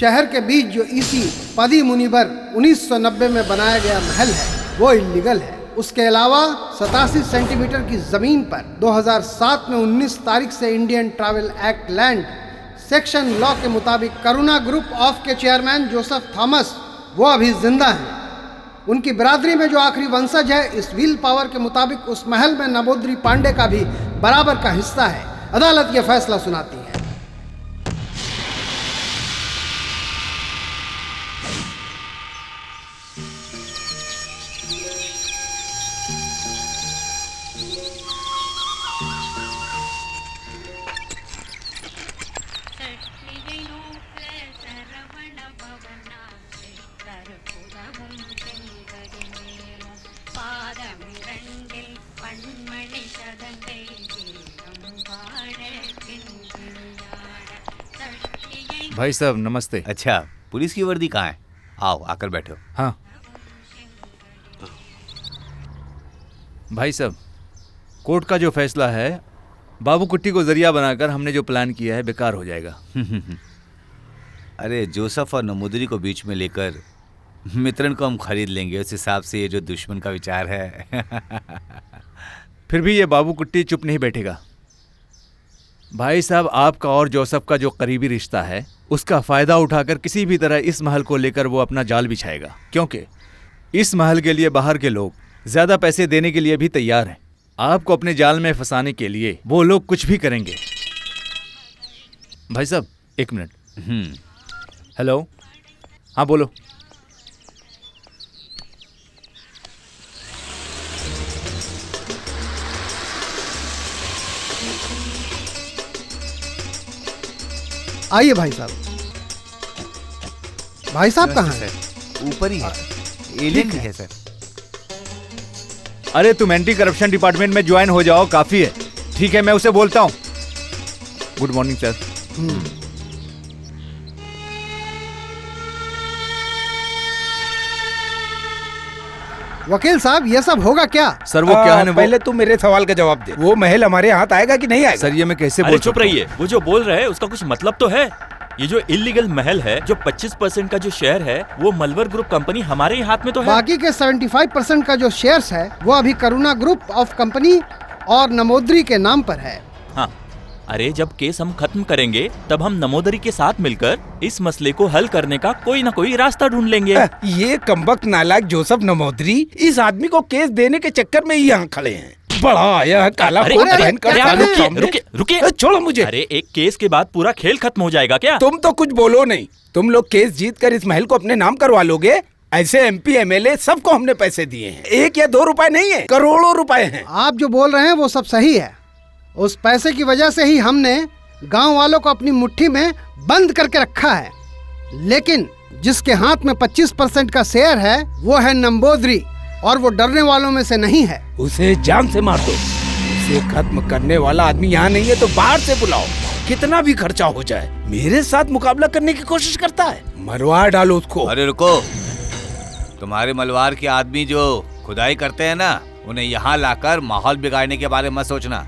शहर के बीच जो इसी पदी मुनिवर 1990 में बनाया गया महल है वो इल्लीगल है। उसके अलावा 87 सेंटीमीटर की जमीन पर 2007 में 19 तारीख से Indian travel act land section law के मुताबिक करुणा ग्रुप ऑफ के चेयरमैन जोसेफ थॉमस वो अभी जिंदा हैं। उनकी बिरादरी में जो आखिरी वंशज है, इस व्हील पावर के मुताबिक उस महल में नमोद्री पांडे का भी बराबर का हिस्सा है। अदालत यह फैसला सुनाती है। भाई साहब नमस्ते। अच्छा, पुलिस की वर्दी कहाँ है? आओ आकर बैठो। हाँ भाई साहब, कोर्ट का जो फैसला है, बाबू कुट्टी को जरिया बनाकर हमने जो प्लान किया है बेकार हो जाएगा। अरे जोसेफ और नमोदरी को बीच में लेकर मित्रन को हम खरीद लेंगे। उस हिसाब से ये जो दुश्मन का विचार है। फिर भी ये बाबू कुट्टी चुप नहीं बैठेगा। भाई साहब, आपका और जोसेफ का जो करीबी रिश्ता है उसका फायदा उठाकर किसी भी तरह इस महल को लेकर वो अपना जाल बिछाएगा, क्योंकि इस महल के लिए बाहर के लोग ज्यादा पैसे देने के लिए भी तैयार हैं। आपको अपने जाल में फंसाने के लिए वो लोग कुछ भी करेंगे। भाई साहब एक मिनट। हेलो, हाँ बोलो। आइए भाई साहब। भाई साहब कहाँ हैं? ऊपर ही है। एलियन भी है सर। अरे तुम एंटी करप्शन डिपार्टमेंट में ज्वाइन हो जाओ, काफी है। ठीक है, मैं उसे बोलता हूँ। Good morning sir. वकील साहब, ये सब होगा क्या? सर वो क्या है ना, पहले तुम मेरे सवाल का जवाब दे। वो महल हमारे हाथ आएगा कि नहीं आएगा? सर ये मैं कैसे अरे बोल चुप सकता हूं? रहिए। वो जो बोल रहे हैं उसका कुछ मतलब तो है। ये जो इलीगल महल है, जो 25% का जो शेयर है, वो मलवर ग्रुप कंपनी हमारे ही हाथ में तो है। बाकी के 75% का जो शेयर्स है वो अभी करुणा ग्रुप ऑफ कंपनी और नमोद्री के नाम पर है। हाँ, अरे जब केस हम खत्म करेंगे तब हम नमोदरी के साथ मिलकर इस मसले को हल करने का कोई ना कोई रास्ता ढूंढ लेंगे। ये कमबख्त नालायक जोसेफ नमोदरी इस आदमी को केस देने के चक्कर में ही यहाँ खड़े हैं। बड़ा आया काला अरे, कोट अरे, पहनकर अरे, सामने रुकिए, सामने। रुकिए, रुकिए। छोड़ो मुझे। अरे एक केस के बाद पूरा खेल खत्म हो जाएगा क्या? तुम तो कुछ बोलो नहीं। तुम लोग केस जीत कर इस महल को अपने नाम करवा लोगे। ऐसे एमपी एमएलए सबको हमने पैसे दिए हैं। 1 या 2 रुपए नहीं है, करोड़ों रुपए हैं। आप जो बोल रहे हैं वो सब सही है। उस पैसे की वजह से ही हमने गांव वालों को अपनी मुट्ठी में बंद करके रखा है। लेकिन जिसके हाथ में 25% का शेयर है वो है नंबोदरी, और वो डरने वालों में से नहीं है। उसे जान से मार दो। उसे खत्म करने वाला आदमी यहाँ नहीं है तो बाहर से बुलाओ। कितना भी खर्चा हो जाए, मेरे साथ मुकाबला करने की कोशिश करता है। मरवा डालो उसको। अरे रुको, तुम्हारे मलवार के आदमी जो खुदाई करते हैं ना, उन्हें यहाँ लाकर माहौल बिगाड़ने के बारे में मत सोचना।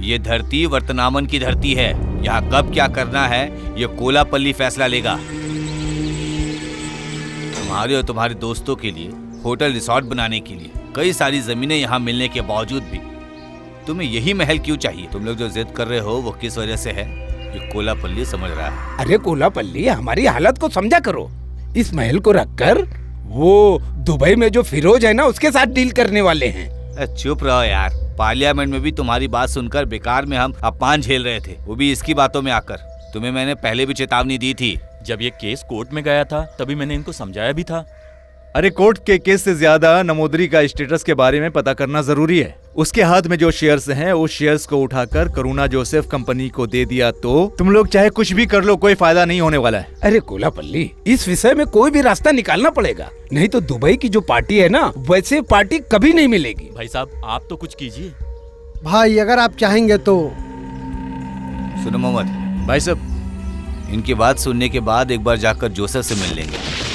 ये धरती वर्तनामन की धरती है। यहाँ कब क्या करना है ये कोलापल्ली फैसला लेगा। तुम्हारे और तुम्हारे दोस्तों के लिए होटल रिसोर्ट बनाने के लिए कई सारी जमीनें यहाँ मिलने के बावजूद भी तुम्हें यही महल क्यों चाहिए? तुम लोग जो जिद कर रहे हो वो किस वजह से है, ये कोलापल्ली समझ रहा है। अरे कोलापल्ली, हमारी हालत को समझा करो। इस महल को रखकर वो दुबई में जो फिरोज है ना, उसके साथ डील करने वाले हैं। चुप रहो यार। पार्लियामेंट में भी तुम्हारी बात सुनकर बेकार में हम अपमान झेल रहे थे, वो भी इसकी बातों में आकर। तुम्हें मैंने पहले भी चेतावनी दी थी। जब ये केस कोर्ट में गया था तभी मैंने इनको समझाया भी था। अरे कोर्ट के केस से ज्यादा नमोदरी का स्टेटस के बारे में पता करना जरूरी है। उसके हाथ में जो शेयर्स हैं, उस शेयर्स को उठाकर करुणा जोसेफ कंपनी को दे दिया तो तुम लोग चाहे कुछ भी कर लो, कोई फायदा नहीं होने वाला है। अरे कोलापल्ली, इस विषय में कोई भी रास्ता निकालना पड़ेगा, नहीं तो दुबई की जो पार्टी है ना, वैसे पार्टी कभी नहीं मिलेगी। भाई साहब आप तो कुछ कीजिए। भाई अगर आप चाहेंगे तो। सुनो मोहम्मद भाई साहब, इनकी बात सुनने के बाद एक बार जाकर जोसेफ से मिल लेंगे।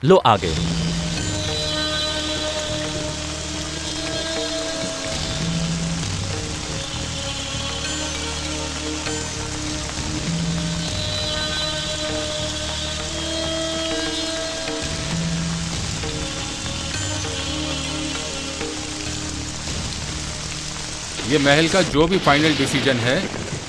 लो आ गए। ये महल का जो भी फाइनल डिसीजन है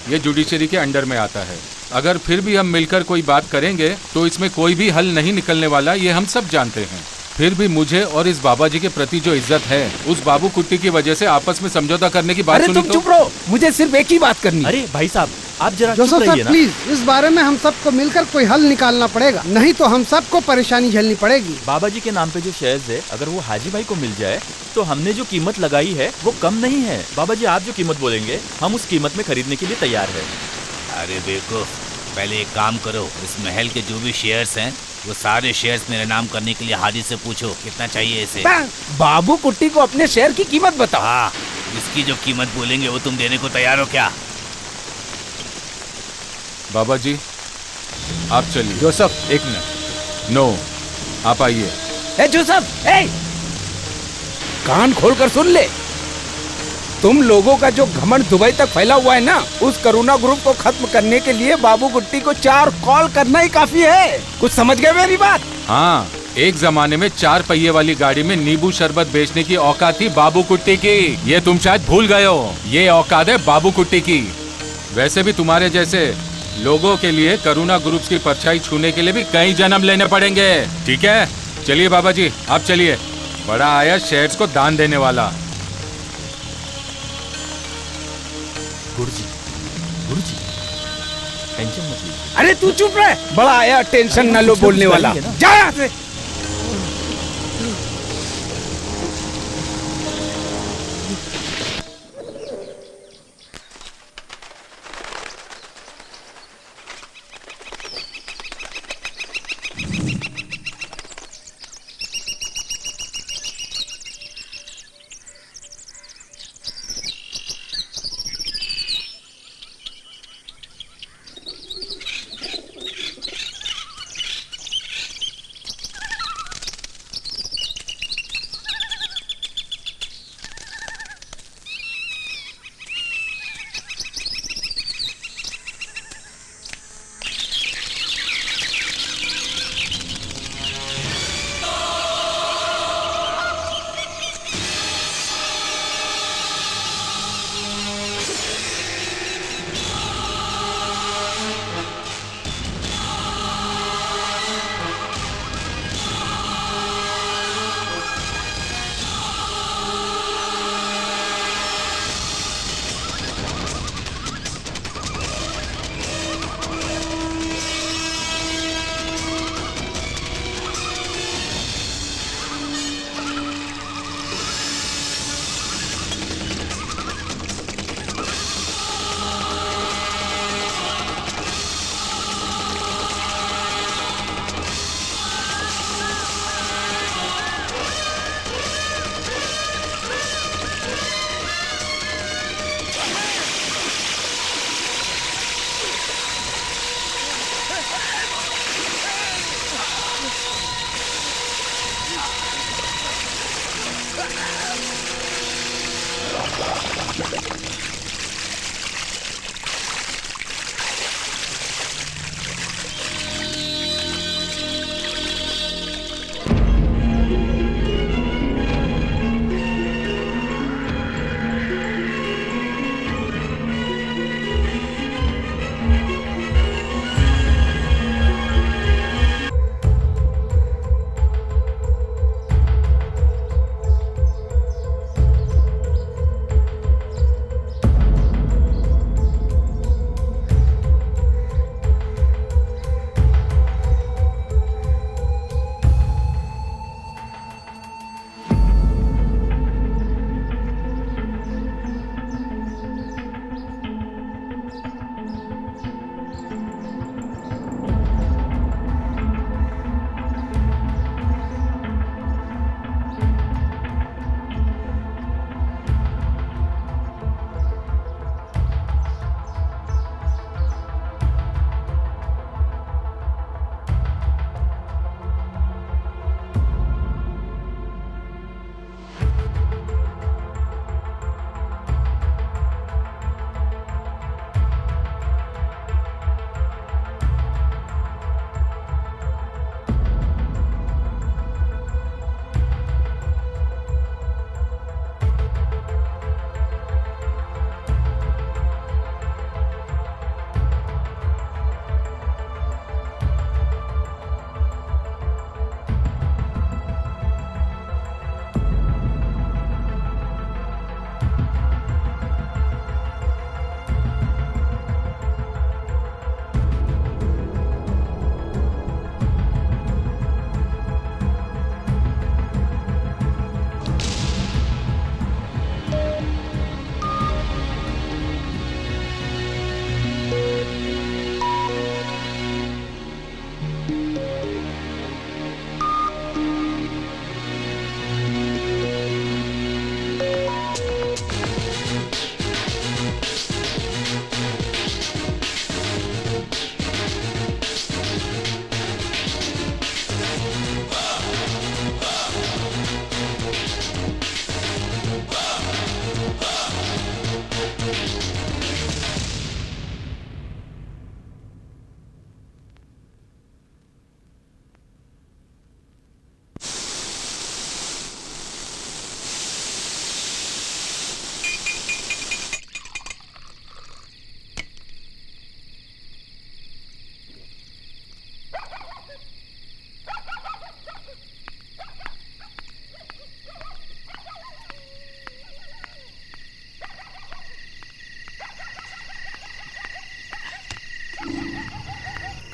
ये जुडिशरी के अंडर में आता है। अगर फिर भी हम मिलकर कोई बात करेंगे तो इसमें कोई भी हल नहीं निकलने वाला, ये हम सब जानते हैं। फिर भी मुझे और इस बाबा जी के प्रति जो इज्जत है, उस बाबू कुट्टी की वजह से आपस में समझौता करने की बात अरे सुनी तुम तो चुप रहो, मुझे सिर्फ एक ही बात करनी है। अरे भाई साहब आप जरा चुप जोसेफ रहिए साहब ना। प्लीज इस बारे में हम सबको मिलकर कोई हल निकालना पड़ेगा, नहीं तो हम सबको परेशानी झेलनी पड़ेगी। बाबा जी के नाम पे जो शेयर्स है, अगर वो हाजी भाई को मिल जाए तो हमने जो कीमत लगाई है वो कम नहीं है। बाबा जी आप जो कीमत बोलेंगे हम उस कीमत में खरीदने के लिए तैयार है। अरे बेवकूफ, पहले एक काम करो, इस महल के जो भी शेयर्स हैं वो सारे शेयर्स मेरे नाम करने के लिए हाजी से पूछो कितना चाहिए इसे। बाबू कुट्टी को अपने शेयर की कीमत बताओ। हाँ, इसकी जो कीमत बोलेंगे वो तुम देने को तैयार हो क्या? बाबा जी आप चलिए। जोसेफ एक मिनट। नो, आप आइए। ए जोसेफ, ए कान खोलकर सुन ले। तुम लोगों का जो घमंड दुबई तक फैला हुआ है ना, उस करुणा ग्रुप को खत्म करने के लिए बाबू कुट्टी को 4 कॉल करना ही काफी है। कुछ समझ गए मेरी बात? हाँ, एक जमाने में 4 पहिए वाली गाड़ी में नींबू शरबत बेचने की औकात थी बाबू कुट्टी की। ये तुम शायद भूल गए हो, ये औकात है बाबू कुट्टी की। वैसे भी तुम्हारे जैसे लोगों के लिए करुणा ग्रुप्स की परछाई छूने के लिए भी कई जन्म लेने पड़ेंगे। ठीक है, चलिए बाबा जी आप चलिए। बड़ा आया शेयर्स को दान देने वाला। गुरुजी टेंशन मत लीजिए। अरे तू चुप रह, बड़ा आया टेंशन न लो बोलने वाला। जा यहाँ से।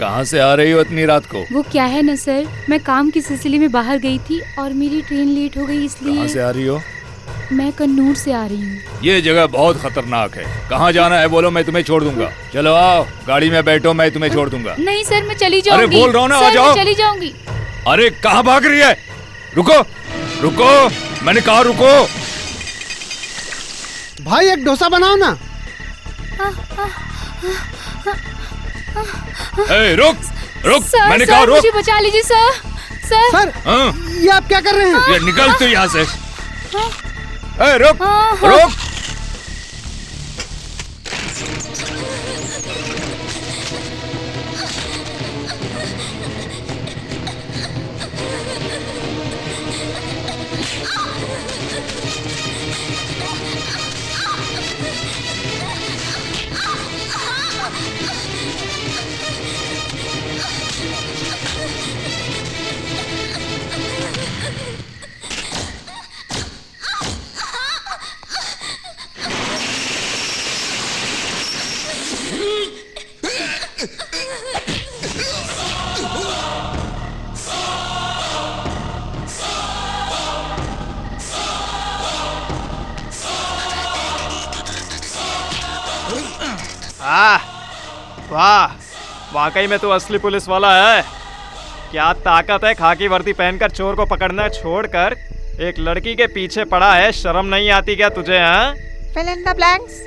कहाँ से आ रही हो इतनी रात को? वो क्या है ना सर, मैं काम के सिलसिले में बाहर गई थी और मेरी ट्रेन लेट हो गई, इसलिए। कहाँ से आ रही हो? मैं कन्नूर से आ रही हूँ। ये जगह बहुत खतरनाक है। कहाँ जाना है बोलो, मैं तुम्हें छोड़ दूंगा। चलो आओ गाड़ी में बैठो, मैं तुम्हें छोड़ दूंगा। नहीं सर, मैं चली जाऊंगी। अरे बोल रहा हूँ ना, आ सर, जाओ। मैं चली जाऊंगी। अरे कहाँ भाग रही है? रुको रुको, मैंने कहा रुको। भाई एक डोसा बनाओ ना। ए, रुक रुक, सर, मैंने सर, कहा रुक। मुझे बचा लीजिए सर। सर, सर हाँ? ये आप क्या कर रहे हैं? ये निकल तू यहाँ से। ए, रुक रुक। वाह, वाकई में तो असली पुलिस वाला है। क्या ताकत है खाकी वर्दी पहनकर चोर को पकड़ना छोड़कर एक लड़की के पीछे पड़ा है। शर्म नहीं आती क्या तुझे? हाँ, Fill in the blanks.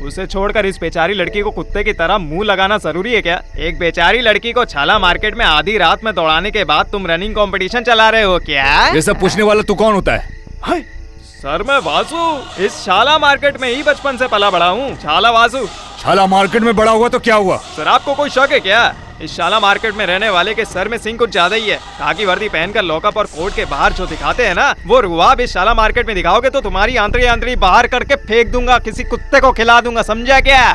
उसे छोड़कर इस बेचारी लड़की को कुत्ते की तरह मुंह लगाना जरूरी है क्या? एक बेचारी लड़की को छाला मार्केट में आधी रात में दौड़ाने के बाद तुम रनिंग कंपटीशन चला रहे हो क्या? ये सब पूछने वाला तू कौन होता है? हाय, सर मैं वासु, इस शाला मार्केट में ही बचपन से पला बड़ा हूँ। शाला वासु। शाला मार्केट में बड़ा हुआ तो क्या हुआ? सर आपको कोई शक है क्या? इस शाला मार्केट में रहने वाले के सर में सिंह कुछ ज्यादा ही है। खाकी वर्दी पहनकर लॉकअप और कोर्ट के बाहर जो दिखाते हैं ना, वो रुआब इस शाला मार्केट में दिखाओगे तो तुम्हारी आंतरी आंतरी बाहर करके फेंक दूंगा, किसी कुत्ते को खिला दूंगा, समझा क्या?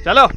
चलो।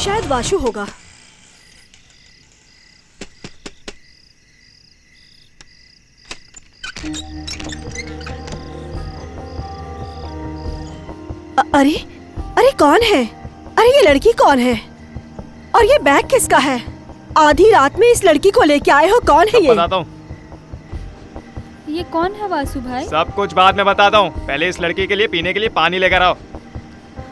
शायद वाशु होगा। अरे अरे कौन है? अरे ये लड़की कौन है? और ये बैग किसका है? आधी रात में इस लड़की को लेके आए हो, कौन है ये? बताता हूँ, ये कौन है वासु भाई? सब कुछ बाद में बताता हूँ, पहले इस लड़की के लिए पीने के लिए पानी लेकर आओ।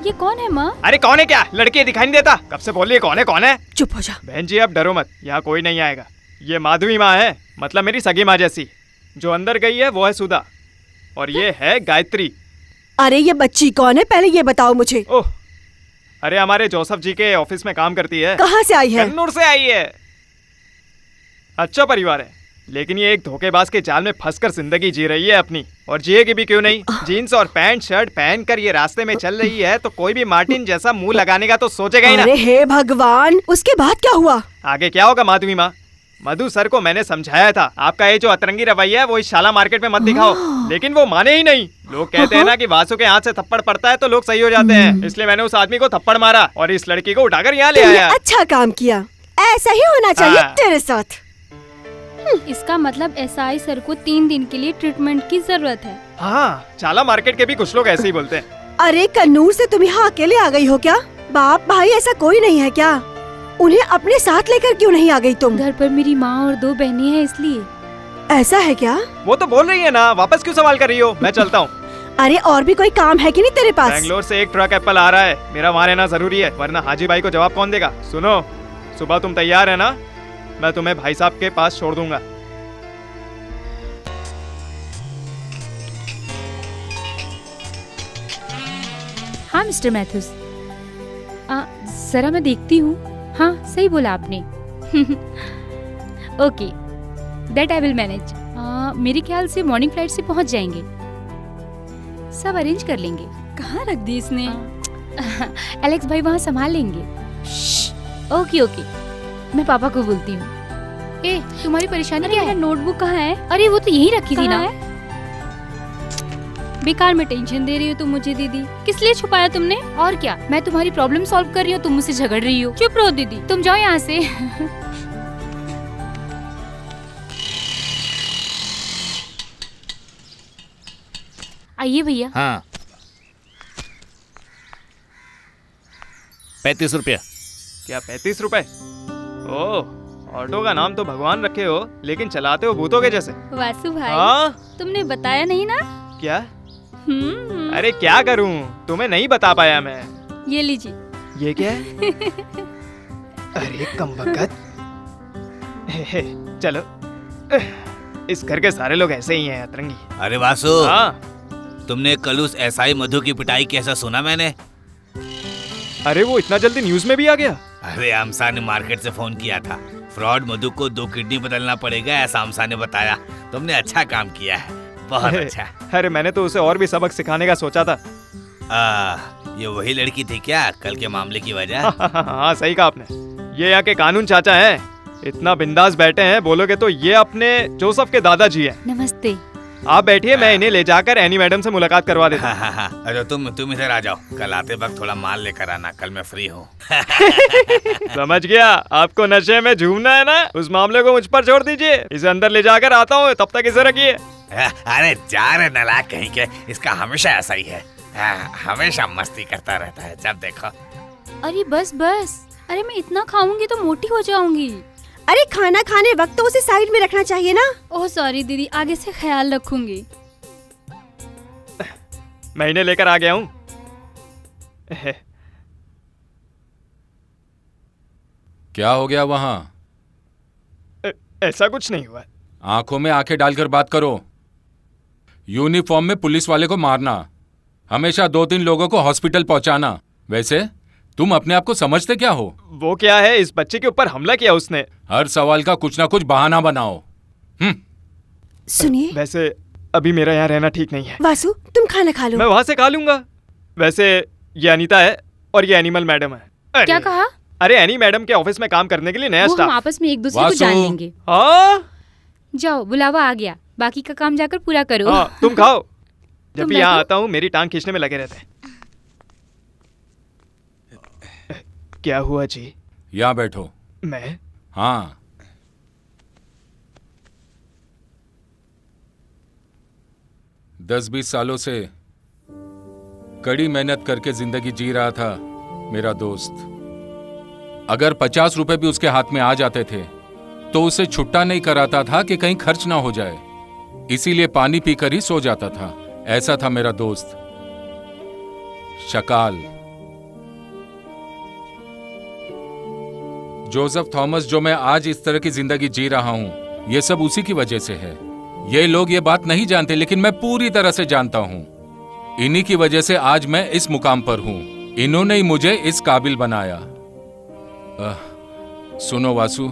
ये कौन है माँ? अरे कौन है क्या? लड़की दिखाई नहीं देता? कब से बोल रही है कौन है कौन है? चुप हो जा। बहन जी अब डरो मत, यहाँ कोई नहीं आएगा। ये माधवी माँ है, मतलब मेरी सगी माँ जैसी। जो अंदर गई है वो है सुधा, और ये है गायत्री। अरे ये बच्ची कौन है, पहले ये बताओ मुझे। ओह, अरे हमारे जोसेफ जी के ऑफिस में काम करती है। कहाँ से आई है? कन्नूर से आई है। अच्छा परिवार है, लेकिन ये एक धोखेबाज के जाल में फंसकर जिंदगी जी रही है अपनी, और जिएगी भी क्यों नहीं। जीन्स और पैंट शर्ट पहनकर ये रास्ते में चल रही है, तो कोई भी मार्टिन जैसा मुंह लगाने का तो सोचेगा ही ना। अरे हे भगवान, उसके बाद क्या हुआ? आगे क्या होगा माधवी माँ? मधु सर को मैंने समझाया था, आपका ये जो अतरंगी रवैया है वो इस शाला मार्केट में मत दिखाओ, लेकिन वो माने ही नहीं। लोग कहते हैं ना कि वासु के हाथ से थप्पड़ पड़ता है तो लोग सही हो जाते हैं, इसलिए मैंने उस आदमी को थप्पड़ मारा और इस लड़की को उठाकर यहाँ ले तुमने आया। अच्छा काम किया, ऐसा ही होना चाहिए हाँ। तेरे साथ। इसका मतलब एसआई सर को 3 दिन के लिए ट्रीटमेंट की जरूरत है। हाँ, शाला मार्केट के भी कुछ लोग ऐसे ही बोलते हैं। अरे कन्नूर से तुम यहाँ अकेले आ गई हो क्या? बाप भाई ऐसा कोई नहीं है क्या? उन्हें अपने साथ लेकर क्यों नहीं आ गई तुम? घर पर मेरी माँ और 2 बहनें हैं इसलिए। ऐसा है क्या? वो तो बोल रही है ना, वापस क्यों सवाल कर रही हो? मैं चलता हूँ। अरे और भी कोई काम है कि नहीं तेरे पास? बैंगलोर से एक ट्रक एप्पल आ रहा है, मेरा वहाँ रहना जरूरी है, वरना हाजी भाई को जवाब कौन देगा? सुनो, सुबह तुम तैयार है ना? मैं तुम्हें भाई साहब के पास छोड़ दूंगा। हाँ मिस्टर मैथ्यूज, जरा मैं देखती हूँ। हाँ सही बोला आपने। Okay, that I will manage. मेरे ख्याल से मॉर्निंग फ्लाइट से पहुँच जाएंगे, सब अरेंज कर लेंगे। कहाँ रख दी इसने? एलेक्स भाई वहाँ संभाल लेंगे। ओके ओके, मैं पापा को बोलती हूँ। ए, तुम्हारी परेशानी क्या है? नोटबुक कहाँ है? अरे वो तो यहीं रखी थी ना। बेकार में टेंशन दे रही हो तुम मुझे दीदी। किस लिए छुपाया तुमने? और क्या, मैं तुम्हारी प्रॉब्लम सॉल्व कर रही हूँ, तुम मुझसे झगड़ रही हो। चुप रहो दीदी, तुम जाओ यहाँ से। आइए भैया। हाँ, 35 रुपया। क्या 35 रुपए? ओह, ऑटो का नाम तो भगवान रखे हो, लेकिन चलाते हो भूतों के जैसे। वासु भाई, हाँ? तुमने बताया नहीं ना? क्या? अरे क्या करूं, तुम्हें नहीं बता पाया मैं। ये लीजिए। ये क्या है? अरे कमबख्त। चलो, इस घर के सारे लोग ऐसे ही हैं अतरंगी। अरे वासु, हाँ? तुमने कल उस एसआई मधु की पिटाई कैसा सुना मैंने? अरे वो इतना जल्दी न्यूज में भी आ गया? अरे अमसा ने मार्केट से फोन किया था, फ्रॉड मधु को 2 किडनी बदलना पड़ेगा, ऐसा अमसा ने बताया। तुमने अच्छा काम किया है, बहुत अच्छा। अरे मैंने तो उसे और भी सबक सिखाने का सोचा था। ये वही लड़की थी क्या कल के मामले की वजह? हाँ सही कहा आपने, ये यहाँ के कानून चाचा हैं, इतना बिंदास बैठे हैं, बोलोगे तो ये अपने जोसेफ के दादाजी हैं। नमस्ते। आप बैठिए, मैं इन्हें ले जाकर एनी मैडम से मुलाकात करवा देता हूँ। हाँ। अरे तुम इधर आ जाओ, कल आते वक्त थोड़ा माल लेकर आना, कल मैं फ्री हूँ। समझ गया, आपको नशे में झूमना है ना, उस मामले को मुझ पर छोड़ दीजिए, इसे अंदर ले जाकर आता हूँ, तब तक इसे रखिए। अरे जा रे नालायक कहीं के, इसका हमेशा ऐसा ही है, हमेशा मस्ती करता रहता है जब देखो। अरे बस बस, अरे मैं इतना खाऊंगी तो मोटी हो जाऊंगी। अरे खाना खाने वक्त तो उसे साइड में रखना चाहिए ना। ओह सॉरी दीदी, आगे से ख्याल रखूंगी। मैं इन्हें लेकर आ गया हूँ। क्या हो गया वहां? ऐसा कुछ नहीं हुआ। आंखों में आंखें डालकर बात करो। यूनिफॉर्म में पुलिस वाले को मारना, हमेशा 2-3 लोगों को हॉस्पिटल पहुंचाना, वैसे तुम अपने आप को समझते क्या हो? वो क्या है, इस बच्चे के ऊपर हमला किया उसने। हर सवाल का कुछ ना कुछ बहाना बनाओ। सुनिए, वैसे अभी मेरा यहाँ रहना ठीक नहीं है। वासु तुम खाना खा लो। मैं वहाँ से खा लूंगा। वैसे ये अनीता है और ये एनिमल मैडम है। क्या कहा? अरे एनी मैडम के ऑफिस में काम करने के लिए नया वो हम स्टाफ। आपस में एक दूसरे को जान लेंगे। हाँ? जाओ, बुलावा आ गया, बाकी का काम जाकर पूरा करो। हाँ, तुम खाओ। जब तुम भी यहाँ बैठो। आता हूँ मेरी टांग खींचने में लगे रहते हैं। क्या हुआ जी? यहाँ बैठो। मैं? हाँ, दस 20 सालों से कड़ी मेहनत करके जिंदगी जी रहा था मेरा दोस्त। अगर 50 रुपए भी उसके हाथ में आ जाते थे तो उसे छुट्टा नहीं कराता था कि कहीं खर्च ना हो जाए, इसीलिए पानी पीकर ही सो जाता था। ऐसा था मेरा दोस्त शकाल। जोसेफ थॉमस, जो मैं आज इस तरह की जिंदगी जी रहा हूं, ये सब उसी की वजह से है। ये लोग ये बात नहीं जानते, लेकिन मैं पूरी तरह से जानता हूं। इन्हीं की वजह से आज मैं इस मुकाम पर हूं। इन्होंने ही मुझे इस काबिल बनाया। सुनो वासु,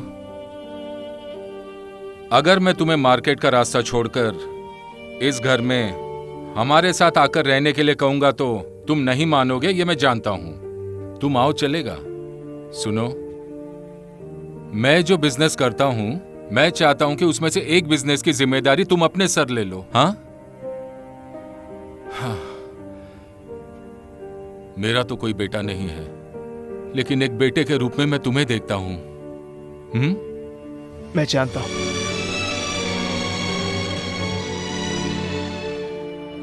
अगर मैं तुम्हें मार्केट का रास्ता छोड़कर इस घर में हमारे साथ आकर रहने के लिए कहूंगा तो तुम नहीं मानोगे, ये मैं जानता हूं। तुम आओ, चलेगा? सुनो, मैं जो बिजनेस करता हूं मैं चाहता हूं कि उसमें से एक बिजनेस की जिम्मेदारी तुम अपने सर ले लो। हाँ, हाँ। मेरा तो कोई बेटा नहीं है, लेकिन एक बेटे के रूप में मैं तुम्हें देखता हूं। मैं जानता हूं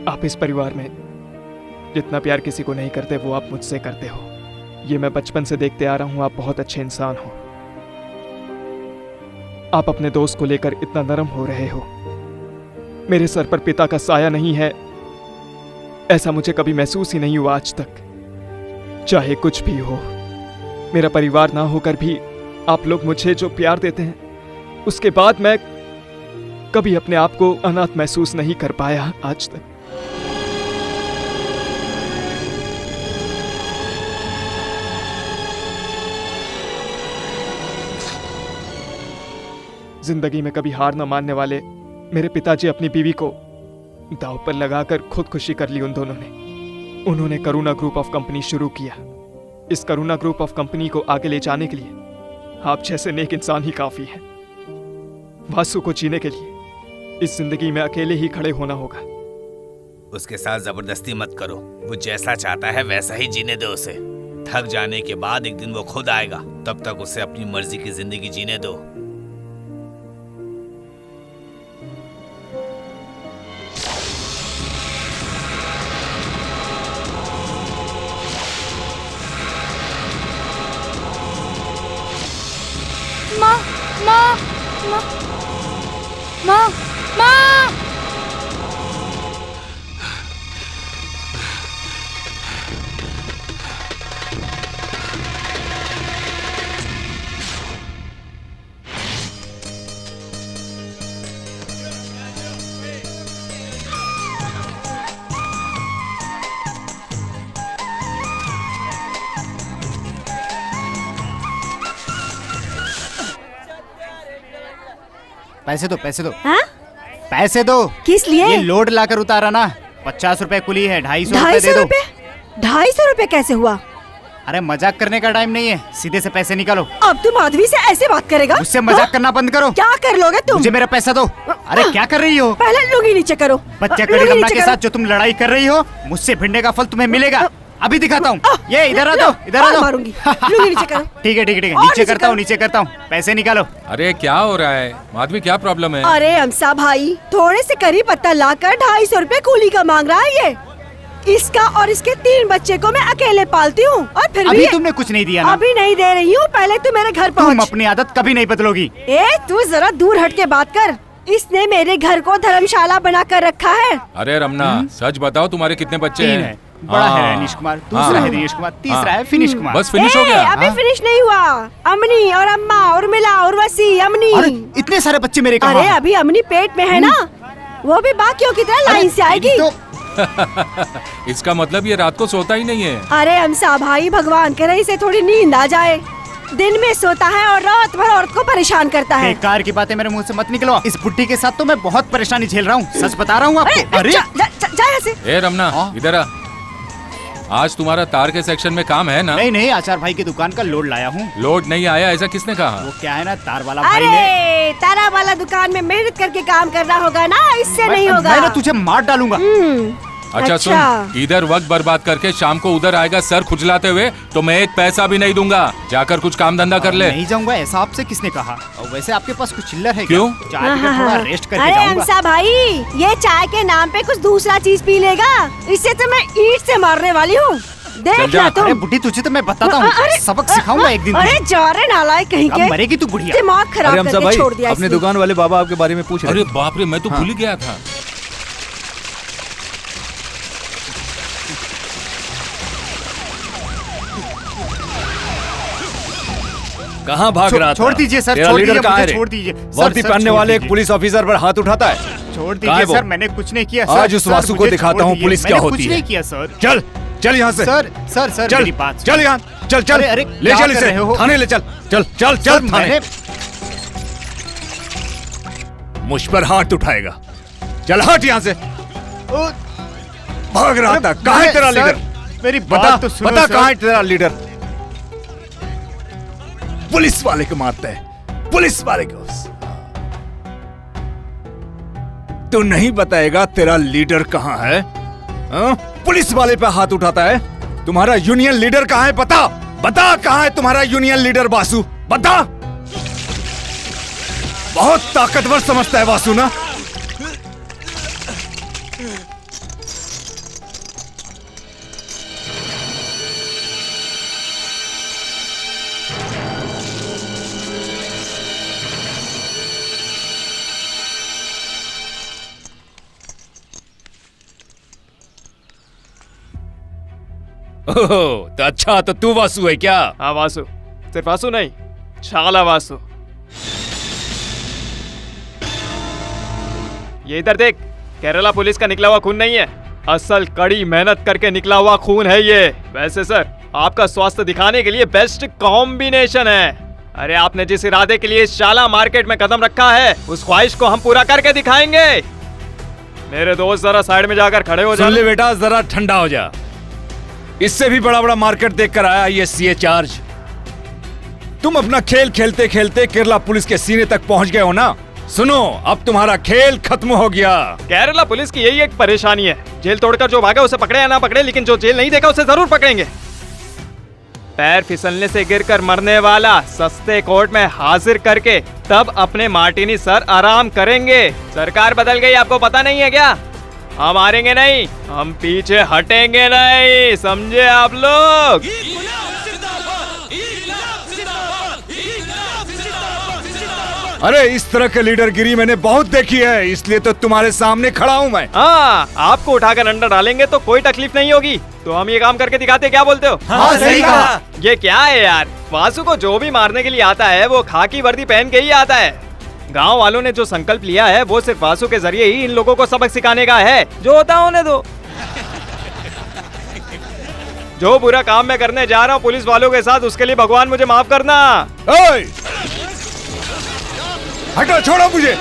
आप इस परिवार में जितना प्यार किसी को नहीं करते वो आप मुझसे करते हो। ये मैं बचपन से देखते आ रहा हूं। आप बहुत अच्छे इंसान हो। आप अपने दोस्त को लेकर इतना नरम हो रहे हो। मेरे सर पर पिता का साया नहीं है, ऐसा मुझे कभी महसूस ही नहीं हुआ आज तक। चाहे कुछ भी हो, मेरा परिवार ना होकर भी आप लोग मुझे जो प्यार देते हैं, उसके बाद मैं कभी अपने आप को अनाथ महसूस नहीं कर पाया आज तक। जिंदगी में कभी हार न मानने वाले मेरे पिताजी अपनी बीवी को दांव पर लगाकर खुदकुशी कर ली उन दोनों ने। उन्होंने करुणा ग्रुप ऑफ कंपनी शुरू किया। इस करुणा ग्रुप ऑफ कंपनी को आगे ले जाने के लिए आप जैसे नेक इंसान ही काफी है। वासु को जीने के लिए इस जिंदगी में अकेले ही खड़े होना होगा। उसके साथ जबरदस्ती मत करो। वो जैसा चाहता है वैसा ही जीने दो उसे। थक जाने के बाद एक दिन वो खुद आएगा, तब तक उसे अपनी मर्जी की जिंदगी जीने दो। माँ, माँ, माँ, माँ, माँ। पैसे दो, पैसे दो। हाँ? पैसे दो। किस लिए? ये लोड लाकर उतारा ना। 50 रुपए कुली है, 250 रुपए दे दो। 250 रुपए कैसे हुआ? अरे मजाक करने का टाइम नहीं है, सीधे से पैसे निकालो। अब तुम आदमी से ऐसे बात करेगा? मुझसे मजाक करना बंद करो। क्या कर लोगे तुम? मुझे मेरा पैसा दो। अरे क्या कर रही हो? पहले लुंगी नीचे करो। बच्चा कड़ी रमना के साथ जो तुम लड़ाई कर रही हो, मुझसे भिड़ने का फल तुम्हें मिलेगा। अभी दिखाता हूँ। ये इधर आ दो, इधर आ दो। मारूंगी। लुंगी नीचे करो। ठीक है, ठीक है, ठीक है। नीचे करता हूँ, नीचे करता हूँ। पैसे निकालो। अरे क्या हो रहा है माधवी, क्या प्रॉब्लम है? अरे अमसा भाई, थोड़े से करी पत्ता लाकर 250 रुपए कूली का मांग रहा है ये। इसका और इसके 3 बच्चे को मैं अकेले पालती हूँ और फिर अभी तुमने कुछ नहीं दिया ना? अभी नहीं दे रही हूँ, पहले तू मेरे घर पहुँच। तुम अपनी आदत कभी नहीं बदलोगी। ए तू जरा दूर हट के बात कर। इसने मेरे घर को धर्मशाला बना कर रखा है। अरे रमना, सच बताओ तुम्हारे कितने बच्चे 3 हैं? बड़ा है रनीश कुमार, दूसरा है दिनेश कुमार, तीसरा है फिनिश कुमार। बस फिनिश हो गया? अभी फिनिश नहीं हुआ। अमनी और अम्मा और मिला और वसी अमनी। अरे इतने सारे बच्चे मेरे कहाँ? अरे अभी अमनी पेट में है ना, वो भी बाकियों की तरह लाइन से आएगी। इसका मतलब ये रात को सोता ही नहीं है। अरे अमसा भाई, भगवान करे इसे थोड़ी नींद आ जाए। दिन में सोता है और रात भर औरत को परेशान करता है। बेकार की बातें मेरे मुंह से मत निकलवा। इस बुड्ढी के साथ तो मैं बहुत परेशानी झेल रहा हूँ, सच बता रहा हूँ आपको। अरे जा यहाँ से। ए रमना, इधर आ। आज तुम्हारा तार के सेक्शन में काम है ना? नहीं, आचार भाई की दुकान का लोड लाया हूँ। लोड नहीं आया ऐसा किसने कहा? वो क्या है ना, तार वाला भाई ने। अरे तारा वाला दुकान में मेहनत करके काम करना होगा ना, इससे नहीं होगा। मैं ना तुझे मार डालूंगा। अच्छा सुन, इधर वक्त बर्बाद करके शाम को उधर आएगा सर खुजलाते हुए तो मैं एक पैसा भी नहीं दूंगा। जाकर कुछ काम धंधा कर ले। नहीं जाऊंगा, ऐसा आपसे किसने कहा? और वैसे आपके पास कुछ चिल्लर है? क्यों? चाय पीकर थोड़ा रेस्ट करके अरे जाऊंगा। अमसा भाई, ये चाय के नाम पे कुछ दूसरा चीज पी लेगा, इससे तो मैं ईंट से मारने वाली हूँ। देख ना तुम। अरे बुढ़ी, तुझे तो मैं बताता हूँ, सबक सिखाऊंगा एक दिन। अरे जा रे नालायक कहीं के। मरेगी तू बुढ़िया। दिमाग खराब करके छोड़ दिया अपने दुकान वाले बाबा आपके बारे में पूछ रहे। अरे बाप रे, मैं तो भूल ही गया था। कहाँ भाग रहा था? छोड़ दीजिए सर, छोड़ दीजिए, मुझे छोड़ दीजिए। वर्दी पहनने वाले एक पुलिस ऑफिसर पर हाथ उठाता है। छोड़ दीजिए सर, मैंने कुछ नहीं किया। आज उस वासु को दिखाता हूँ पुलिस क्या होती है। कुछ नहीं किया सर। चल चल यहाँ से। सर मेरी बात। चल यहाँ, चल चल। अरे ले चल इसे थाने ले चल। चल चल चल थाने। मुझ पर हाथ उठाएगा, चल हट यहाँ से। भाग रहा था। कहाँ है तेरा लीडर? मेरी बता बात तो सुनो। बता, कहाँ है तेरा लीडर? पुलिस वाले को मारता है, पुलिस वाले को। तू नहीं बताएगा तेरा लीडर कहाँ है? हाँ? पुलिस वाले पे हाथ उठाता है। तुम्हारा यूनियन लीडर कहाँ है? बता बता, कहाँ है तुम्हारा यूनियन लीडर वासु? बता। बहुत ताकतवर समझता है वासु ना? ओह, तो अच्छा, तो तू वासु है क्या? हाँ वासु, सिर्फ वासु नहीं, शाला वासु। ये इधर देख, केरला पुलिस का निकला हुआ खून नहीं है, असल कड़ी मेहनत करके निकला हुआ खून है ये। वैसे सर, आपका स्वास्थ्य दिखाने के लिए बेस्ट कॉम्बिनेशन है। अरे आपने जिस इरादे के लिए शाला मार्केट में कदम रखा है, उस ख्वाहिश को हम पूरा करके दिखाएंगे। मेरे दोस्त जरा साइड में जाकर खड़े हो जा। सुन ले बेटा, जरा ठंडा हो जा। इससे भी बड़ा बड़ा मार्केट देखकर आया ये सीए चार्ज। तुम अपना खेल खेलते खेलते केरला पुलिस के सीने तक पहुंच गए हो ना? सुनो, अब तुम्हारा खेल खत्म हो गया। केरला पुलिस की यही एक परेशानी है, जेल तोड़कर जो भागे उसे पकड़े या ना पकड़े, लेकिन जो जेल नहीं देखा उसे जरूर पकड़ेंगे। पैर फिसलने से गिरकर मरने वाला सस्ते कोर्ट में हाजिर करके तब अपने मार्टिनी सर आराम करेंगे। सरकार बदल गई, आपको पता नहीं है क्या? हम हारेंगे नहीं, हम पीछे हटेंगे नहीं, समझे आप लोग? अरे इस तरह के लीडरगिरी मैंने बहुत देखी है, इसलिए तो तुम्हारे सामने खड़ा हूँ मैं। हाँ, आपको उठाकर अंदर डालेंगे तो कोई तकलीफ नहीं होगी, तो हम ये काम करके दिखाते, क्या बोलते हो? हाँ, सही कहा। ये क्या है यार, वासु को जो भी मारने के लिए आता है वो खाकी वर्दी पहन के ही आता है। गांव वालों ने जो संकल्प लिया है वो सिर्फ वासु के जरिए ही इन लोगों को सबक सिखाने का है। जो होता होने दो। जो बुरा काम मैं करने जा रहा हूँ पुलिस वालों के साथ, उसके लिए भगवान मुझे माफ करना। ओए! हटो, छोड़ो मुझे।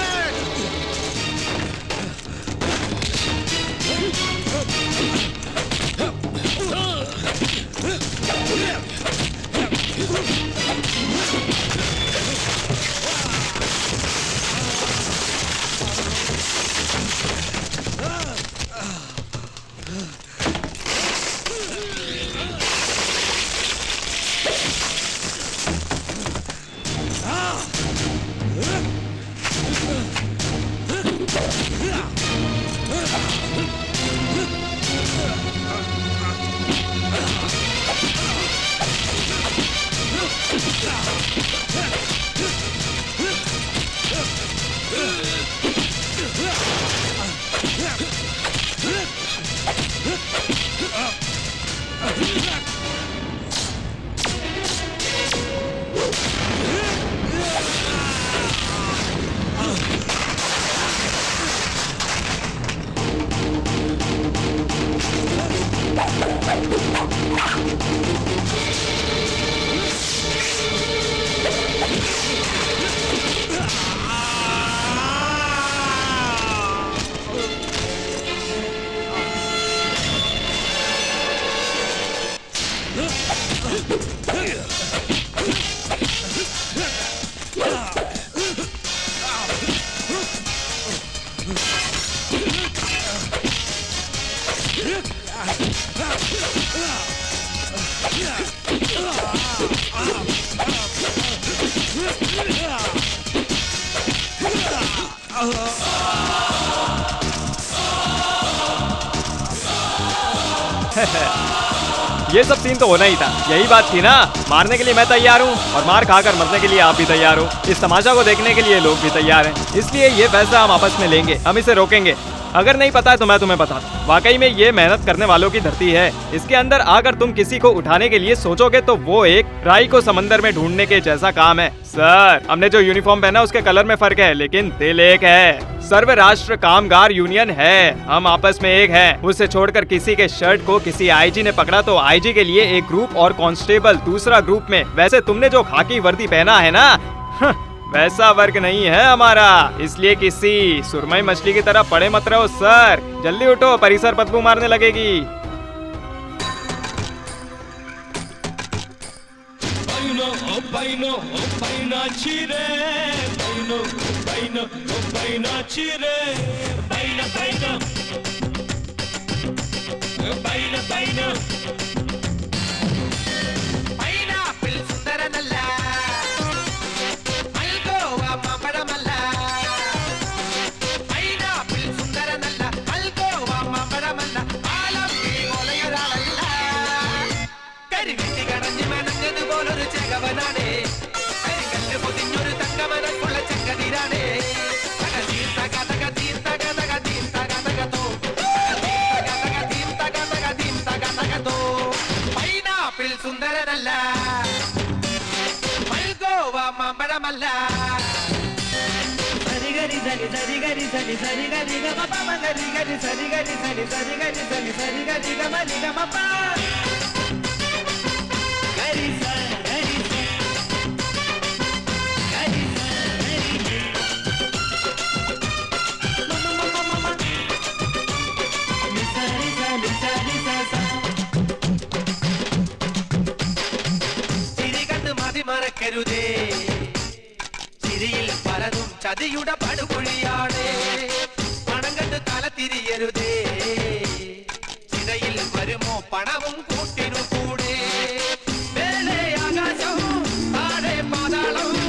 ये सब सीन तो होना ही था, यही बात थी ना। मारने के लिए मैं तैयार हूँ और मार खाकर मरने के लिए आप भी तैयार हो। इस तमाशा को देखने के लिए लोग भी तैयार हैं, इसलिए ये फैसला हम आपस में लेंगे, हम इसे रोकेंगे। अगर नहीं पता है तो मैं तुम्हें बताता हूँ, वाकई में ये मेहनत करने वालों की धरती है। इसके अंदर आकर तुम किसी को उठाने के लिए सोचोगे तो वो एक राई को समंदर में ढूंढने के जैसा काम है। सर, हमने जो यूनिफॉर्म पहना उसके कलर में फर्क है, लेकिन दिल एक है। सर्व राष्ट्र कामगार यूनियन है, हम आपस में एक हैं। उसे छोड़कर किसी के शर्ट को किसी आईजी ने पकड़ा तो आईजी के लिए एक ग्रुप और कांस्टेबल दूसरा ग्रुप में। वैसे तुमने जो खाकी वर्दी पहना है ना, वैसा वर्ग नहीं है हमारा, इसलिए किसी सुरमई मछली की तरह पड़े मत रहो। सर जल्दी उठो, परिसर बदबू मारने लगेगी। ചതിയുടെ പടുകുഴിയാണ് പണം കണ്ട് തല തിരിയരുതേ ചിതയിൽ വരുമോ പണവും കൂട്ടിനു കൂടെ മേലെ ആകാശവും താഴെ പാതാളവും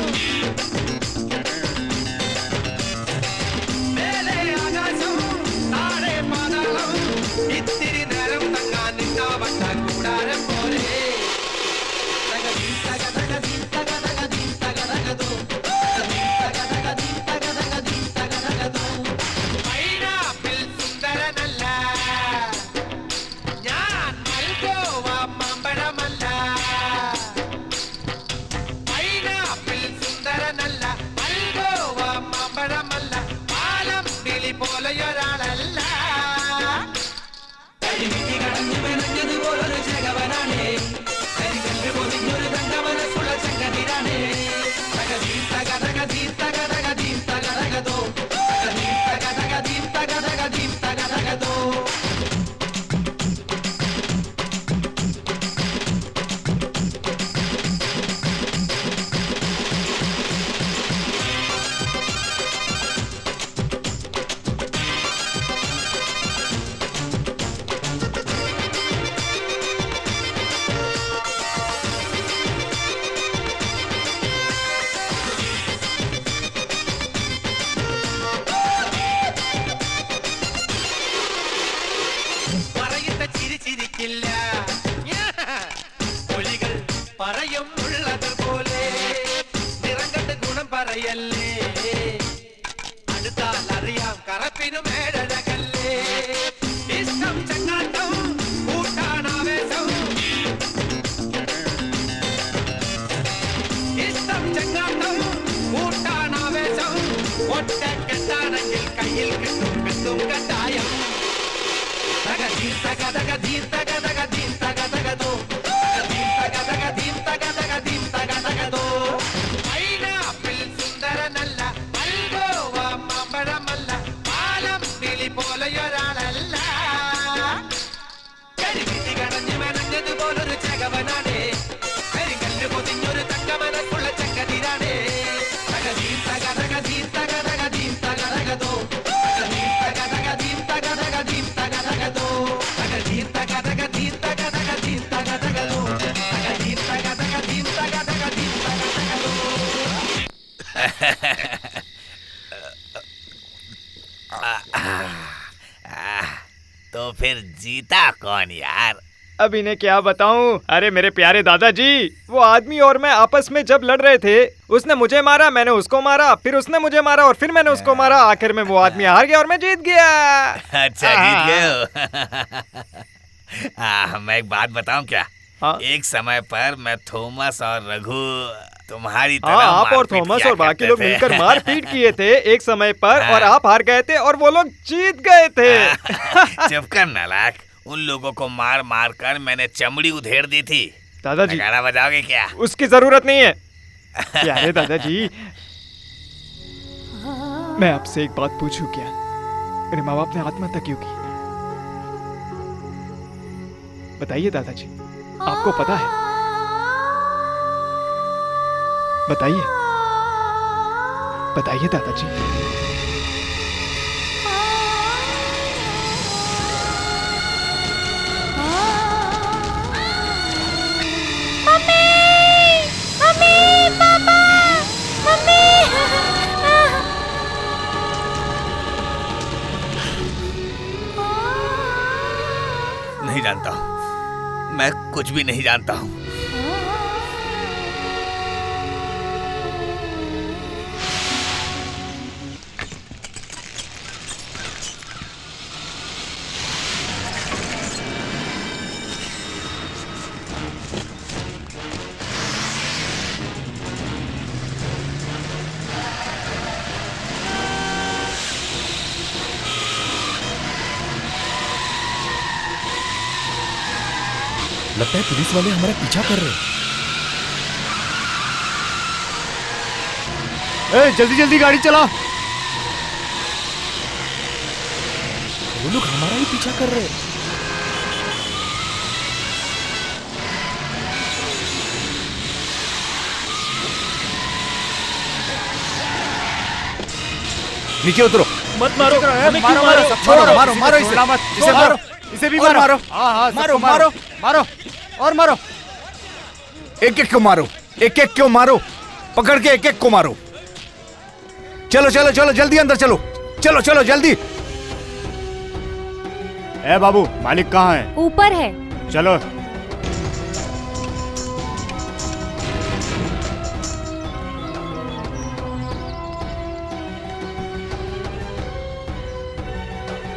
മേലെ ആകാശവും താഴെ പാതാളവും ഇത്തിരി നേരം തങ്ങാൻ നിന്നാവട്ട കൂടാരം പോലെ तो फिर जीता कौन यार? अब इन्हें क्या बताऊं? अरे मेरे प्यारे दादाजी, वो आदमी और मैं आपस में जब लड़ रहे थे, उसने मुझे मारा, मैंने उसको मारा, फिर उसने मुझे मारा और फिर मैंने उसको मारा। आखिर में वो आदमी हार गया और मैं जीत गया। अच्छा जीत गए हो। मैं एक बात बताऊं क्या? एक समय पर मैं थॉमस और रघु तुम्हारी तरह आप और थॉमस और बाकी लोग मिलकर मारपीट किए थे एक समय पर, और आप हार गए थे और वो लोग जीत गए थे। चुप कर नालायक। उन लोगों को मार मार कर मैंने चमड़ी उधेड़ दी थी। दादाजी गाना बजाओगे क्या? उसकी जरूरत नहीं है। प्यारे दादाजी, मैं आपसे एक बात पूछूं क्या? मेरे माँ बाप ने आत्महत्या क्यों की? बताइए दादाजी, आपको पता है? बताइए। बताइए दादाजी। नहीं जानता हूँ, मैं कुछ भी नहीं जानता हूँ। लगता है पुलिस वाले हमारा पीछा कर रहे हैं। जल्दी जल्दी गाड़ी चला। वो लोग हमारा ही पीछा कर रहे हैं। नीचे उतरो। मत मारो, हमें मारो क्यों मारो, छोड़ो, मारो मारो इसे, छोड़ो मत, इसे मारो, इसे भी मारो। हाँ हाँ, मारो मारो मारो और मारो। एक एक को मारो, एक एक को मारो, पकड़ के एक एक को मारो। चलो चलो चलो जल्दी अंदर चलो, चलो चलो जल्दी। ए बाबू, मालिक कहाँ है? ऊपर है। चलो।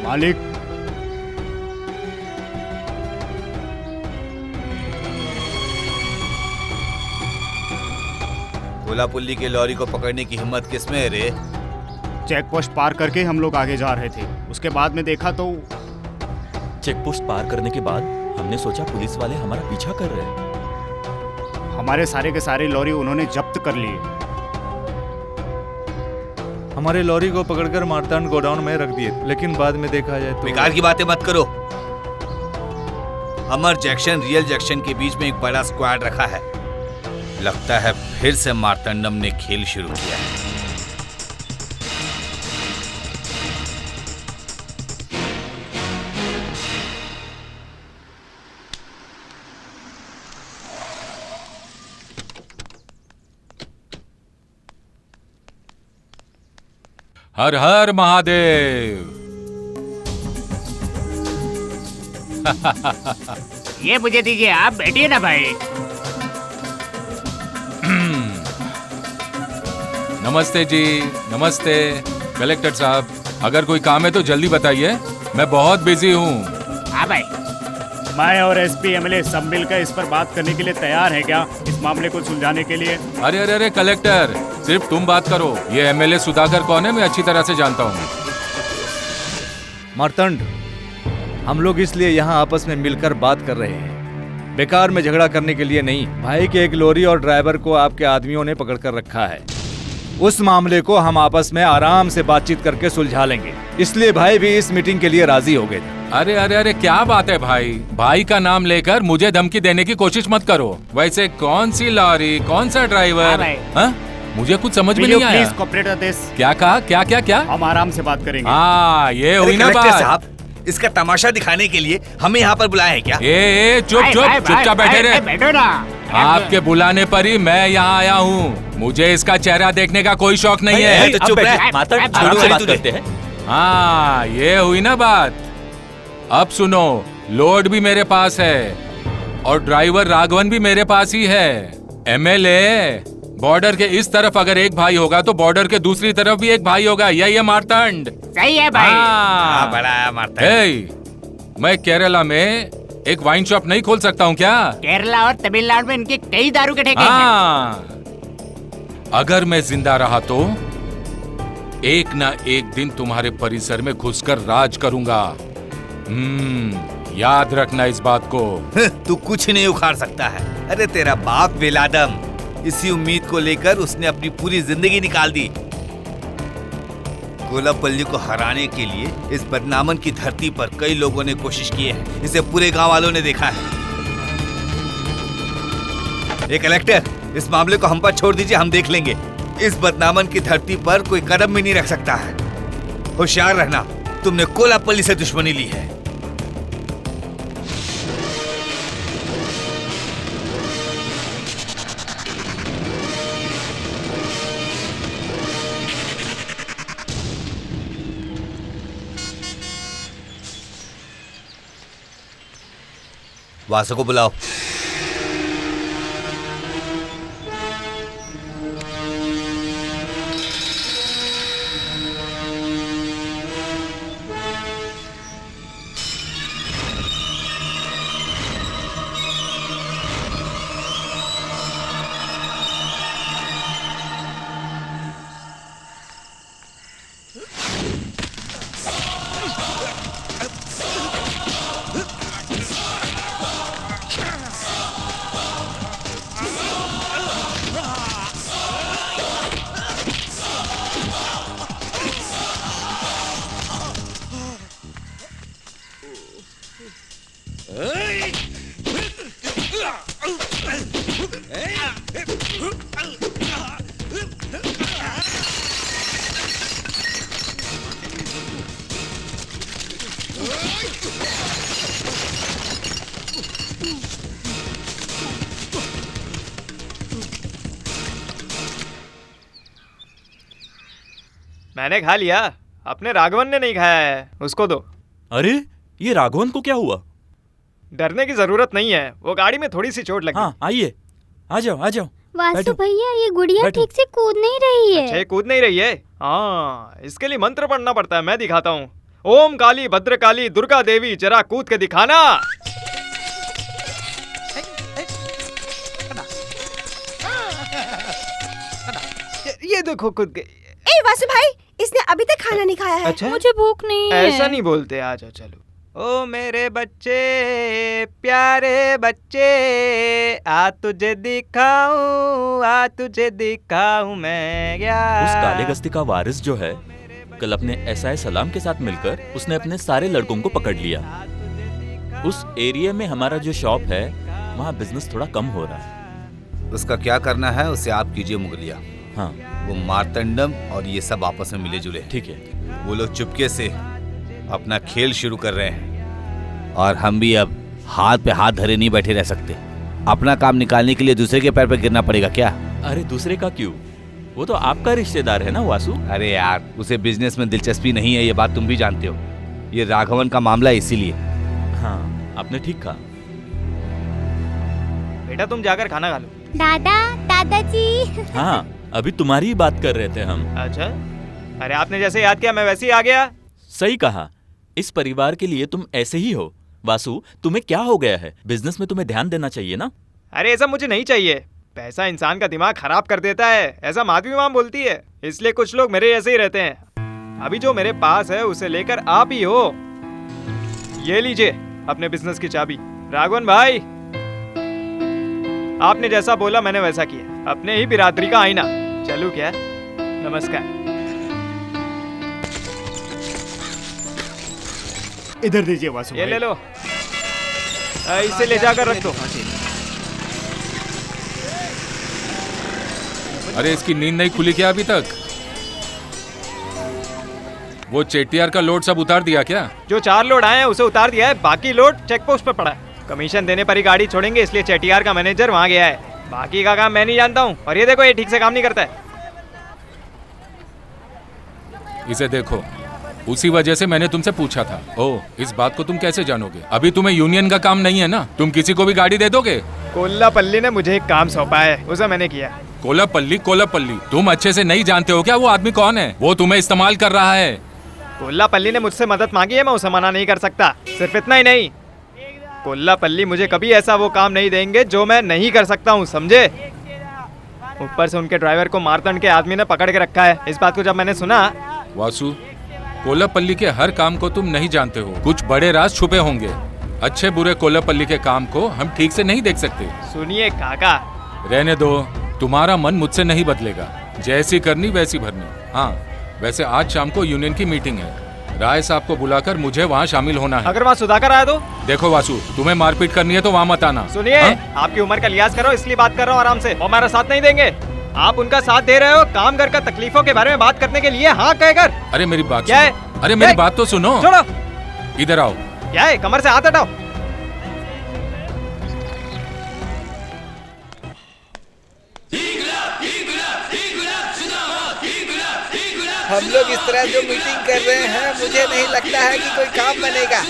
मालिक, कोलापुल्ली के लॉरी को पकड़ने की हिम्मत किसमें है रे? चेक पोस्ट पार करके हम लोग आगे जा रहे थे। उसके बाद में देखा तो चेक पोस्ट पार करने के बाद हमने सोचा पुलिस वाले हमारा पीछा कर रहे हैं। हमारे सारे के सारे लॉरी उन्होंने जब्त कर लिए। हमारे लॉरी को पकड़कर मारतांड गोडाउन में रख दिए, लेकिन बाद में देखा जाए तो बेकार की बातें मत करो। अमर जैक्शन रियल जैक्शन के बीच में एक बड़ा स्क्वाड रखा है। लगता है फिर से मार्तंडम ने खेल शुरू किया है। हर हर महादेव। ये मुझे दीजिए, आप बैठिए ना भाई। नमस्ते जी, नमस्ते कलेक्टर साहब। अगर कोई काम है तो जल्दी बताइए, मैं बहुत बिजी हूँ। हाँ भाई, मैं और एसपी एमएलए सब मिलकर इस पर बात करने के लिए तैयार हैं क्या, इस मामले को सुलझाने के लिए? अरे अरे अरे कलेक्टर, सिर्फ तुम बात करो। ये एमएलए सुधाकर कौन है, मैं अच्छी तरह से जानता हूँ। मार्तंड, हम लोग इसलिए यहाँ आपस में मिलकर बात कर रहे हैं, बेकार में झगड़ा करने के लिए नहीं। भाई के एक लॉरी और ड्राइवर को आपके आदमियों ने पकड़ कर रखा है। उस मामले को हम आपस में आराम से बातचीत करके सुलझा लेंगे, इसलिए भाई भी इस मीटिंग के लिए राजी हो गए थे। अरे अरे अरे क्या बात है भाई, भाई का नाम लेकर मुझे धमकी देने की कोशिश मत करो। वैसे कौन सी लॉरी, कौन सा ड्राइवर? हाँ? मुझे कुछ समझ में नहीं आया। Please cooperate with this. क्या कहा? क्या क्या क्या? हम आराम से बात करेंगे। हाँ, ये हुई ना कलेक्टर बात। साहब, इसका तमाशा दिखाने के लिए हमें यहाँ पर बुलाया है क्या? ए चुप चुप, चुपचाप बैठे रहे। बैठो ना। आपके बुलाने पर ही मैं यहाँ आया हूँ। मुझे इसका चेहरा देखने का कोई शौक नहीं है। तो चुप रह, मार्तंड, आराम से बात करते हैं। हाँ, ये हुई ना बात। अब सुनो, लोड भी मेरे पास है और ड्राइवर राघवन भी मेरे पास ही है। एमएलए, बॉर्डर के इस तरफ अगर एक भाई होगा तो बॉर्डर के दूसरी तरफ भी एक भाई होगा। यही है मार्तंड। सही है भाई। हाँ, बड़ा है मार्तंड। हे, मैं केरला में एक वाइन शॉप नहीं खोल सकता हूँ क्या? केरला और तमिलनाडु में इनके कई दारू के ठेके हैं। हाँ, अगर मैं जिंदा रहा तो एक ना एक दिन तुम्हारे परिसर में घुसकर राज करूंगा। याद रखना इस बात को। तू कुछ नहीं उखाड़ सकता है। अरे तेरा बाप वेलादम, इसी उम्मीद को लेकर उसने अपनी पूरी जिंदगी निकाल दी। कोलापल्ली को हराने के लिए इस बदनामन की धरती पर कई लोगों ने कोशिश की है। इसे पूरे गांव वालों ने देखा है। ये कलेक्टर, इस मामले को हम पर छोड़ दीजिए, हम देख लेंगे। इस बदनामन की धरती पर कोई कदम भी नहीं रख सकता है। होशियार रहना, तुमने कोलापल्ली से दुश्मनी ली है। वासु को बुलाओ। मैंने खा लिया, अपने राघवन ने नहीं खाया है, उसको दो। अरे ये राघवन को क्या हुआ? डरने की जरूरत नहीं है, वो गाड़ी में थोड़ी सी चोट लगी। हाँ आइए, आ जाओ आ जाओ। वासु भैया ये गुड़िया ठीक से कूद नहीं रही है। अच्छा ये कूद नहीं रही है? हाँ, इसके लिए मंत्र पढ़ना पड़ता है, मैं दिखाता हूँ। ओम काली भद्रकाली दुर्गा देवी जरा कूद के दिखाना। ये देखो कूद गई। ए वासु भाई, इसने अभी तक खाना नहीं खाया है। अच्छा? मुझे भूख नहीं है। ऐसा नहीं बोलते, आ जाओ चलो। ओ मेरे बच्चे, प्यारे बच्चे, आ तुझे दिखाऊं, आ तुझे दिखाऊं मैं क्या। उस काले गस्ती का वारिस जो है, कल अपने एसआई सलाम के साथ मिलकर उसने अपने सारे लड़कों को पकड़ लिया। उस एरिया में हमारा जो शॉप है, वहाँ बिजनेस थोड़ा कम हो रहा है। उसका क्या करना है उसे आप कीजिए मुगलिया। हाँ, वो मार्तंडम और ये सब आपस में मिले जुले। ठीक है। वो लोग चुपके से अपना खेल शुरू कर रहे हैं और हम भी अब हाथ पे हाथ धरे नहीं बैठे रह सकते। अपना काम निकालने के लिए दूसरे के पैर पे गिरना पड़ेगा क्या? अरे दूसरे का क्यों, वो तो आपका रिश्तेदार है ना वासु। अरे यार, उसे बिजनेस में दिलचस्पी नहीं है, ये बात तुम भी जानते हो। ये राघवन का मामला है इसीलिए। हाँ आपने ठीक कहा। बेटा तुम जाकर खाना खा लो। दादा, दादाजी। हाँ अभी तुम्हारी ही बात कर रहे थे हम। अच्छा, अरे आपने जैसे याद किया मैं वैसे ही आ गया। सही कहा, इस परिवार के लिए तुम ऐसे ही हो। वासु तुम्हें क्या हो गया है? बिजनेस में तुम्हें ध्यान देना चाहिए ना। अरे ऐसा मुझे नहीं चाहिए, पैसा इंसान का दिमाग खराब कर देता है, ऐसा माधवी माम बोलती है। इसलिए कुछ लोग मेरे जैसे ही रहते हैं। अभी जो मेरे पास है उसे लेकर आप ही हो। ये लीजिए अपने बिजनेस की चाबी। राघवन भाई, आपने जैसा बोला मैंने वैसा किया। अपने ही बिरादरी का आईना। चलूं क्या? नमस्कार। इधर दीजिए वासु ये भाई। ले लो, इसे ले जाकर रख दो। अरे इसकी नींद नहीं खुली क्या अभी तक? वो चेटियार का लोड सब उतार दिया क्या? जो 4 लोड आए हैं उसे उतार दिया है, बाकी लोड चेक पोस्ट पर पड़ा है। कमीशन देने पर ही गाड़ी छोड़ेंगे, इसलिए चेटियार का मैनेजर वहाँ गया है। बाकी का काम मैं नहीं जानता हूँ। और ये देखो, ये ठीक से काम नहीं करता है। इसे देखो, उसी वजह से मैंने तुमसे पूछा था। ओह, इस बात को तुम कैसे जानोगे? अभी तुम्हें यूनियन का काम नहीं है ना, तुम किसी को भी गाड़ी दे दोगे? कोल्लापल्ली ने मुझे एक काम सौंपा है, उसे मैंने किया। कोल्लापल्ली? कोल्लापल्ली? तुम अच्छे से नहीं जानते हो क्या वो आदमी कौन है? वो तुम्हें इस्तेमाल कर रहा है। कोल्लापल्ली ने मुझसे मदद मांगी है, मैं उसे मना नहीं कर सकता। सिर्फ इतना ही नहीं, कोल्लापल्ली मुझे कभी ऐसा वो काम नहीं देंगे जो मैं नहीं कर सकता हूँ, समझे? ऊपर से उनके ड्राइवर को मारतंड के आदमी ने पकड़ के रखा है। इस बात को जब मैंने सुना। वासु, कोल्लापल्ली के हर काम को तुम नहीं जानते हो, कुछ बड़े राज छुपे होंगे। अच्छे बुरे कोल्लापल्ली के काम को हम ठीक से नहीं देख सकते। सुनिए काका, रहने दो, तुम्हारा मन मुझसे नहीं बदलेगा। जैसी करनी वैसी भरनी। हाँ, वैसे आज शाम को यूनियन की मीटिंग है, राय साहब को बुलाकर मुझे वहाँ शामिल होना है। अगर वहाँ सुधाकर आया तो? देखो वासु, तुम्हें मारपीट करनी है तो वहाँ मत आना। सुनिए, आपकी उम्र का लिहाज करो, इसलिए बात कर रहा हूँ आराम से। और हमारा साथ नहीं देंगे? आप उनका साथ दे रहे हो काम कर तकलीफों के बारे में बात करने के लिए। हाँ कहकर अरे मेरी बात क्या है? अरे मेरी बात तो सुनो। छोड़ो। इधर आओ। क्या है? कमर से हाथ हटाओ। हम लोग इस तरह जो मीटिंग कर रहे हैं, मुझे नहीं लगता है कि कोई काम बनेगा।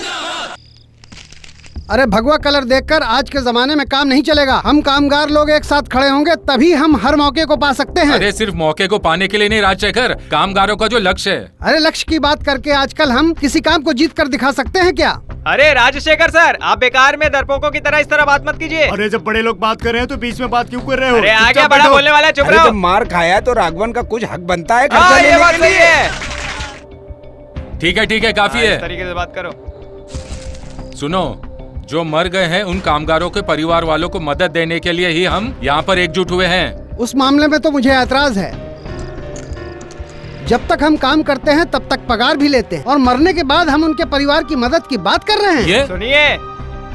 अरे भगवा कलर देखकर आज के जमाने में काम नहीं चलेगा। हम कामगार लोग एक साथ खड़े होंगे तभी हम हर मौके को पा सकते हैं। अरे सिर्फ मौके को पाने के लिए नहीं राजशेखर, कामगारों का जो लक्ष्य है। अरे लक्ष्य की बात करके आजकल हम किसी काम को जीत कर दिखा सकते हैं क्या? अरे राजशेखर सर, आप बेकार में डरपोकों की तरह इस तरह बात मत कीजिए। अरे जब बड़े लोग बात कर रहे हैं तो बीच में बात क्यों कर रहे हो? अरे आगे बड़ा बोलने वाला, चुप रहो। जब मार खाया तो राघवन का कुछ हक बनता है हाँ, खर्चा ये लेने बात के सही लिए। है। ठीक है काफी इस है। तरीके से बात करो। सुनो, जो मर गए हैं उन कामगारों के परिवार वालों को मदद देने के लिए ही हम यहाँ पर एकजुट हुए हैं। उस मामले में तो मुझे ऐतराज है। जब तक हम काम करते हैं तब तक पगार भी लेते हैं और मरने के बाद हम उनके परिवार की मदद की बात कर रहे हैं। सुनिए,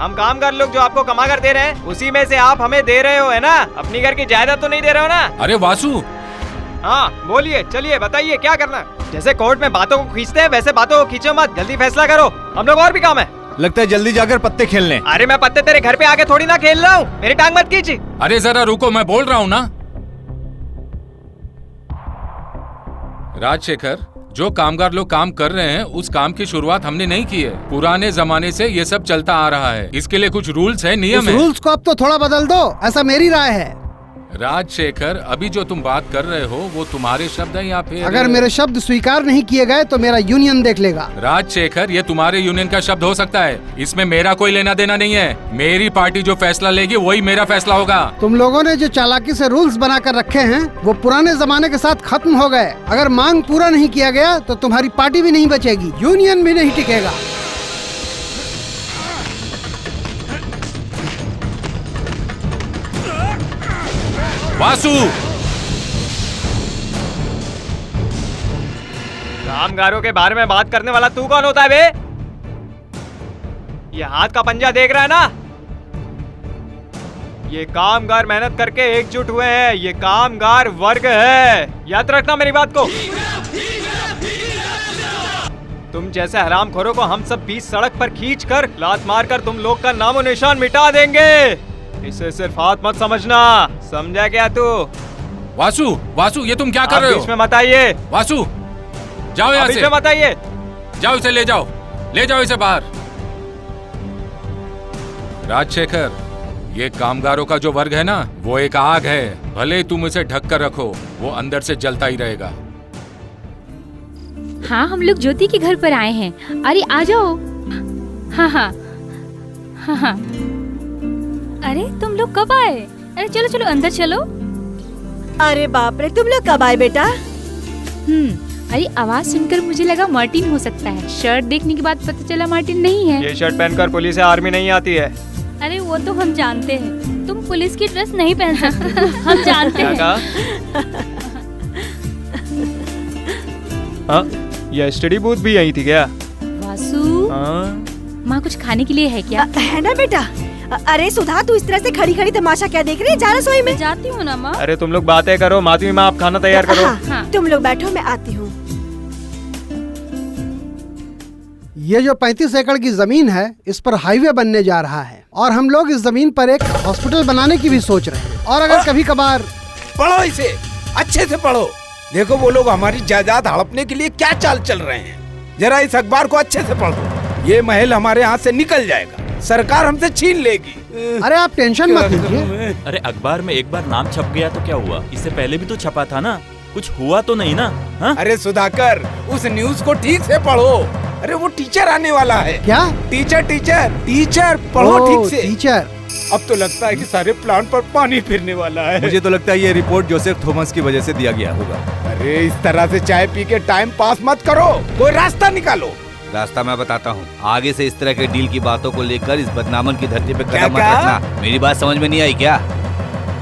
हम कामगार लोग जो आपको कमा कर दे रहे हैं उसी में से आप हमें दे रहे हो, है ना? अपनी घर की जायदाद तो नहीं दे रहे हो ना? अरे वासु। हाँ बोलिए, चलिए बताइए क्या करना है। जैसे कोर्ट में बातों को खींचते हैं वैसे बातों को खींचो मत, जल्दी फैसला करो। हम लोग और भी काम है। लगता है जल्दी जाकर पत्ते खेलने। अरे मैं पत्ते तेरे घर पे आके थोड़ी ना खेल रहा हूँ, मेरी टांग मत खींची। अरे जरा रुको, मैं बोल रहा हूँ ना। राजशेखर, जो कामगार लोग काम कर रहे हैं उस काम की शुरुआत हमने नहीं की है। पुराने जमाने से ये सब चलता आ रहा है। इसके लिए कुछ रूल्स है, नियम है। रूल्स को अब तो थोड़ा बदल दो, ऐसा मेरी राय है। राजशेखर, अभी जो तुम बात कर रहे हो वो तुम्हारे शब्द हैं या फिर? अगर मेरे शब्द स्वीकार नहीं किए गए तो मेरा यूनियन देख लेगा। राजशेखर, ये तुम्हारे यूनियन का शब्द हो सकता है, इसमें मेरा कोई लेना देना नहीं है। मेरी पार्टी जो फैसला लेगी वही मेरा फैसला होगा। तुम लोगों ने जो चालाकी से रूल्स बनाकर रखे हैं वो पुराने जमाने के साथ खत्म हो गए। अगर मांग पूरा नहीं किया गया तो तुम्हारी पार्टी भी नहीं बचेगी, यूनियन भी नहीं टिकेगा। वासु, कामगारों के बारे में बात करने वाला तू कौन होता है बे? ये हाथ का पंजा देख रहा है ना? ये कामगार मेहनत करके एकजुट हुए हैं, ये कामगार वर्ग है, याद रखना मेरी बात को। तुम जैसे हरामखोरों को हम सब बीच सड़क पर खींच कर लात मार कर तुम लोग का नामो निशान मिटा देंगे। इसे सिर्फ हाथ मत समझना, समझा क्या तू? वासु, ये तुम क्या कर रहे हो? बीच में मत आइए। वासु, जाओ यहाँ से। बीच में मत आइए। जाओ इसे ले जाओ इसे बाहर। राजशेखर, ये कामगारों का जो वर्ग है ना, वो एक आग है। भले ही तुम इसे ढक कर रखो, वो अंदर से जलता ही रहेगा। हाँ, हम लोग ज्योति के घर पर आए हैं। अरे आ जाओ। हाँ। अरे तुम लोग कब आए? अरे चलो अंदर चलो। अरे बाप रे, तुम लोग कब आए बेटा? अरे आवाज सुनकर मुझे लगा मार्टिन हो सकता है। शर्ट देखने के बाद पता चला मार्टिन नहीं है। ये शर्ट पहनकर पुलिस या आर्मी नहीं आती है। अरे वो तो हम जानते हैं, तुम पुलिस की ड्रेस नहीं पहन सकते। हम जानते हैं। हाँ, ये स्टडी बूथ भी यही थी क्या? वासु, माँ कुछ खाने के लिए है क्या? है ना बेटा। अरे सुधा, तू इस तरह से खड़ी खड़ी तमाशा क्या देख रही है? जा रसोई में। जाती हूँ ना माँ। अरे तुम लोग बातें करो, माधवी माँ आप खाना तैयार करो। हाँ, तुम लोग बैठो, मैं आती हूँ। ये जो 35 एकड़ की जमीन है, इस पर हाईवे बनने जा रहा है और हम लोग इस जमीन पर एक हॉस्पिटल बनाने की भी सोच रहे हैं। और अगर कभी कभार पढ़ो इसे, अच्छे से पढ़ो। देखो वो लोग हमारी जायदाद हड़पने के लिए क्या चाल चल रहे हैं। जरा इस अखबार को अच्छे से पढ़ो। ये महल हमारे हाथ से निकल जाएगा, सरकार हमसे छीन लेगी। अरे आप टेंशन मत लीजिए। अरे अखबार में एक बार नाम छप गया तो क्या हुआ? इससे पहले भी तो छपा था ना, कुछ हुआ तो नहीं ना? हा? अरे सुधाकर, उस न्यूज को ठीक से पढ़ो। अरे वो टीचर आने वाला है। क्या? टीचर पढ़ो ठीक से। टीचर, अब तो लगता है कि सारे प्लान पर पानी फिरने वाला है। मुझे तो लगता है ये रिपोर्ट जोसेफ थॉमस की वजह से दिया गया होगा। अरे इस तरह से चाय पी के टाइम पास मत करो, कोई रास्ता निकालो। रास्ता मैं बताता हूँ। आगे से इस तरह के डील की बातों को लेकर इस बदनामन की धरती पे क्या कदम मत कहा? रखना। मेरी बात समझ में नहीं आई क्या?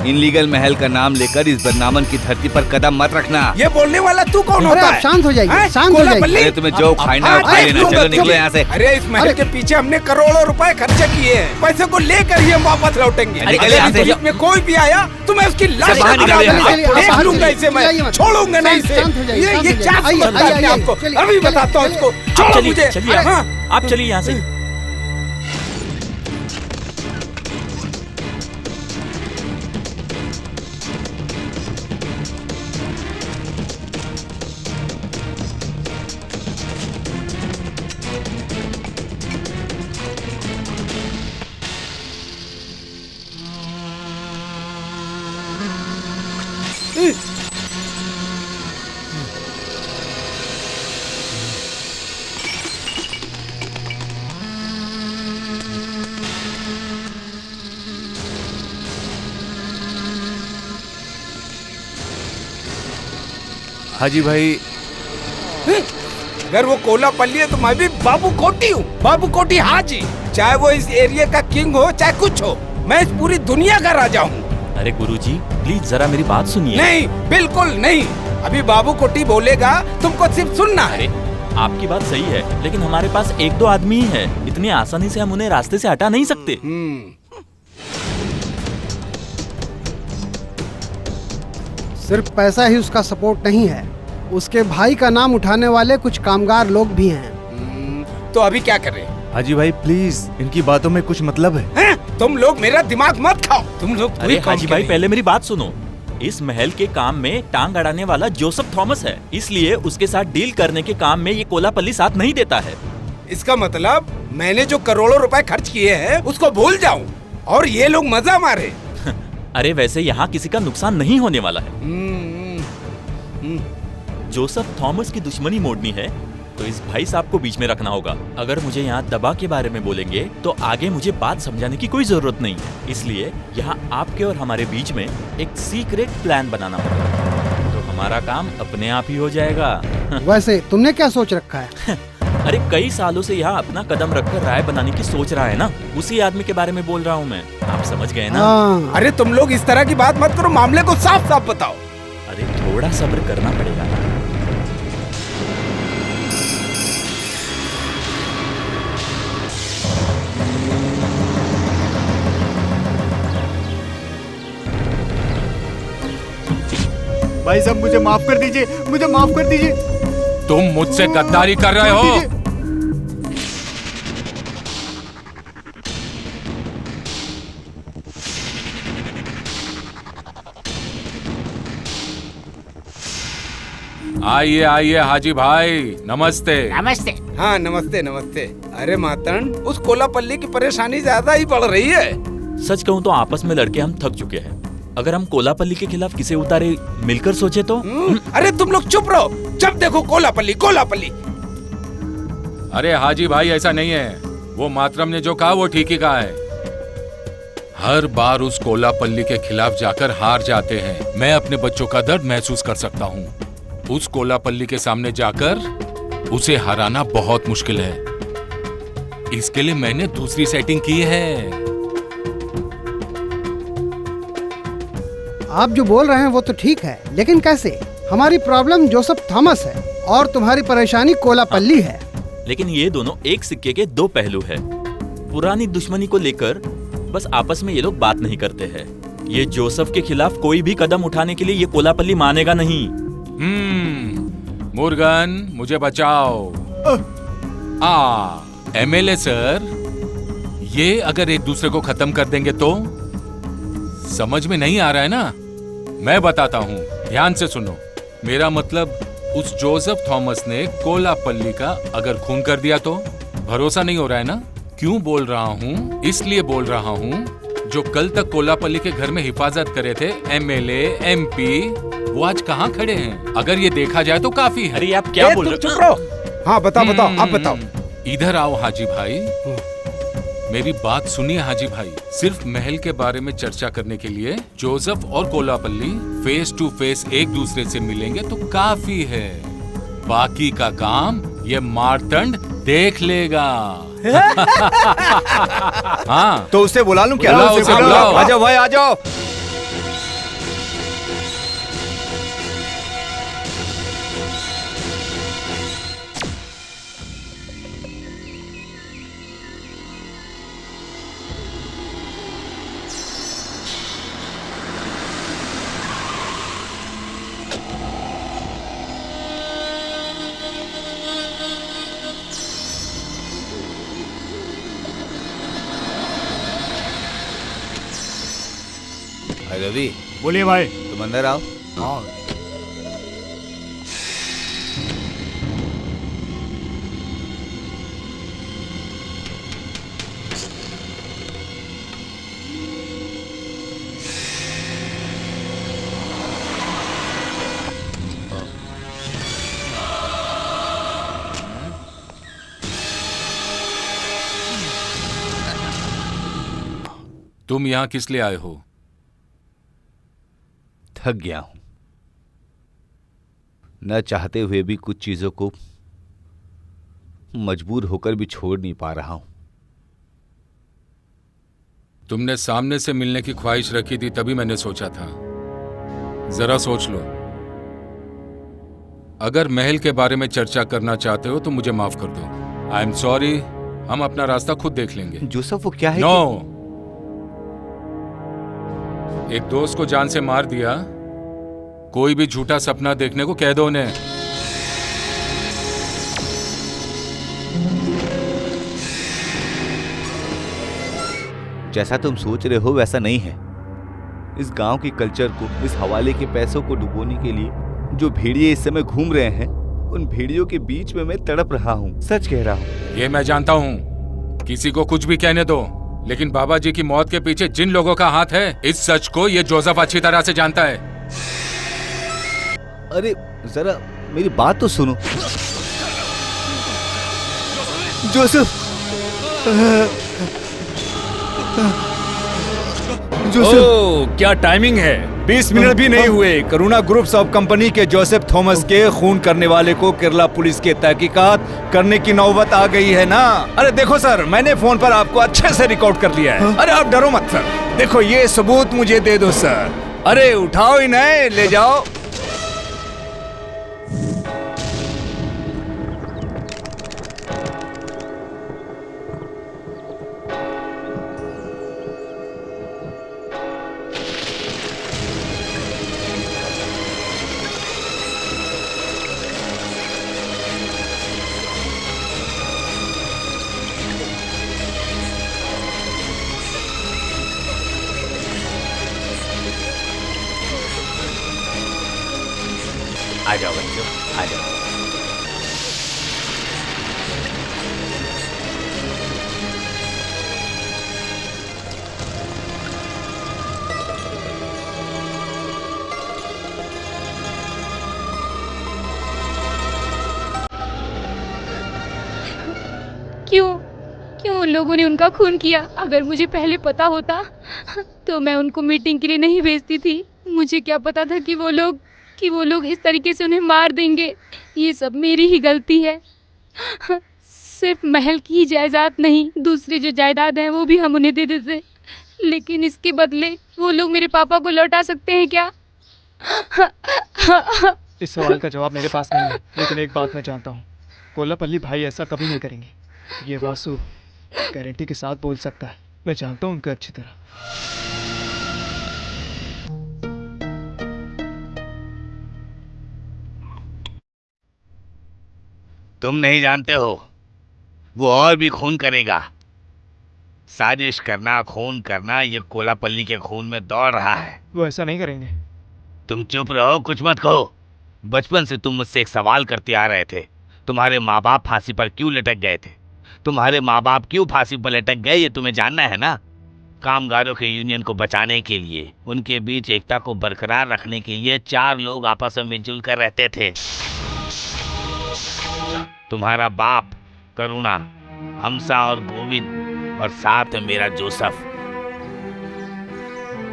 इनलीगल महल का नाम लेकर इस बदनामन की धरती पर कदम मत रखना। ये बोलने वाला तू कौन अरे होता आप है? शांत हो जाइए, हैं? शांत हो कोला जाइए। पल्ली? अरे तुम्हें जो खाना है खा लेना, चलो निकलो यहाँ से। अरे इस महल के पीछे हमने करोड़ों रुपए खर्चे किए हैं, पैसे को लेकर ही हम वापस लौटेंगे। निकल अगर यहाँ इस से। जीप में कोई भी आया तो मैं उसकी लाश बाहर निकलो यहाँ से। देख लूंगा इसे, मैं छोड़ूंगा नहीं इसे। ये क्या समझता है अपने आपको? अभी बताता हूँ इसको, छोड़ो मुझे। चलिए हाँ। आप चलिए यहाँ से। हाजी भाई, अगर वो कोला पल्ली है तो मैं भी बाबू कोटी हूँ, बाबू कोटी हाजी। चाहे वो इस एरिया का किंग हो चाहे कुछ हो, मैं इस पूरी दुनिया का राजा हूँ। अरे गुरुजी प्लीज जरा मेरी बात सुनिए। नहीं, बिल्कुल नहीं। अभी बाबू कोटी बोलेगा, तुमको सिर्फ सुनना है। आपकी बात सही है, लेकिन हमारे पास एक दो आदमी ही है, इतनी आसानी से हम उन्हें रास्ते से हटा नहीं सकते। सिर्फ पैसा ही उसका सपोर्ट नहीं है, उसके भाई का नाम उठाने वाले कुछ कामगार लोग भी हैं। तो अभी क्या करें? हाजी भाई प्लीज, इनकी बातों में कुछ मतलब है। हैं? तुम लोग मेरा दिमाग मत खाओ। तुम लोग अरे हाजी भाई पहले मेरी बात सुनो। इस महल के काम में टांग अड़ाने वाला जोसेफ थॉमस है, इसलिए उसके साथ डील करने के काम में ये कोलापल्ली साथ नहीं देता है। इसका मतलब मैंने जो करोड़ों रुपए खर्च किए हैं उसको भूल जाऊं और ये लोग मजा मारे। अरे वैसे यहाँ किसी का नुकसान नहीं होने वाला है। जोसेफ थॉमस की दुश्मनी मोड़नी है तो इस भाई साहब को बीच में रखना होगा। अगर मुझे यहाँ दबा के बारे में बोलेंगे तो आगे मुझे बात समझाने की कोई जरूरत नहीं है। इसलिए यहाँ आपके और हमारे बीच में एक सीक्रेट प्लान बनाना होगा, तो हमारा काम अपने आप ही हो जाएगा। वैसे तुमने क्या सोच रखा है? अरे कई सालों से यहाँ अपना कदम रखकर राय बनाने की सोच रहा है ना, उसी आदमी के बारे में बोल रहा हूँ मैं। आप समझ गए ना? अरे तुम लोग इस तरह की बात मत करो, मामले को साफ साफ बताओ। अरे थोड़ा सब्र करना पड़ेगा ना। भाई साहब मुझे माफ कर दीजिए, मुझे माफ कर दीजिए। तुम मुझसे गद्दारी कर रहे हो? आइए आइए हाजी भाई, नमस्ते। नमस्ते। हाँ नमस्ते नमस्ते। अरे मातन, उस कोलापल्ली की परेशानी ज्यादा ही बढ़ रही है। सच कहूँ तो आपस में लड़के हम थक चुके हैं। अगर हम कोलापल्ली के खिलाफ किसे उतारे मिलकर सोचे तो। अरे तुम लोग चुप रहो, जब देखो कोलापल्ली कोलापल्ली। अरे हाजी भाई ऐसा नहीं है, वो मातरम ने जो कहा वो ठीक ही कहा है। हर बार उस कोलापल्ली के खिलाफ जाकर हार जाते हैं। मैं अपने बच्चों का दर्द महसूस कर सकता हूँ। उस कोलापल्ली के सामने जाकर उसे हराना बहुत मुश्किल है। इसके लिए मैंने दूसरी सेटिंग की है। आप जो बोल रहे हैं वो तो ठीक है, लेकिन कैसे? हमारी प्रॉब्लम जोसेफ थॉमस है और तुम्हारी परेशानी कोलापल्ली है। लेकिन ये दोनों एक सिक्के के दो पहलू है। पुरानी दुश्मनी को लेकर बस आपस में ये लोग बात नहीं करते हैं। ये जोसेफ के खिलाफ कोई भी कदम उठाने के लिए ये कोलापल्ली मानेगा नहीं। मुर्गन मुझे बचाओ। एमएलए सर, ये अगर एक दूसरे को खत्म कर देंगे तो? समझ में नहीं आ रहा है ना? मैं बताता हूँ, ध्यान से सुनो। मेरा मतलब उस जोसेफ थॉमस ने कोलापल्ली का अगर खून कर दिया तो? भरोसा नहीं हो रहा है ना? क्यों बोल रहा हूँ? इसलिए बोल रहा हूँ, जो कल तक कोलापल्ली के घर में हिफाजत करे थे एमएलए एमपी, वो आज कहाँ खड़े हैं? अगर ये देखा जाए तो काफी है। अरे आप क्या बोल रहे हो? हाँ बताओ बताओ, आप बताओ। इधर आओ हाजी भाई, मेरी बात सुनिए हाजी भाई। सिर्फ महल के बारे में चर्चा करने के लिए जोसेफ और कोलापल्ली फेस टू फेस एक दूसरे से मिलेंगे तो काफी है। बाकी का काम ये मारतंड देख लेगा। हाँ तो उसे बुला लूं क्या? बुलाओ, उसे बुलाओ। आ जाओ भाई, आ जाओ। रवि, बोलिए भाई। तुम अंदर आओ। हाँ। तुम यहाँ किस लिए आए हो? थक गया हूं, न चाहते हुए भी कुछ चीजों को मजबूर होकर भी छोड़ नहीं पा रहा हूं। तुमने सामने से मिलने की ख्वाहिश रखी थी तभी मैंने सोचा था। जरा सोच लो, अगर महल के बारे में चर्चा करना चाहते हो तो मुझे माफ कर दो। आई एम सॉरी, हम अपना रास्ता खुद देख लेंगे। जोसेफ, वो क्या है? नो, एक दोस्त को जान से मार दिया, कोई भी झूठा सपना देखने को कह दो उन्हें। जैसा तुम सोच रहे हो वैसा नहीं है। इस गांव के कल्चर को, इस हवाले के पैसों को डुबोने के लिए जो भेड़िए इस समय घूम रहे हैं, उन भेड़ियों के बीच में मैं तड़प रहा हूँ। सच कह रहा हूँ। ये मैं जानता हूँ, किसी को कुछ भी कहने दो, लेकिन बाबा जी की मौत के पीछे जिन लोगों का हाथ है, इस सच को ये जोसेफ अच्छी तरह से जानता है। अरे जरा मेरी बात तो सुनो। जोसेफ, ओह, क्या टाइमिंग है। 20 मिनट भी नहीं हुए, करुणा ग्रुप्स ऑफ कंपनी के जोसेफ थॉमस के खून करने वाले को केरला पुलिस के तहकीकात करने की नौबत आ गई है ना। अरे देखो सर, मैंने फोन पर आपको अच्छे से रिकॉर्ड कर लिया है। अरे आप डरो मत सर, देखो ये सबूत मुझे दे दो सर। अरे उठाओ इन्हें, ले जाओ। आ जाओ बच्चों, आ जाओ। क्यों उन लोगों ने उनका खून किया? अगर मुझे पहले पता होता तो मैं उनको मीटिंग के लिए नहीं भेजती थी। मुझे क्या पता था कि वो लोग इस तरीके से उन्हें मार देंगे। ये सब मेरी ही गलती है। सिर्फ महल की ही जायदाद नहीं, दूसरी जो जायदाद है वो भी हम उन्हें दे देते, लेकिन इसके बदले वो लोग मेरे पापा को लौटा सकते हैं क्या? इस सवाल का जवाब मेरे पास नहीं है, लेकिन एक बात मैं जानता हूँ, कोल्लापल्ली भाई ऐसा कभी नहीं करेंगे। ये वासु गारंटी के साथ बोल सकता है। मैं जानता हूँ उनको अच्छी तरह। तुम नहीं जानते हो, वो और भी खून करेगा। साजिश करना, खून करना, ये कोलापल्ली के खून में दौड़ रहा है। वो ऐसा नहीं करेंगे। तुम चुप रहो, कुछ मत कहो। बचपन से तुम मुझसे एक सवाल करते आ रहे थे, तुम्हारे माँ बाप फांसी पर क्यों लटक गए थे? तुम्हारे माँ बाप क्यों फांसी पर लटक गए, ये तुम्हें जानना है ना? कामगारों के यूनियन को बचाने के लिए, उनके बीच एकता को बरकरार रखने के लिए 4 लोग आपस में मिलजुल कर रहते थे। तुम्हारा बाप, करुणा, हमसा और गोविंद, और साथ में मेरा जोसेफ।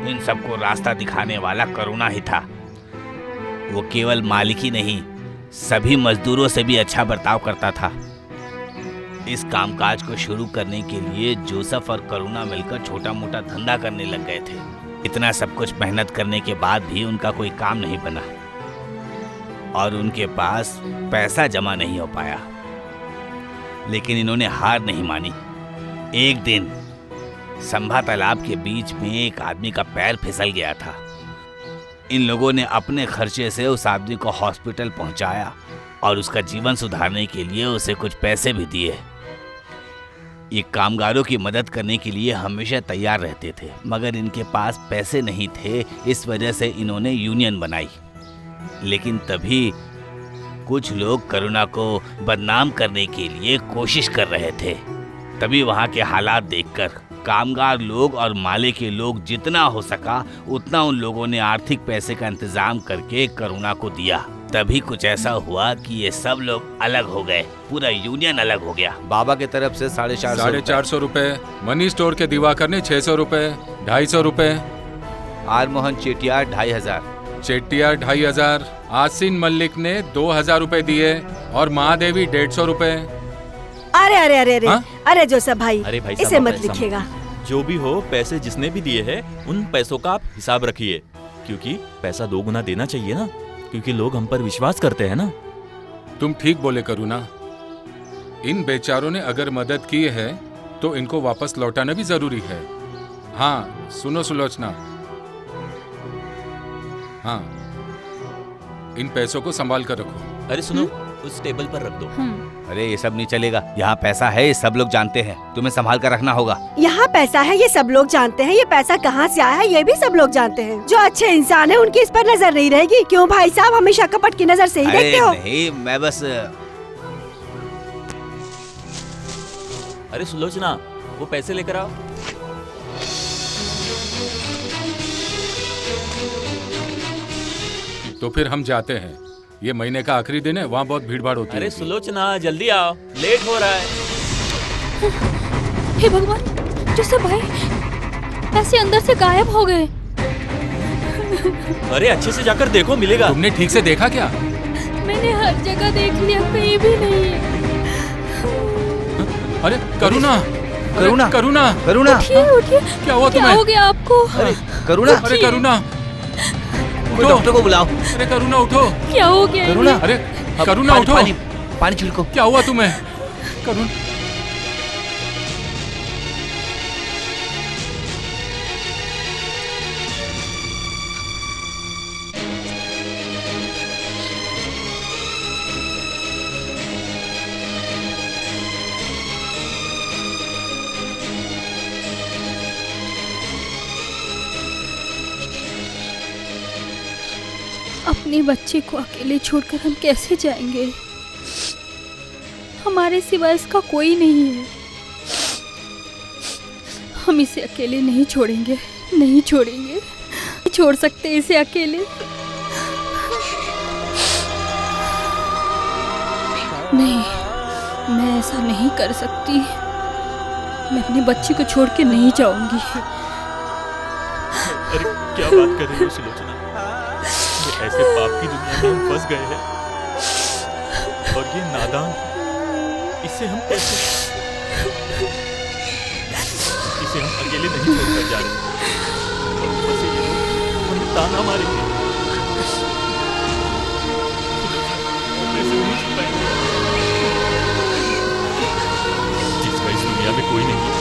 इन सबको रास्ता दिखाने वाला करुणा ही था। वो केवल मालिक ही नहीं, सभी मजदूरों से भी अच्छा बर्ताव करता था। इस कामकाज को शुरू करने के लिए जोसेफ और करुणा मिलकर छोटा मोटा धंधा करने लग गए थे। इतना सब कुछ मेहनत करने के बाद भी उनका कोई काम नहीं बना और उनके पास पैसा जमा नहीं हो पाया। लेकिन इन्होंने हार नहीं मानी। एक दिन संभा तालाब के बीच में एक आदमी का पैर फिसल गया था। इन लोगों ने अपने खर्चे से उस आदमी को हॉस्पिटल पहुंचाया और उसका जीवन सुधारने के लिए उसे कुछ पैसे भी दिए। ये कामगारों की मदद करने के लिए हमेशा तैयार रहते थे, मगर इनके पास पैसे नहीं थे, इस वजह से इन्होंने यूनियन बनाई। लेकिन तभी कुछ लोग करुणा को बदनाम करने के लिए कोशिश कर रहे थे। तभी वहाँ के हालात देखकर कामगार लोग और माले के लोग जितना हो सका उतना उन लोगों ने आर्थिक पैसे का इंतजाम करके करुणा को दिया। तभी कुछ ऐसा हुआ कि ये सब लोग अलग हो गए, पूरा यूनियन अलग हो गया। बाबा की तरफ से 450 रुपए, मनी स्टोर के दिवाकर ने 600 रुपए, 250 रुपए, आर मोहन चेटियार 2500, चेट्टियार 2500, आसिन मल्लिक ने 2000 रुपए दिए और महादेवी 150 रुपए। अरे अरे अरे अरे हाँ? अरे जोसेफ भाई, अरे भाई इसे साहब, मत आप ऐसा लिखिएगा। जो भी हो, पैसे जिसने भी दिए हैं उन पैसों का आप हिसाब रखिए, क्योंकि पैसा 2 गुना देना चाहिए ना, क्योंकि लोग हम पर विश्वास करते हैं ना। तुम ठीक बोले करुणा, इन बेचारों ने अगर मदद की है तो इनको वापस लौटाना भी जरूरी है। हाँ सुनो सुलोचना, हाँ इन पैसों को संभाल कर रखो। अरे सुनो, उस टेबल पर रख दो। अरे ये सब नहीं चलेगा, यहाँ पैसा है, ये सब लोग जानते हैं, तुम्हें संभाल कर रखना होगा। यहाँ पैसा है, ये सब लोग जानते हैं। ये पैसा कहाँ से आया है, ये भी सब लोग जानते हैं। जो अच्छे इंसान है उनकी इस पर नजर नहीं रहेगी। क्यों भाई साहब, हमेशा कपट की नजर से ही देखते हो? नहीं, मैं बस अरे सुलोचना, वो पैसे लेकर आओ। तो फिर हम जाते हैं, ये महीने का आखिरी दिन है, वहाँ बहुत भीड़ भाड़ होती है। अरे सुलोचना, जल्दी आओ, लेट हो रहा है। हे भगवान, जोसेफ भाई पैसे अंदर से गायब हो गए। अरे अच्छे से जाकर देखो, मिलेगा। तुमने ठीक से देखा क्या? मैंने हर जगह देख लिया, कहीं भी नहीं है। अरे करुणा, करुणा, करुणा, करुणा, उठिए उठिए, क्या हुआ क्या तुम्हें? हो गया आपको? अरे करुणा, अरे करुणा, कोई डॉक्टर को बुलाओ। अरे करुणा उठो। क्या हो गया? करुणा, अरे करुणा उठो। पानी छिड़को। क्या हुआ तुम्हें? करुणा, अपने बच्चे को अकेले छोड़कर हम कैसे जाएंगे? हमारे सिवा इसका कोई नहीं है। हम इसे अकेले नहीं छोड़ेंगे, नहीं छोड़ेंगे, नहीं छोड़ सकते इसे अकेले। नहीं, मैं ऐसा नहीं कर सकती। मैं अपने बच्चे को छोड़ के नहीं जाऊंगी। अरे क्या बात कर रही हो सुलोचना? ऐसे पाप की दुनिया में हम फंस गए हैं, और ये नादान, इसे हम कैसे, इसे हम अकेले नहीं छोड़कर जा रहे, और ऊपर से ये लोग हमें ताना मारेंगे। ऐसे नहीं छुप पाएंगे। जिसका इस दुनिया में कोई नहीं है,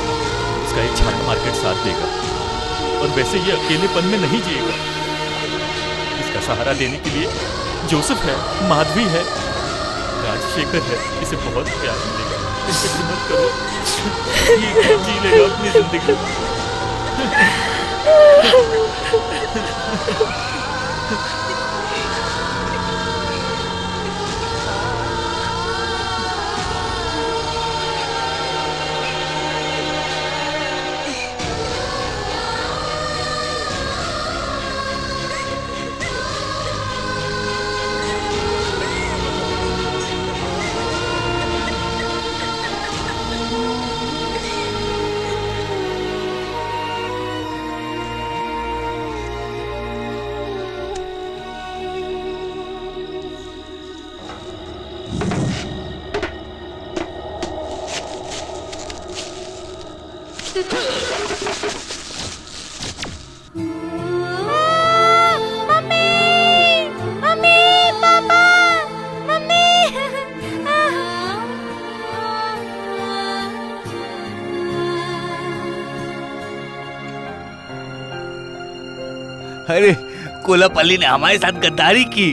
उसका एक छाता मार्केट साथ देगा, और वैसे ये अकेलेपन में नहीं जिएगा। इसका सहारा देने के लिए जोसेफ है, माधवी है, राजशेखर है, इसे बहुत प्यार मिलेगा। इसे मत करो, ये जी लेगा अपनी जिंदगी। अरे कोलापल्ली ने हमारे साथ गद्दारी की।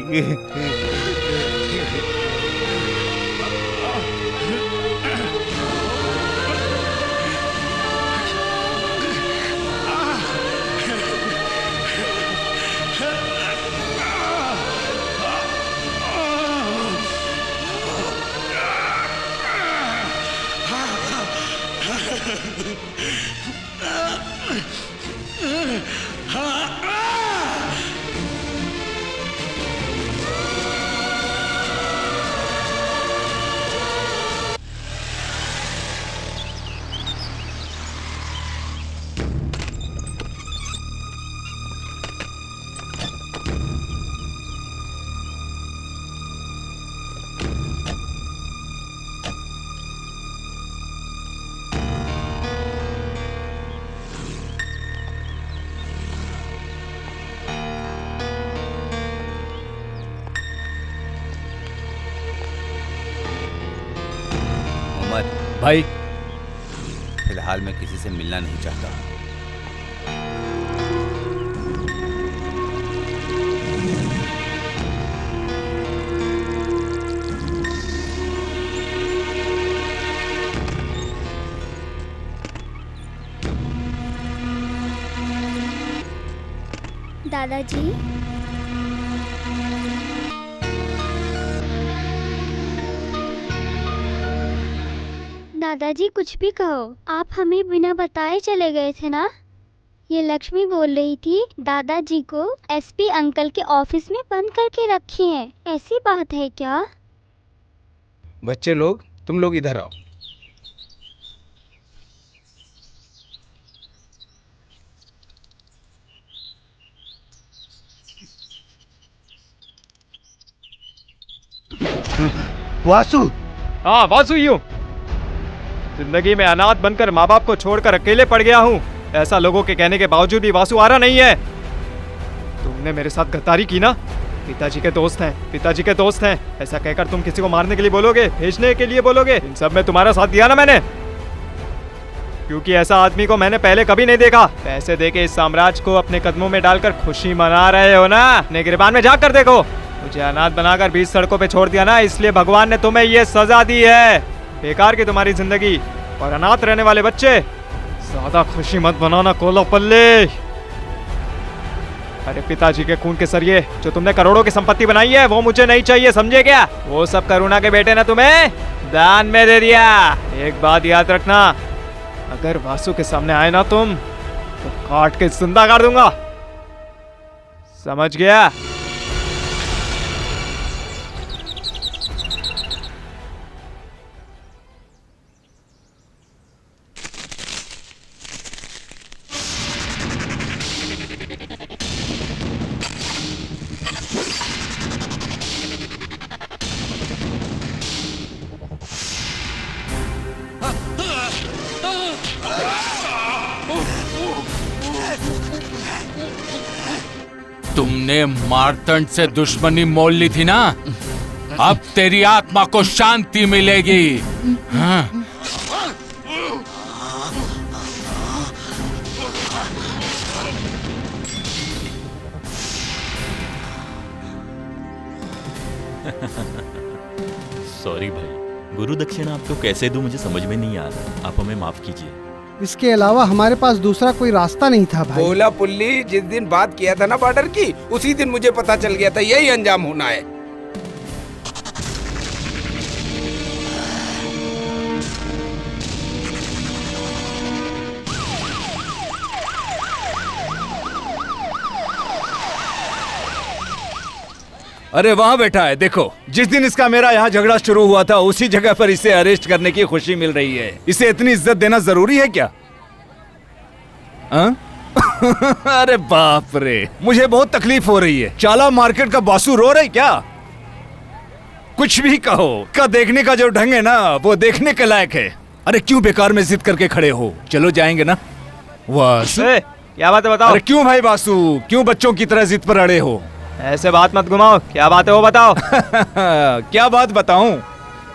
भाई फिलहाल मैं किसी से मिलना नहीं चाहता। दादाजी, दादाजी कुछ भी कहो, आप हमें बिना बताए चले गए थे ना। ये लक्ष्मी बोल रही थी दादाजी को एसपी अंकल के ऑफिस में बंद करके रखे हैं, ऐसी बात है क्या? बच्चे लोग, तुम लोग इधर आओ। वासु। हाँ वासु ही हूँ। जिंदगी में अनाथ बनकर माँ बाप को छोड़कर अकेले पड़ गया हूँ। ऐसा लोगों के कहने के बावजूद भी वासु आ रहा नहीं है। तुमने मेरे साथ गद्दारी की ना। पिताजी के दोस्त हैं, पिताजी के दोस्त हैं, ऐसा कहकर तुम किसी को मारने के लिए बोलोगे, भेजने के लिए बोलोगे। इन सब में तुम्हारा साथ दिया ना मैंने, क्योंकि ऐसा आदमी को मैंने पहले कभी नहीं देखा। पैसे देके इस साम्राज्य को अपने कदमों में डालकर खुशी मना रहे हो ना। अपने गिरबान में जाकर देखो। मुझे अनाथ बनाकर 20 सड़कों पे छोड़ दिया ना, इसलिए भगवान ने तुम्हें ये सजा दी है। बेकार की तुम्हारी जिंदगी, और अनाथ रहने वाले बच्चे ज्यादा खुशी मत बनाना कोलो पल्ले। अरे पिताजी के खून के सरिये जो तुमने करोड़ों की संपत्ति बनाई है वो मुझे नहीं चाहिए, समझे क्या? वो सब करुणा के बेटे ने तुम्हें दान में दे दिया। एक बात याद रखना, अगर वासु के सामने आए ना तुम तो काट के जिंदा कर दूंगा, समझ गया? तुमने मार्तंड से दुश्मनी मोल ली थी ना, अब तेरी आत्मा को शांति मिलेगी। हाँ? सॉरी भाई, गुरु दक्षिणा आपको कैसे दूं मुझे समझ में नहीं आ रहा, आप हमें माफ कीजिए। इसके अलावा हमारे पास दूसरा कोई रास्ता नहीं था भाई। बोला पुल्ली, जिस दिन बात किया था ना बॉर्डर की, उसी दिन मुझे पता चल गया था यही अंजाम होना है। अरे वहां बैठा है, देखो। जिस दिन इसका मेरा यहाँ झगड़ा शुरू हुआ था उसी जगह पर इसे अरेस्ट करने की खुशी मिल रही है। इसे इतनी इज्जत देना जरूरी है क्या? अरे बाप रे, मुझे बहुत तकलीफ हो रही है। चाला मार्केट का बासु रो रही क्या? कुछ भी कहो, का देखने का जो ढंग है ना वो देखने के लायक है। अरे क्यों बेकार में जिद करके खड़े हो? चलो जाएंगे ना। वासु क्या बात है बताओ। अरे क्यों भाई बासु, क्यों बच्चों की तरह जिद पर अड़े हो? ऐसे बात मत घुमाओ, क्या बात है वो बताओ। क्या बात बताऊं?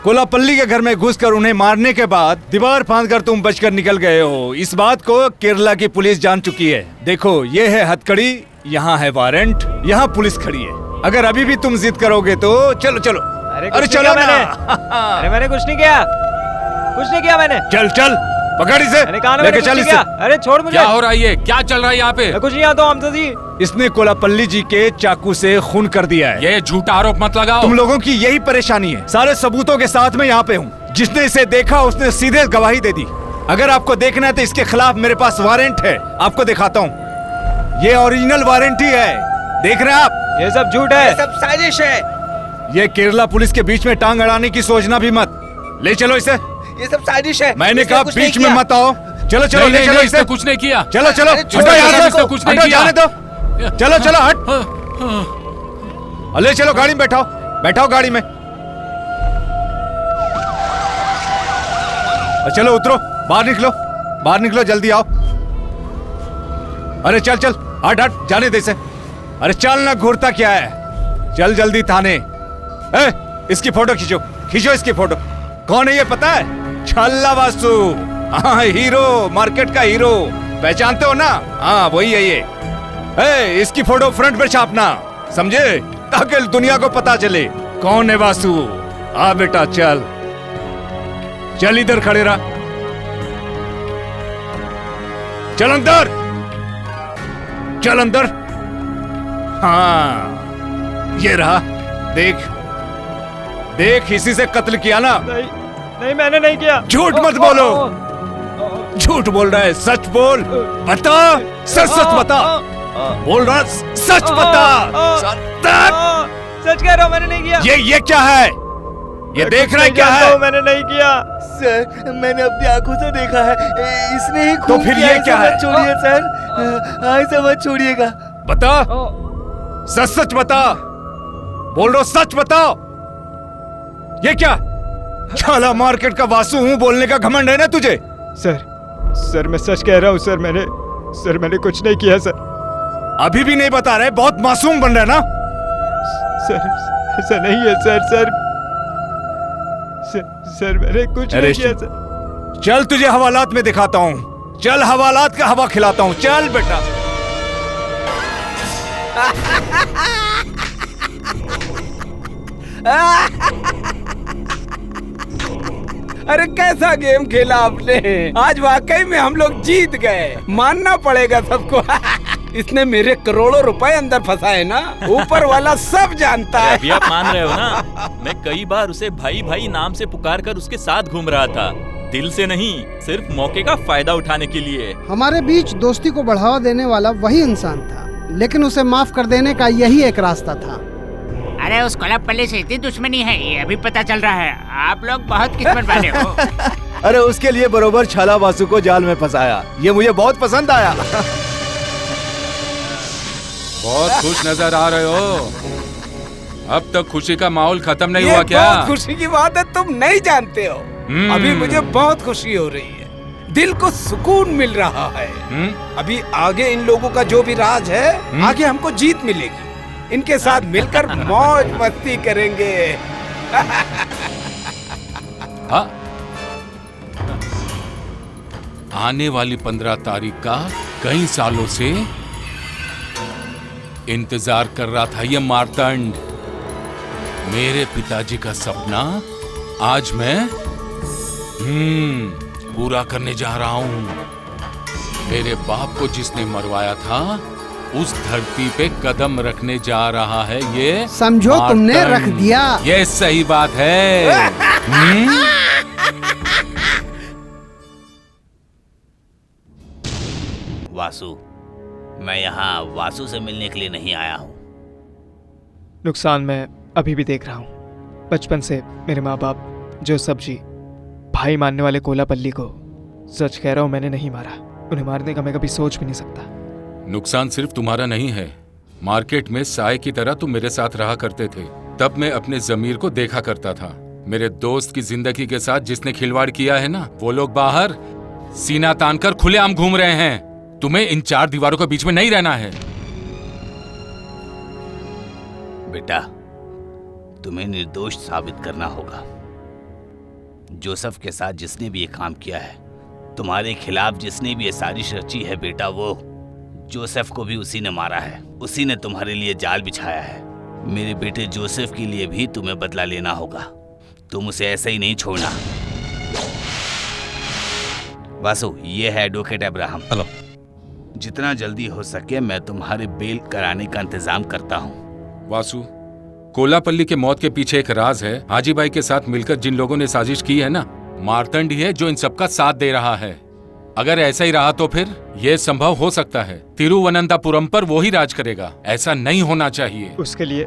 कोलापल्ली के घर में घुसकर उन्हें मारने के बाद दीवार फांदकर तुम बचकर निकल गए हो। इस बात को केरला की पुलिस जान चुकी है। देखो, ये है हथकड़ी, यहाँ है वारंट, यहाँ पुलिस खड़ी है। अगर अभी भी तुम जिद करोगे तो चलो चलो। अरे चलो मैंने अरे मैंने कुछ नहीं किया, कुछ नहीं किया मैंने। चल चल पकड़ इसे, लेके चल इसे। अरे छोड़ मुझे। क्या हो रहा है ये? क्या चल रहा है यहाँ पे? कुछ नहीं आता हमसे जी। इसने कोलापल्ली जी के चाकू से खून कर दिया है। ये झूठा आरोप मत लगाओ। तुम लोगों की यही परेशानी है। सारे सबूतों के साथ मैं यहाँ पे हूँ। जिसने इसे देखा उसने सीधे गवाही दे दी। अगर आपको देखना है तो इसके खिलाफ मेरे पास वारंट है, आपको दिखाता हूँ। ये ओरिजिनल वारंट ही है, देख रहे हैं आप? ये सब झूठ है, ये सब साजिश है। ये केरला पुलिस के बीच में टांग अड़ाने की सोचना भी मत। ले चलो इसे। ये सब साजिश है। मैंने कहा बीच में मत आओ। चलो चलो, ले चलो इसे। कुछ नहीं किया। चलो चलो, हटो यहाँ से, कुछ नहीं हटो, किया। जाने दो। चलो चलो हट। ले चलो, गाड़ी में बैठाओ, बैठाओ गाड़ी में। चलो उतरो, बाहर निकलो, बाहर निकलो, जल्दी आओ। अरे चल चल, हट हट, जाने दे इसे। अरे चल ना, घूरता क्या है? चल जल्दी थाने। इसकी फोटो खींचो, खींचो इसकी फोटो। कौन है ये पता है? छल्ला वासु। हाँ, हीरो, मार्केट का हीरो, पहचानते हो ना? हाँ, वही है ये। इसकी फोटो फ्रंट पे छापना, समझे? ताकि दुनिया को पता चले कौन है वासु। आ बेटा चल, चल इधर खड़े रहा, चल अंदर, चल अंदर। हाँ, ये रहा, देख देख, इसी से कत्ल किया ना? नहीं, मैंने नहीं किया। झूठ मत बोलो, झूठ बोल रहा है, सच बोल, बता, सच सच बता, बोल रहा, सच बता। सच कह रहा हूँ, मैंने नहीं किया। ये क्या है? ये देख रहा है क्या है? मैंने नहीं किया सर, मैंने अपनी आंखों से देखा है, इसने ही तो फिर ये क्या है? छोड़िए सर, ऐसा मत छोड़िएगा। बता, सच सच बता, बोल रहा, सच बताओ। ये क्या? छाला मार्केट का वासु हूँ बोलने का घमंड है ना तुझे? सर मैं सच कह रहा हूँ सर, मैंने कुछ नहीं किया सर। अभी भी नहीं बता रहे? बहुत मासूम बन रहा है ना? सर ऐसा नहीं है सर, सर मैंने कुछ नहीं किया सर। चल तुझे हवालात में दिखाता हूँ, चल हवालात का हवा खिलाता हूँ, चल बेटा। अरे कैसा गेम खेला आपने, आज वाकई में हम लोग जीत गए, मानना पड़ेगा सबको। इसने मेरे करोड़ों रुपए अंदर फंसाए ना, ऊपर वाला सब जानता है। अभी आप मान रहे हो ना? मैं कई बार उसे भाई भाई नाम से पुकार कर उसके साथ घूम रहा था, दिल से नहीं, सिर्फ मौके का फायदा उठाने के लिए। हमारे बीच दोस्ती को बढ़ावा देने वाला वही इंसान था, लेकिन उसे माफ कर देने का यही एक रास्ता था। अरे उस कोलापल्ली से इतनी दुश्मनी है, ये अभी पता चल रहा है। आप लोग बहुत किस्मत वाले हो। अरे उसके लिए बरोबर छाला वासु को जाल में फंसाया, ये मुझे बहुत पसंद आया। बहुत खुश नजर आ रहे हो। अब तक खुशी का माहौल खत्म नहीं हुआ क्या? बहुत खुशी की बात है, तुम नहीं जानते हो। अभी मुझे बहुत खुशी हो रही है, दिल को सुकून मिल रहा है। अभी आगे इन लोगों का जो भी राज है, आगे हमको जीत मिलेगी। इनके साथ मिलकर मौज मस्ती करेंगे। हाँ? आने वाली 15 तारीख का कई सालों से इंतजार कर रहा था ये मार्तंड। मेरे पिताजी का सपना आज मैं पूरा करने जा रहा हूं। मेरे बाप को जिसने मरवाया था, उस धरती पे कदम रखने जा रहा है ये। समझो तुमने रख दिया। ये सही बात है। वासु, मैं यहाँ वासु से मिलने के लिए नहीं आया हूँ। नुकसान मैं अभी भी देख रहा हूँ। बचपन से मेरे माँ बाप जोसेफ जी भाई मानने वाले कोलापल्ली को, सच कह रहा हूँ, मैंने नहीं मारा। उन्हें मारने का मैं कभी सोच भी नहीं सकता। नुकसान सिर्फ तुम्हारा नहीं है। मार्केट में साय की तरह तुम मेरे साथ रहा करते थे, तब मैं अपने जमीर को देखा करता था। मेरे दोस्त की जिंदगी के साथ जिसने खिलवाड़ किया है ना, वो लोग बाहर सीना तानकर खुलेआम घूम रहे हैं। तुम्हें इन 4 दीवारों के बीच में नहीं रहना है। बेटा, तुम्हें निर्दोष साबित करना होगा। जोसेफ के साथ जिसने भी ये काम किया है, तुम्हारे खिलाफ जिसने भी ये साजिश रची है बेटा, वो जोसेफ को भी उसी ने मारा है। उसी ने तुम्हारे लिए जाल बिछाया है। मेरे बेटे जोसेफ के लिए भी तुम्हें बदला लेना होगा। तुम उसे ऐसे ही नहीं छोड़ना। वासु, ये है एडवोकेट अब्राहम। हेलो। जितना जल्दी हो सके मैं तुम्हारे बेल कराने का इंतजाम करता हूँ। वासु, कोलापल्ली के मौत के पीछे एक राज है। हाजी भाई के साथ मिलकर जिन लोगों ने साजिश की है ना, मार्तंड ही है जो इन सबका साथ दे रहा है। अगर ऐसा ही रहा तो फिर यह संभव हो सकता है तिरुवनंतपुरम पर वो ही राज करेगा। ऐसा नहीं होना चाहिए। उसके लिए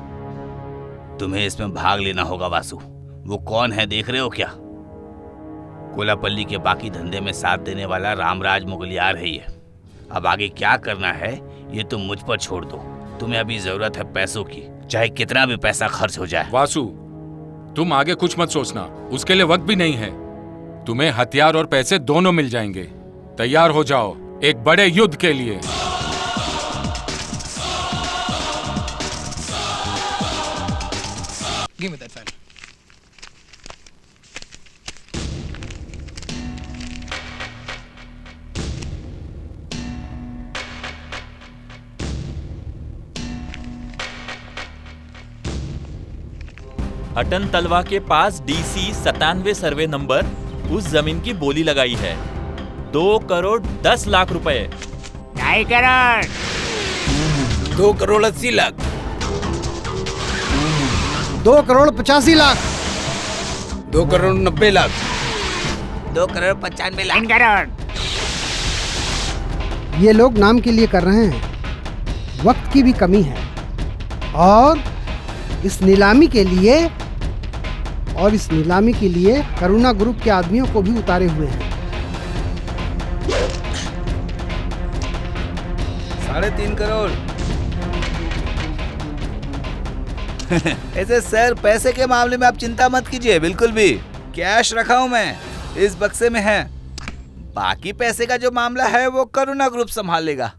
तुम्हें इसमें भाग लेना होगा वासु। वो कौन है देख रहे हो क्या? कोलापल्ली के बाकी धंधे में साथ देने वाला रामराज मुगलियार है ये। अब आगे क्या करना है ये तुम मुझ पर छोड़ दो। तुम्हें अभी जरूरत है पैसों की, चाहे कितना भी पैसा खर्च हो जाए। वासु, तुम आगे कुछ मत सोचना, उसके लिए वक्त भी नहीं है। तुम्हें हथियार और पैसे दोनों मिल जाएंगे। तैयार हो जाओ एक बड़े युद्ध के लिए। Give me that file. अटन तलवा के पास DC 97 सर्वे नंबर उस जमीन की बोली लगाई है 2,10,00,000 रुपए। 2 करोड़। 2,80,00,000। 2,85,00,000। 2,90,00,000। 2,95,00,000। 3 करोड़। ये लोग नाम के लिए कर रहे हैं, वक्त की भी कमी है और इस नीलामी के लिए करुणा ग्रुप के आदमियों को भी उतारे हुए हैं। 3.5 करोड़। ऐसे सर, पैसे के मामले में आप चिंता मत कीजिए, बिल्कुल भी। कैश रखा हूं मैं, इस बक्से में है। बाकी पैसे का जो मामला है वो करुणा ग्रुप संभाल लेगा।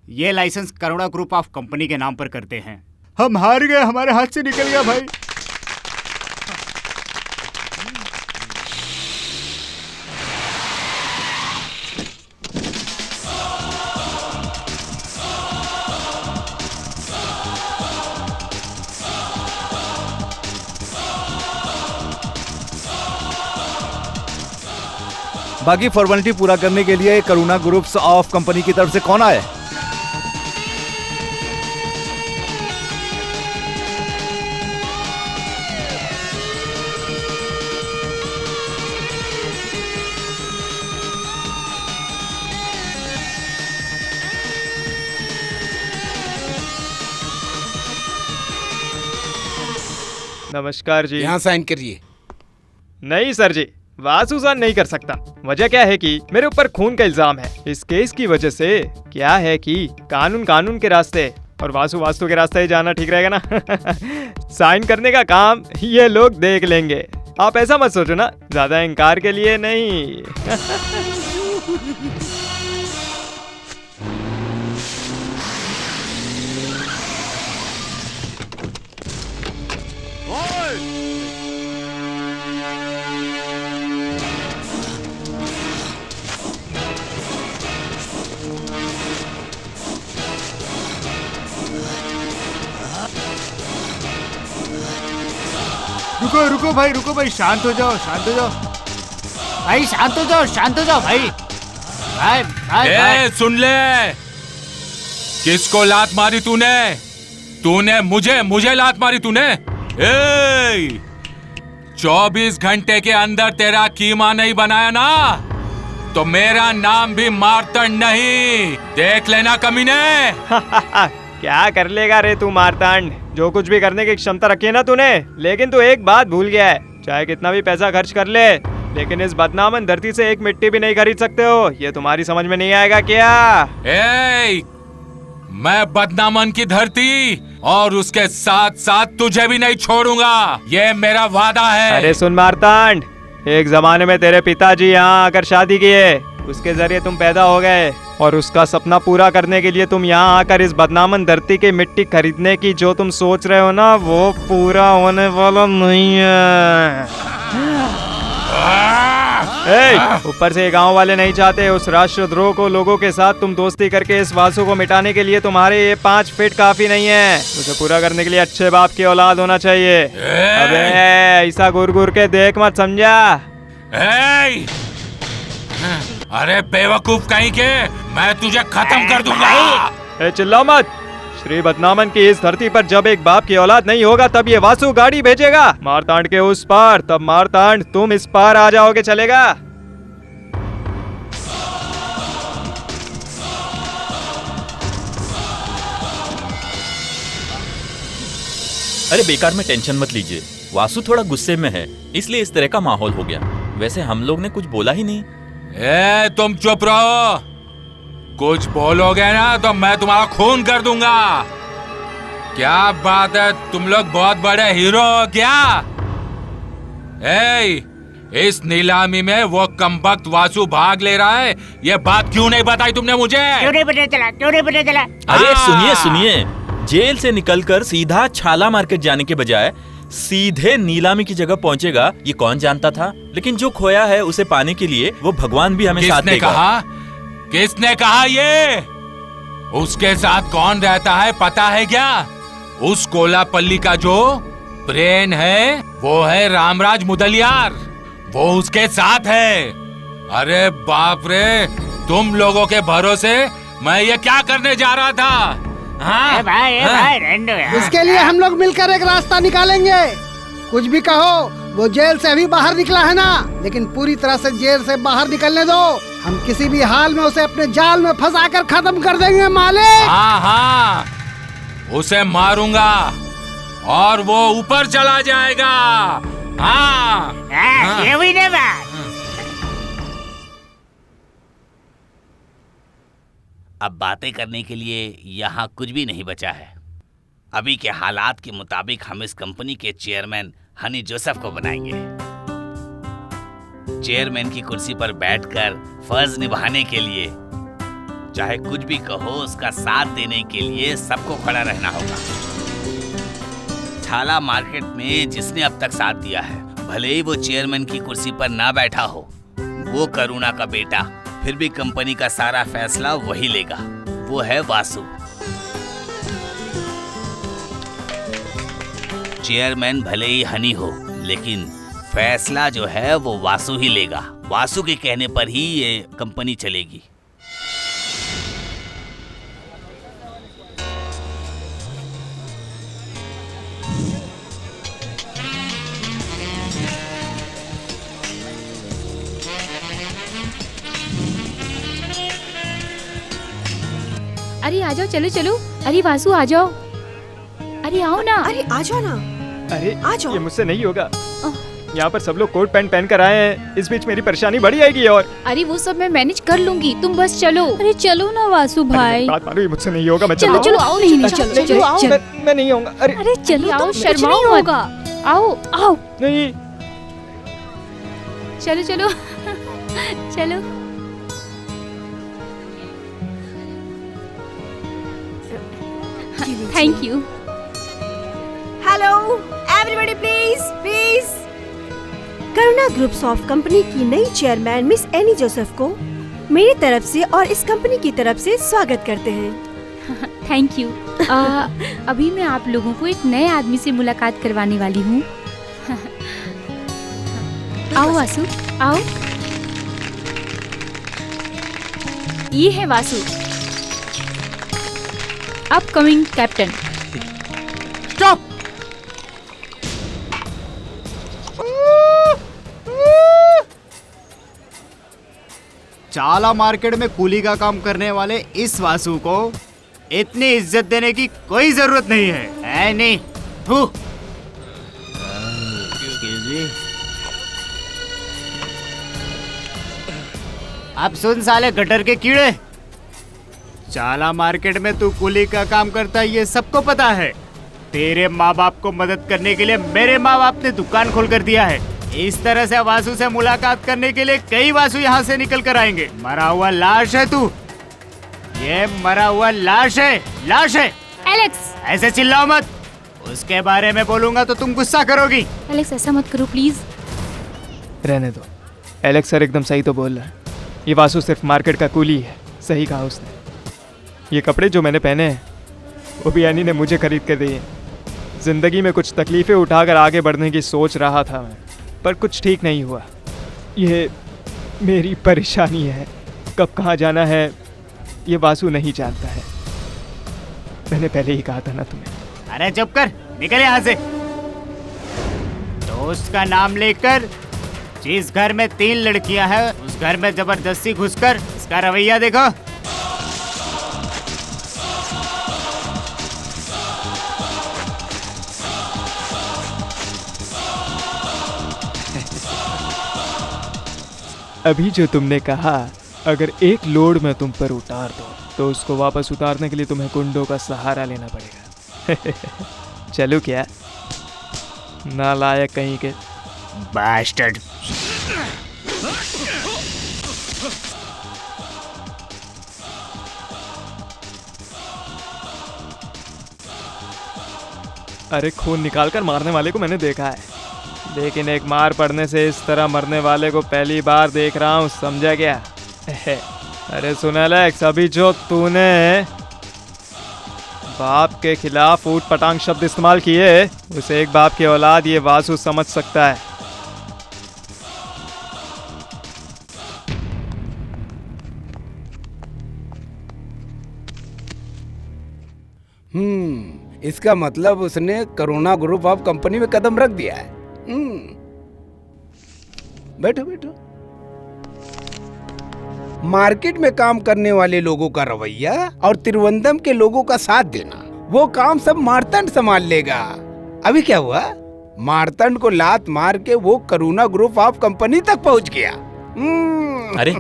ये license Karuna group of company के नाम पर करते हैं। हम हार गए, हमारे हाथ से निकल गया भाई। बाकी फॉर्मेलिटी पूरा करने के लिए करुणा ग्रुप्स ऑफ कंपनी की तरफ से कौन आए? नमस्कार जी। यहाँ साइन करिए। नहीं सर जी, वासु साइन नहीं कर सकता। वजह क्या है कि मेरे ऊपर खून का इल्जाम है। इस केस की वजह से क्या है कि कानून के रास्ते और वास्तु के रास्ते ही जाना ठीक रहेगा ना। साइन करने का काम ये लोग देख लेंगे। आप ऐसा मत सोचो ना, ज्यादा इनकार के लिए नहीं। रुको भाई, शांत हो जाओ। भाई शांत हो जाओ भाई। भाई सुन ले, किसको लात मारी तूने? मुझे लात मारी तूने। 24 घंटे के अंदर तेरा कीमा नहीं बनाया ना तो मेरा नाम भी मारतंड नहीं। देख लेना कमीने। क्या कर लेगा रे तू मारतांड? जो कुछ भी करने की क्षमता रखी है ना तूने, लेकिन तू एक बात भूल गया है। चाहे कितना भी पैसा खर्च कर ले, लेकिन इस बदनामन धरती से एक मिट्टी भी नहीं खरीद सकते हो। ये तुम्हारी समझ में नहीं आएगा क्या? मैं बदनामन की धरती और उसके साथ साथ तुझे भी नहीं छोड़ूंगा, ये मेरा वादा है। अरे सुन मारतांड, एक जमाने में तेरे पिताजी यहाँ आकर शादी किए, उसके जरिए तुम पैदा हो गए और उसका सपना पूरा करने के लिए तुम यहाँ आकर इस बदनामन धरती की मिट्टी खरीदने की जो तुम सोच रहे हो ना, वो पूरा होने वाला नहीं है। ऊपर से गांव वाले नहीं चाहते उस राष्ट्रद्रोह को। लोगों के साथ तुम दोस्ती करके इस वासु को मिटाने के लिए तुम्हारे ये 5 फीट काफी नहीं है। उसे पूरा करने के लिए अच्छे बाप की औलाद होना चाहिए। अबे ऐसा गुर के देख मत, समझा? अरे बेवकूफ कहीं के, मैं तुझे खत्म कर दूंगा। चिल्लाओ मत। श्री बदनामन की इस धरती पर जब एक बाप की औलाद नहीं होगा तब ये वासु गाड़ी भेजेगा मारतांड के उस पार, तब मारतांड तुम इस पार आ जाओगे, चलेगा? अरे बेकार में टेंशन मत लीजिए, वासु थोड़ा गुस्से में है इसलिए इस तरह का माहौल हो गया। वैसे हम लोग ने कुछ बोला ही नहीं। तुम चुप रहो, कुछ बोलोगे ना तो मैं तुम्हारा खून कर दूंगा। क्या बात है, तुम लोग बहुत बड़े हीरो हो क्या? इस नीलामी में वो कमबख्त वासु भाग ले रहा है, ये बात क्यों नहीं बताई तुमने मुझे? क्यों नहीं पता चला? अरे सुनिए, जेल से निकलकर सीधा छाला मार्केट जाने के बजाय सीधे नीलामी की जगह पहुंचेगा, ये कौन जानता था। लेकिन जो खोया है उसे पाने के लिए वो भगवान भी हमें साथ देगा। किसने कहा ये? उसके साथ कौन रहता है पता है क्या? उस कोलापल्ली का जो ब्रेन है वो है रामराज मुदलियार, वो उसके साथ है। अरे बाप रे, तुम लोगों के भरोसे मैं ये क्या करने जा रहा था? हाँ? भाई रहने दो यार। इसके लिए हम लोग मिलकर एक रास्ता निकालेंगे। कुछ भी कहो, वो जेल से अभी बाहर निकला है ना, लेकिन पूरी तरह से जेल से बाहर निकलने दो। हम किसी भी हाल में उसे अपने जाल में फंसाकर खत्म कर देंगे मालिक। हाँ हाँ, उसे मारूंगा और वो ऊपर चला जाएगा। हाँ, ये हुई ना बात। अब बातें करने के लिए यहाँ कुछ भी नहीं बचा है। अभी के हालात के मुताबिक हम इस कंपनी के चेयरमैन हनी जोसेफ को बनाएंगे। चेयरमैन की कुर्सी पर बैठकर फर्ज निभाने के लिए, चाहे कुछ भी कहो, उसका साथ देने के लिए सबको खड़ा रहना होगा। छाला मार्केट में जिसने अब तक साथ दिया है, भले ही वो चेयरमैन की कुर्सी पर ना बैठा हो, वो करुणा का बेटा, फिर भी कंपनी का सारा फैसला वही लेगा। वो है वासु। चेयरमैन भले ही हनी हो, लेकिन फैसला जो है वो वासु ही लेगा। वासु के कहने पर ही ये कंपनी चलेगी। अरे आ जाओ, चलो चलो। अरे वासु आ जाओ, अरे आओ ना। अरे आ जाओ ना। अरे आ जाओ। ये मुझसे नहीं होगा। यहाँ पर सब लोग कोट पैंट पहन कर आए हैं, इस बीच मेरी परेशानी बढ़ जाएगी। और अरे वो सब मैं मैनेज कर लूंगी, तुम बस चलो। अरे चलो ना वासु भाई। बात मानो, ये मुझसे नहीं होगा। मैं चलो चलो आओ। नहीं चलो चलो आओ। मैं नहीं आऊंगा। अरे चलो आओ, शर्माओ मत। आओ आओ। नहीं, चलो चलो चलो। Thank you. Hello everybody, please please. Karuna groups of company की नई चेयरमैन मिस एनी जोसेफ को मेरी तरफ से और इस कंपनी की तरफ से स्वागत करते हैं। Thank you. अभी मैं आप लोगों को एक नए आदमी से मुलाकात करवाने वाली हूँ। आओ वासु, आओ। ये है वासु, अपकमिंग कैप्टन। स्टॉप। चाला मार्केट में कूली का काम करने वाले इस वासु को इतनी इज्जत देने की कोई जरूरत नहीं है नहीं? अब सुन साले गटर के कीड़े, चाला मार्केट में तू कूली का काम करता है ये सबको पता है। तेरे माँ बाप को मदद करने के लिए मेरे माँ बाप ने दुकान खोल कर दिया है। इस तरह से वासु से मुलाकात करने के लिए कई वासु यहाँ से निकल कर आएंगे। मरा हुआ लाश है तू, ये मरा हुआ लाश है, लाश है। एलेक्स, ऐसे चिल्लाओ मत, उसके बारे में बोलूंगा तो तुम गुस्सा करोगी। एलेक्स ऐसा मत करो प्लीज। रहने दो। एलेक्स सर एकदम सही तो बोल रहा है। ये वासु सिर्फ मार्केट का कूली है, सही कहा उसने। ये कपड़े जो मैंने पहने हैं वो भी एनी ने मुझे खरीद के दिए। जिंदगी में कुछ तकलीफें उठाकर आगे बढ़ने की सोच रहा था मैं, पर कुछ ठीक नहीं हुआ। ये मेरी परेशानी है। कब कहाँ जाना है ये वासु नहीं जानता है। मैंने पहले ही कहा था ना तुम्हें। अरे चुप कर, निकल यहाँ से। दोस्त का नाम लेकर जिस घर में 3 लड़कियां हैं उस घर में जबरदस्ती घुसकर इसका रवैया देखो। अभी जो तुमने कहा, अगर एक लोड में तुम पर उतार दो तो उसको वापस उतारने के लिए तुम्हें कुंडों का सहारा लेना पड़ेगा। चलो क्या? नालायक कहीं के बास्टर्ड। अरे खून निकालकर मारने वाले को मैंने देखा है, लेकिन एक मार पड़ने से इस तरह मरने वाले को पहली बार देख रहा हूँ, समझा क्या? अरे सुन एलेक्स, अभी जो तूने बाप के खिलाफ ऊट पटांग शब्द इस्तेमाल किए, उसे एक बाप की औलाद ये वासु समझ सकता है। इसका मतलब उसने करुणा ग्रुप ऑफ कंपनी में कदम रख दिया है। बैठो बैठो। मार्केट में काम करने वाले लोगों का रवैया और तिरुवनंतपुरम के लोगों का साथ देना, वो काम सब मार्तंड संभाल लेगा। अभी क्या हुआ, मार्तंड को लात मार के वो करुणा ग्रुप ऑफ कंपनी तक पहुंच गया। अरे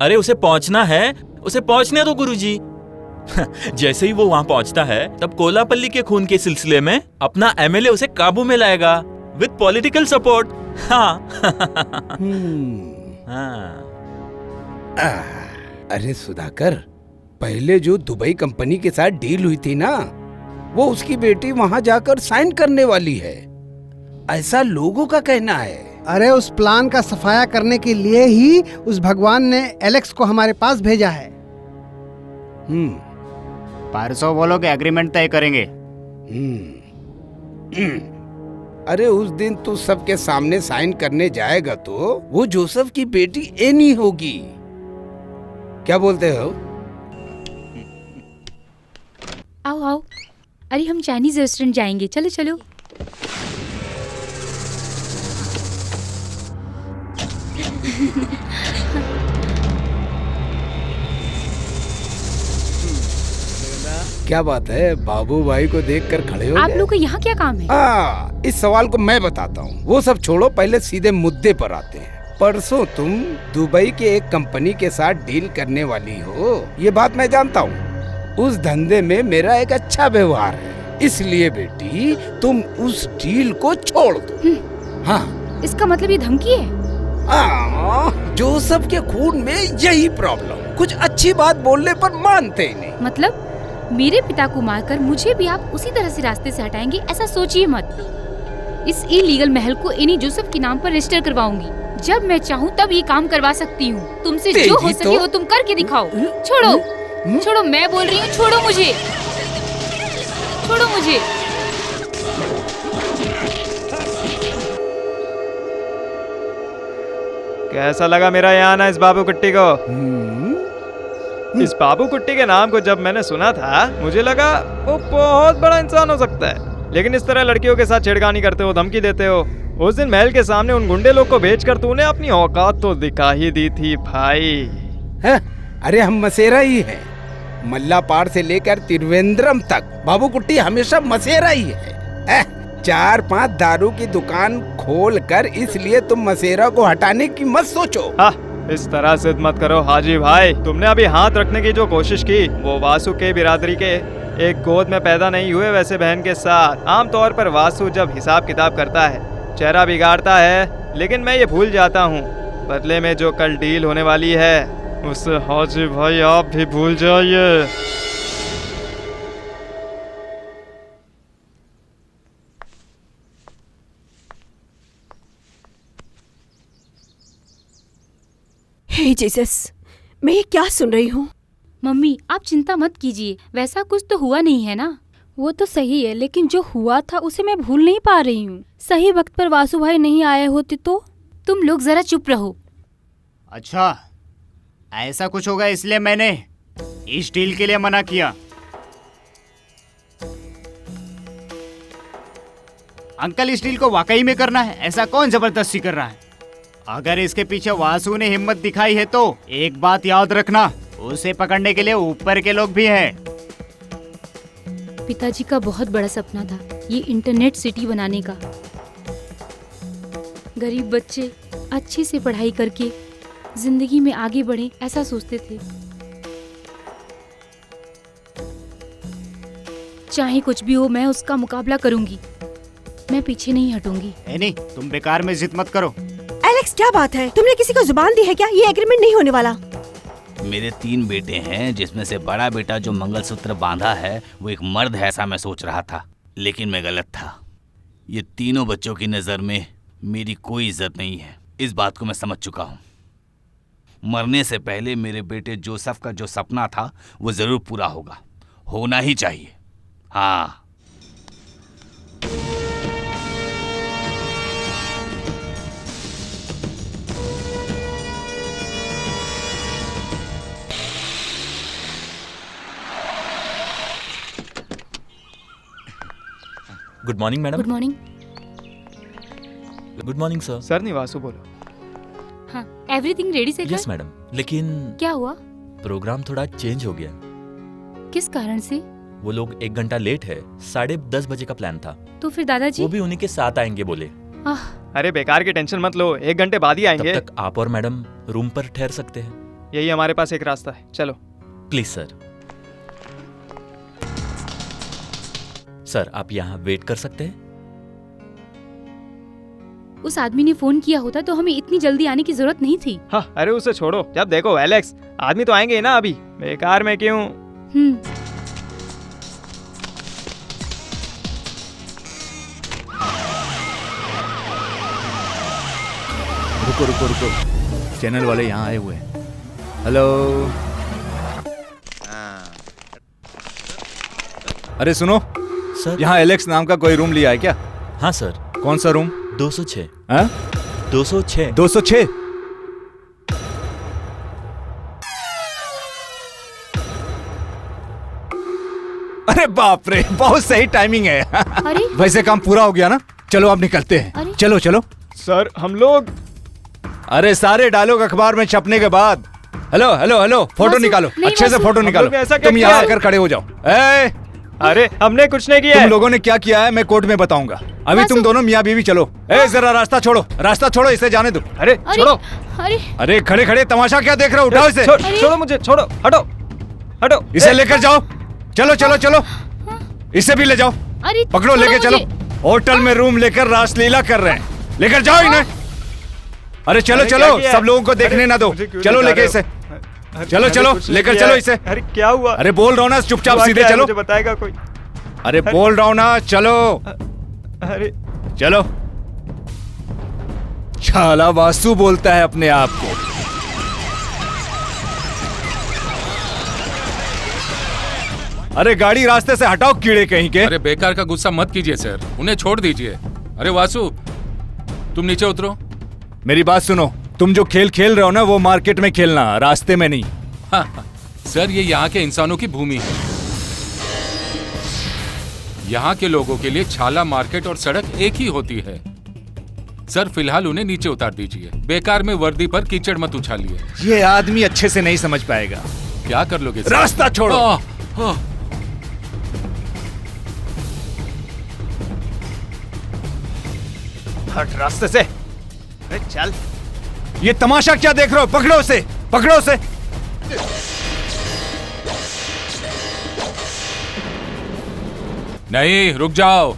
अरे उसे पहुंचना है, उसे पहुंचने दो गुरुजी। जैसे ही वो वहां पहुंचता है तब कोलापल्ली के खून के सिलसिले में अपना एमएलए उसे काबू में लाएगा विद पॉलिटिकल सपोर्ट। हाँ। हाँ। अरे सुधाकर, पहले जो दुबई कंपनी के साथ डील हुई थी ना, वो उसकी बेटी वहां जाकर साइन करने वाली है, ऐसा लोगों का कहना है। अरे उस प्लान का सफाया करने के लिए ही उस भगवान ने एलेक्स को हमारे पास भेजा है। परसों वो लोग एग्रीमेंट तय करेंगे। अरे उस दिन तू सबके सामने साइन करने जाएगा तो वो जोसेफ की बेटी एनी होगी। क्या बोलते हो? आओ आओ। अरे हम चाइनीज रेस्टोरेंट जाएंगे, चलो चलो। क्या बात है, बाबू भाई को देखकर खड़े हो आप गए? लोग को यहाँ क्या काम है? इस सवाल को मैं बताता हूँ, वो सब छोड़ो, पहले सीधे मुद्दे पर आते हैं। परसों तुम दुबई के एक कंपनी के साथ डील करने वाली हो, ये बात मैं जानता हूँ। उस धंधे में मेरा एक अच्छा व्यवहार है, इसलिए बेटी तुम उस डील को छोड़ दो। हाँ। इसका मतलब ये धमकी है? जोसेफ के खून में यही प्रॉब्लम, कुछ अच्छी बात बोलने पर मानते ही नहीं। मतलब मेरे पिता को मारकर मुझे भी आप उसी तरह से रास्ते से हटाएंगे, ऐसा सोचिए मत। इस इलीगल महल को एनी जोसेफ के नाम पर रजिस्टर करवाऊंगी। जब मैं चाहूँ तब ये काम करवा सकती हूँ। तुमसे जो हो सके वो तुम करके दिखाओ। छोड़ो छोड़ो, मैं बोल रही हूँ, छोड़ो मुझे, छोड़ो मुझे। कैसा लगा मेरा यहाँ आना इस बाबू कुट्टी को? इस बाबू कुट्टी के नाम को जब मैंने सुना था मुझे लगा वो बहुत बड़ा इंसान हो सकता है, लेकिन इस तरह लड़कियों के साथ छेड़खानी करते हो, धमकी देते हो। उस दिन महल के सामने उन गुंडे लोग को भेजकर तूने अपनी औकात तो दिखा ही दी थी भाई। है? अरे हम मसेरा ही हैं, मल्लापाड़ से लेकर तिरुवेंद्रम तक बाबू कुट्टी हमेशा मसेरा ही है। 4-5 दारू की दुकान खोल कर इसलिए तुम मसेरा को हटाने की मत सोचो। इस तरह से मत करो हाजी भाई। तुमने अभी हाथ रखने की जो कोशिश की वो वासु के बिरादरी के एक गोद में पैदा नहीं हुए वैसे बहन के साथ। आमतौर पर वासु जब हिसाब किताब करता है चेहरा बिगाड़ता है, लेकिन मैं ये भूल जाता हूँ बदले में जो कल डील होने वाली है उसे हाजी भाई आप भी भूल जाइए। हे जीसस, मैं ये क्या सुन रही हूँ? मम्मी आप चिंता मत कीजिए, वैसा कुछ तो हुआ नहीं है ना। वो तो सही है, लेकिन जो हुआ था उसे मैं भूल नहीं पा रही हूँ। सही वक्त पर वासु भाई नहीं आए होते तो। तुम लोग जरा चुप रहो। अच्छा, ऐसा कुछ होगा इसलिए मैंने इस डील के लिए मना किया। अंकल इस डील को वाकई में करना है, ऐसा कौन जबरदस्ती कर रहा है? अगर इसके पीछे वासु ने हिम्मत दिखाई है तो एक बात याद रखना, उसे पकड़ने के लिए ऊपर के लोग भी हैं। पिताजी का बहुत बड़ा सपना था ये इंटरनेट सिटी बनाने का। गरीब बच्चे अच्छे से पढ़ाई करके जिंदगी में आगे बढ़े ऐसा सोचते थे। चाहे कुछ भी हो मैं उसका मुकाबला करूंगी, मैं पीछे नहीं हटूंगी। नहीं, तुम बेकार में जिद मत करो। एलेक्स क्या बात है, तुमने किसी को जुबान दी है क्या? ये एग्रीमेंट नहीं होने वाला। मेरे 3 बेटे हैं जिसमें से बड़ा बेटा जो मंगलसूत्र बांधा है वो एक मर्द है ऐसा मैं सोच रहा था, लेकिन मैं गलत था। ये तीनों बच्चों की नज़र में मेरी कोई इज्जत नहीं है, इस बात को मैं समझ चुका हूँ। मरने से पहले मेरे बेटे जोसेफ का जो सपना था वो जरूर पूरा होगा, होना ही चाहिए। हाँ। Good morning madam. Good morning. Good morning sir. Sir नहीं, वासु बोलो। हाँ, एवरीथिंग रेडी से यस मैडम, लेकिन क्या हुआ? प्रोग्राम थोड़ा चेंज हो गया। किस कारण से? वो लोग 1 घंटा लेट है। 10:30 बजे का प्लान था। तो फिर दादाजी? वो भी उन्हीं के साथ आएंगे बोले। अरे बेकार की टेंशन मत लो, 1 घंटे बाद ही आएंगे। तब तक आप और मैडम रूम पर ठहर सकते हैं। यही हमारे पास एक रास्ता है, चलो। Please sir. सर आप यहाँ वेट कर सकते हैं? उस आदमी ने फोन किया होता तो हमें इतनी जल्दी आने की जरूरत नहीं थी। हाँ, अरे उसे छोड़ो। जब देखो एलेक्स, आदमी तो आएंगे ही ना अभी, बेकार में क्यों। रुको रुको रुको, चैनल वाले यहाँ आए हुए हैं। हेलो। अरे सुनो सर, यहाँ एलेक्स नाम का कोई रूम लिया है क्या? हाँ सर। कौन सा रूम? 206। हाँ? 206। 206? अरे बाप रे, बहुत सही टाइमिंग है। अरे? वैसे काम पूरा हो गया ना? चलो अब निकलते हैं। चलो चलो। सर हम लोग। अरे सारे डायलॉग अखबार में छपने के बाद। हेलो हेलो हेलो, फोटो निकालो, अच्छे से फोटो निकालो। तुम यहाँ आकर खड़े हो जाओ। अरे हमने कुछ नहीं किया। तुम लोगों ने क्या किया है मैं कोर्ट में बताऊंगा। अभी तुम दोनों मियाँ बीवी चलो। जरा रास्ता छोड़ो, रास्ता छोड़ो, इसे जाने दो। अरे छोड़ो। अरे खड़े खड़े तमाशा क्या देख रहे हो? उठाओ इसे। छोड़ो मुझे, छोड़ो, हटो हटो। इसे लेकर जाओ। चलो चलो चलो, इसे भी ले जाओ। पकड़ो, लेके चलो। होटल में रूम लेकर रासलीला कर रहे हैं, लेकर जाओ इन्हें। अरे चलो चलो, सब लोगों को देखने ना दो। चलो लेके इसे, चलो चलो लेकर चलो इसे। अरे क्या हुआ? अरे बोल रहा हूँ ना, चुपचाप सीधे चलो। मुझे बताएगा कोई? अरे बोल रहा हूँ ना, चलो। अरे चलो। छाला वासु बोलता है अपने आप को। अरे गाड़ी रास्ते से हटाओ, कीड़े कहीं के। अरे बेकार का गुस्सा मत कीजिए सर, उन्हें छोड़ दीजिए। अरे वासु, तुम नीचे उतरो। मेरी बात सुनो, तुम जो खेल खेल रहे हो ना, वो मार्केट में खेलना, रास्ते में नहीं। हाँ, सर ये यहाँ के इंसानों की भूमि है। यहाँ के लोगों के लिए छाला मार्केट और सड़क एक ही होती है। सर फिलहाल उन्हें नीचे उतार दीजिए। बेकार में वर्दी पर कीचड़ मत उछालिए। ये आदमी अच्छे से नहीं समझ पाएगा। क्या कर लोगे सर? रास्ता छोड़ो। हट रास्ते से। अरे चल। ये तमाशा क्या देख रहे हो? पकड़ो उसे, पकड़ो उसे। नहीं, रुक जाओ।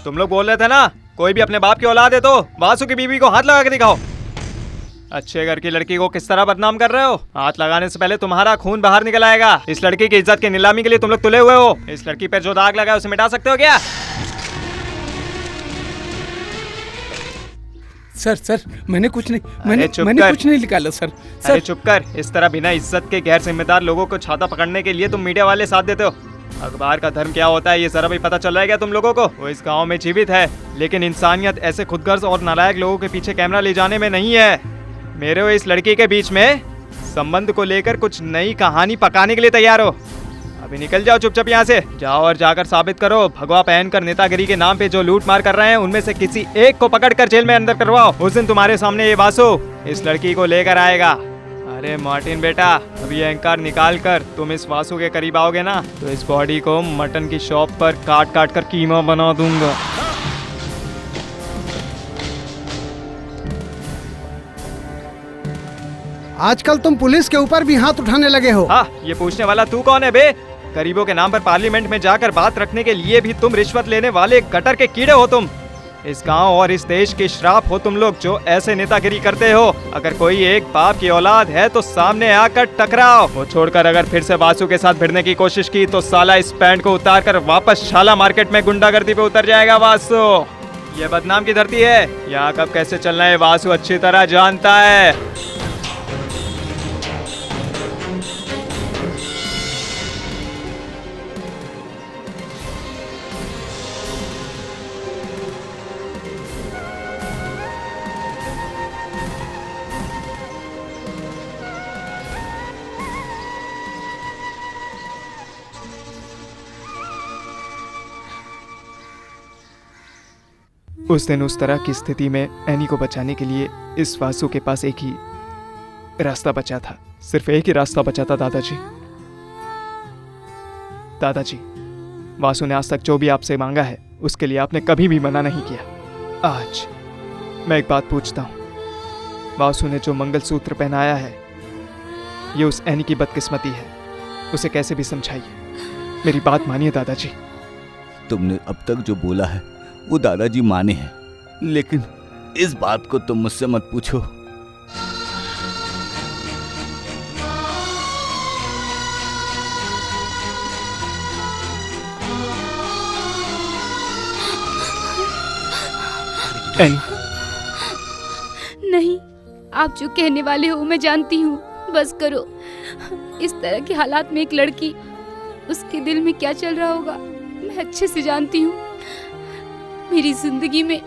तुम लोग बोल रहे थे ना, कोई भी अपने बाप की औलाद है तो वासु की बीवी को हाथ लगा के दिखाओ। अच्छे घर की लड़की को किस तरह बदनाम कर रहे हो? हाथ लगाने से पहले तुम्हारा खून बाहर निकल आएगा। इस लड़की की इज्जत की नीलामी के लिए तुम लोग तुले हुए हो। इस लड़की पर जो दाग लगा है उसे मिटा सकते हो क्या? सर सर मैंने कुछ नहीं, मैंने कुछ नहीं निकाला सर। अरे चुप कर। इस तरह बिना इज्जत के गैर जिम्मेदार लोगों को छाता पकड़ने के लिए तुम मीडिया वाले साथ देते हो। अखबार का धर्म क्या होता है ये जरा भी पता चल रहा है क्या तुम लोगों को? वो इस गांव में जीवित है, लेकिन इंसानियत ऐसे खुदगर्ज और नालायक लोगों के पीछे कैमरा ले जाने में नहीं है। मेरे और इस लड़की के बीच में संबंध को लेकर कुछ नई कहानी पकाने के लिए तैयार हो। अभी निकल जाओ चुपचाप यहाँ से। जाओ और जाकर साबित करो, भगवा पहनकर नेतागिरी के नाम पे जो लूट मार कर रहे हैं उनमें से किसी एक को पकड़कर जेल में अंदर करवाओ। उस दिन तुम्हारे सामने ये वासु इस लड़की को लेकर आएगा। अरे मार्टिन बेटा, अब ये अहंकार निकाल कर तुम इस वासु के करीब आओगे ना, तो इस बॉडी को मटन की शॉप पर काट काट कर कीमा बना दूंगा। आजकल तुम पुलिस के ऊपर भी हाथ उठाने लगे हो। हाँ, ये पूछने वाला तू कौन है बे? गरीबों के नाम पर पार्लियामेंट में जाकर बात रखने के लिए भी तुम रिश्वत लेने वाले गटर के कीड़े हो तुम। इस गांव और इस देश की श्राप हो तुम लोग जो ऐसे नेतागिरी करते हो। अगर कोई एक बाप की औलाद है तो सामने आकर टकराओ। वो छोड़कर अगर फिर से वासु के साथ भिड़ने की कोशिश की तो साला इस पैंट को उतार कर वापस शाला मार्केट में गुंडागर्दी पे उतर जाएगा। वासु, ये बदनाम की धरती है, यहाँ कब कैसे चलना है वासु अच्छी तरह जानता है। उस दिन उस तरह की स्थिति में एनी को बचाने के लिए इस वासु के पास एक ही रास्ता बचा था, सिर्फ एक ही रास्ता बचा था दादाजी। दादाजी, वासु ने आज तक जो भी आपसे मांगा है उसके लिए आपने कभी भी मना नहीं किया। आज मैं एक बात पूछता हूँ, वासु ने जो मंगलसूत्र पहनाया है ये उस एनी की बदकिस्मती है, उसे कैसे भी समझाइए। मेरी बात मानिए दादाजी। तुमने अब तक जो बोला है वो दादाजी माने हैं, लेकिन इस बात को तुम मुझसे मत पूछो। नहीं, आप जो कहने वाले हो मैं जानती हूँ, बस करो। इस तरह के हालात में एक लड़की, उसके दिल में क्या चल रहा होगा मैं अच्छे से जानती हूँ। मेरी जिंदगी में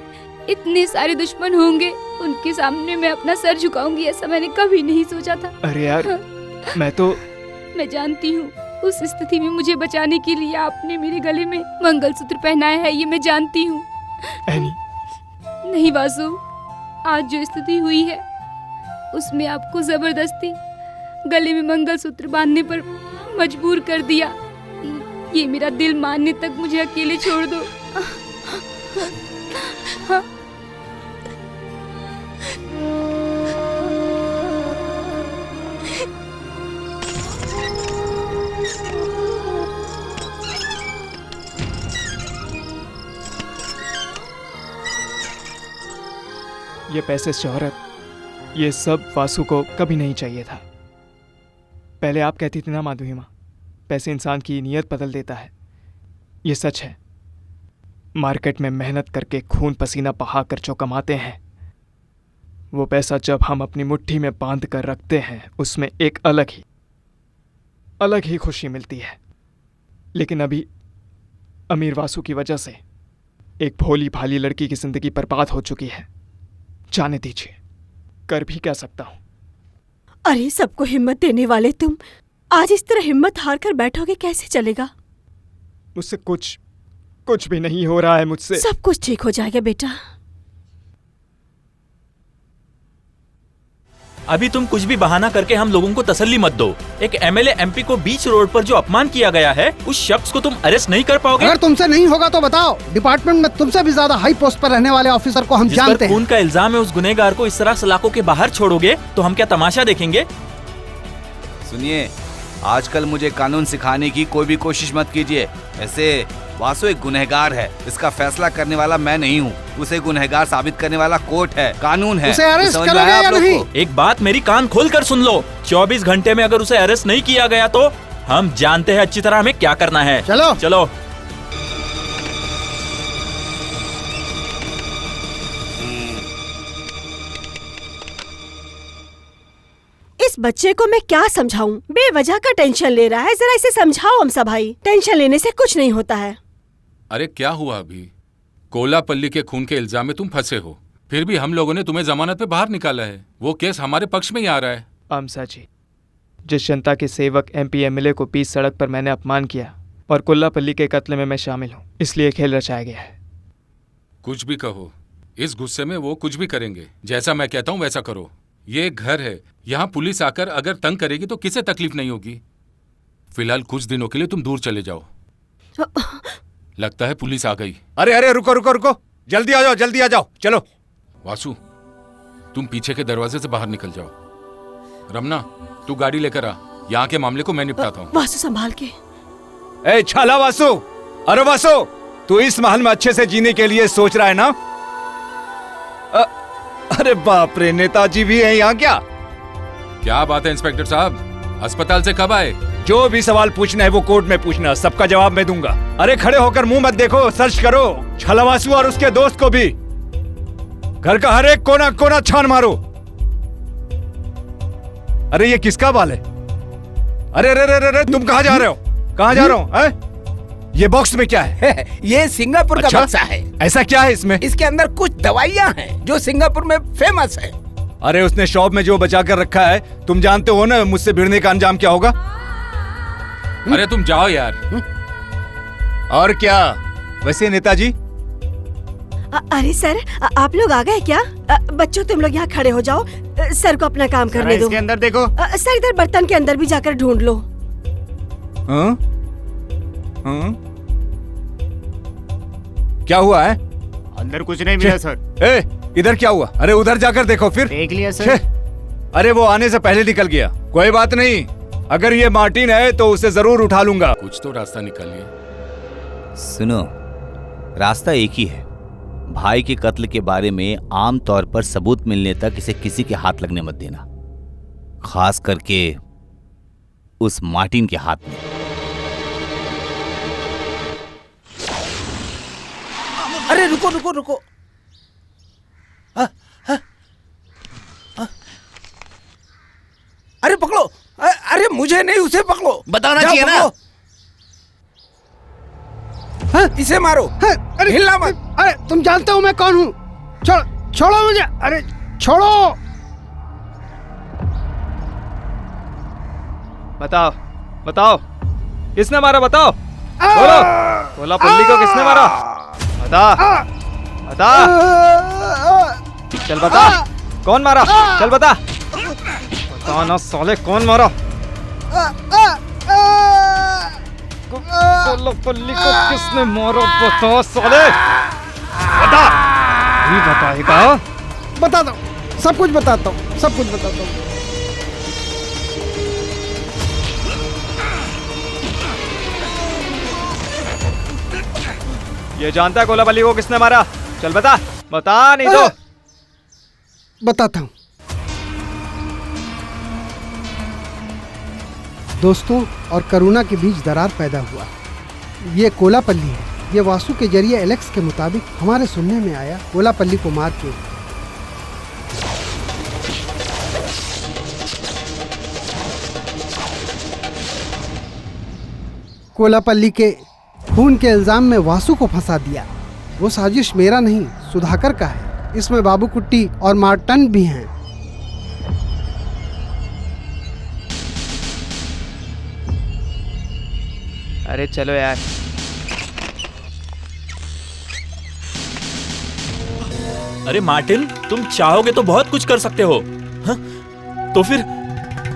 इतने सारे दुश्मन होंगे, उनके सामने मैं अपना सर झुकाऊंगी ऐसा मैंने कभी नहीं सोचा था। अरे यार, मैं जानती हूँ उस स्थिति में मुझे बचाने के लिए आपने मेरे गले में मंगलसूत्र पहनाया है, ये मैं जानती हूँ। नहीं वासु, आज जो स्थिति हुई है उसमें आपको जबरदस्ती गले में मंगलसूत्र बांधने पर मजबूर कर दिया। ये मेरा दिल मानने तक मुझे अकेले छोड़ दो। हाँ। ये पैसे, शोहरत, ये सब वासु को कभी नहीं चाहिए था। पहले आप कहती थी ना माधुरी माँ, पैसे इंसान की नीयत बदल देता है। ये सच है। मार्केट में मेहनत करके खून पसीना बहाकर जो कमाते हैं, वो पैसा जब हम अपनी मुट्ठी में बांध कर रखते हैं उसमें एक अलग ही खुशी मिलती है। लेकिन अभी अमीर वासु की वजह से एक भोली भाली लड़की की जिंदगी बर्बाद हो चुकी है। जाने दीजिए, कर भी क्या सकता हूं। अरे सबको हिम्मत देने वाले तुम आज इस तरह हिम्मत हार कर बैठोगे, कैसे चलेगा? मुझसे कुछ भी नहीं हो रहा है मुझसे। सब कुछ ठीक हो जाएगा बेटा। अभी तुम कुछ भी बहाना करके हम लोगों को तसल्ली मत दो। एक एमएलए एमपी को बीच रोड पर जो अपमान किया गया है, उस शख्स को तुम अरेस्ट नहीं कर पाओगे? अगर तुमसे नहीं होगा तो बताओ। डिपार्टमेंट में तुमसे भी ज्यादा हाई पोस्ट पर रहने वाले ऑफिसर को हम जानते हैं। खून का इल्जाम है, उस गुनहगार को इस तरह सलाखों के बाहर छोड़ोगे तो हम क्या तमाशा देखेंगे? सुनिए, आजकल मुझे कानून सिखाने की कोई भी कोशिश मत कीजिए। ऐसे वासु एक गुनहगार है, इसका फैसला करने वाला मैं नहीं हूँ। उसे गुनहगार साबित करने वाला कोर्ट है, कानून है। उसे अरेस्ट करोगे या नहीं? एक बात मेरी कान खोल कर सुन लो, 24 घंटे में अगर उसे अरेस्ट नहीं किया गया तो हम जानते हैं अच्छी तरह हमें क्या करना है। चलो चलो। इस बच्चे को मैं क्या समझाऊं? बेवजह का टेंशन ले रहा है, जरा इसे समझाओ अम्सा भाई। टेंशन लेने से कुछ नहीं होता है। अरे क्या हुआ अभी? कोलापल्ली के खून के इल्जाम में तुम फंसे हो, फिर भी हम लोगों ने तुम्हें जमानत पे बाहर निकाला है। वो केस हमारे पक्ष में ही आ रहा है। अम्सा जी, जिस जनता के सेवक एमपी एमएलए को बीच सड़क पर मैंने अपमान किया और कोलापल्ली के कत्ल में मैं शामिल हूँ, इसलिए खेल रचाया गया है। कुछ भी कहो, इस गुस्से में वो कुछ भी करेंगे। जैसा मैं कहता हूँ वैसा करो। ये घर है, यहाँ पुलिस आकर अगर तंग करेगी तो किसे तकलीफ नहीं होगी। फिलहाल कुछ दिनों के लिए तुम दूर चले जाओ। लगता है पुलिस आ गई। अरे रुको, जल्दी आ जाओ, चलो। वासु, तुम पीछे के दरवाजे से बाहर निकल जाओ। रमना, तू गाड़ी लेकर आ, यहाँ के मामले को मैं निपटाता हूँ। वासु संभाल के। ए छाला वासु, अरे वासु, तू इस महल में अच्छे से जीने के लिए सोच रहा है ना? अरे बाप रे, नेताजी भी है यहाँ क्या? क्या बात है इंस्पेक्टर साहब, अस्पताल से कब आए? जो भी सवाल पूछना है वो कोर्ट में पूछना, सबका जवाब मैं दूंगा। अरे खड़े होकर मुंह मत देखो, सर्च करो छलवासु और उसके दोस्त को भी। घर का हर एक कोना कोना छान मारो। अरे ये किसका बाल है? अरे अरे अरे अरे, तुम कहाँ जा रहे हो? कहाँ जा रहे हो? ये बॉक्स में क्या है? ये सिंगापुर का बक्सा है। ऐसा क्या है इसमें? इसके अंदर कुछ दवाइयाँ हैं जो सिंगापुर में फेमस है। अरे उसने शॉप में जो बचा कर रखा है, तुम जानते हो ना मुझसे भिड़ने का अंजाम क्या होगा? अरे तुम जाओ यार। और क्या? वैसे नेताजी, अरे सर, आप लोग आ गए क्या? बच्चों तुम लोग यहाँ खड़े हो जाओ, सर को अपना काम करने दो। इसके अंदर देखो। सर इधर बर्तन के अंदर भी जाकर ढूंढ लो। हाँ? हाँ? क्या हुआ है? अंदर कुछ नहीं मिला सर। इधर क्या हुआ? अरे उधर जाकर देखो फिर। देख लिया सर। अरे वो आने से पहले निकल गया। कोई बात नहीं, अगर ये मार्टिन है तो उसे जरूर उठा लूंगा। कुछ तो रास्ता निकालिए। सुनो, रास्ता एक ही है। भाई के कत्ल के बारे में आम तौर पर सबूत मिलने तक इसे किसी के हाथ लगने मत देना, खास करके उस मार्टिन के हाथ में। अरे रुको रुको रुको। अरे पकड़ो। अरे मुझे नहीं, उसे पकड़ो। बताना चाहिए ना। इसे मारो। अरे हिलना मत। अरे तुम जानते हो मैं कौन हूँ? छोड़ो मुझे। अरे छोड़ो। बताओ बताओ, किसने मारा? बताओ बोलो। कोला पल्ली को किसने मारा? बता बता, चल बता, कौन मारा? चल बता, बता ना साले, कौन मारा? कोला पल्ली को किसने मारा? बता साले, बता। नहीं बताएगा? बताता हूँ, सब कुछ बताता हूँ, सब कुछ बताता हूँ। ये जानता है कोला पल्ली को किसने मारा? चल बता, बता नहीं तो। बताता हूँ। दोस्तों और करुणा के बीच दरार पैदा हुआ। ये कोलापल्ली है। ये वासु के जरिए एलेक्स के मुताबिक हमारे सुनने में आया, कोलापल्ली को मार के कोलापल्ली के खून के इल्जाम में वासु को फंसा दिया। वो साजिश मेरा नहीं, सुधाकर का है। इसमें बाबू कुट्टी और मार्टन भी हैं। अरे चलो यार। अरे मार्टिन, तुम चाहोगे तो बहुत कुछ कर सकते हो। हाँ? तो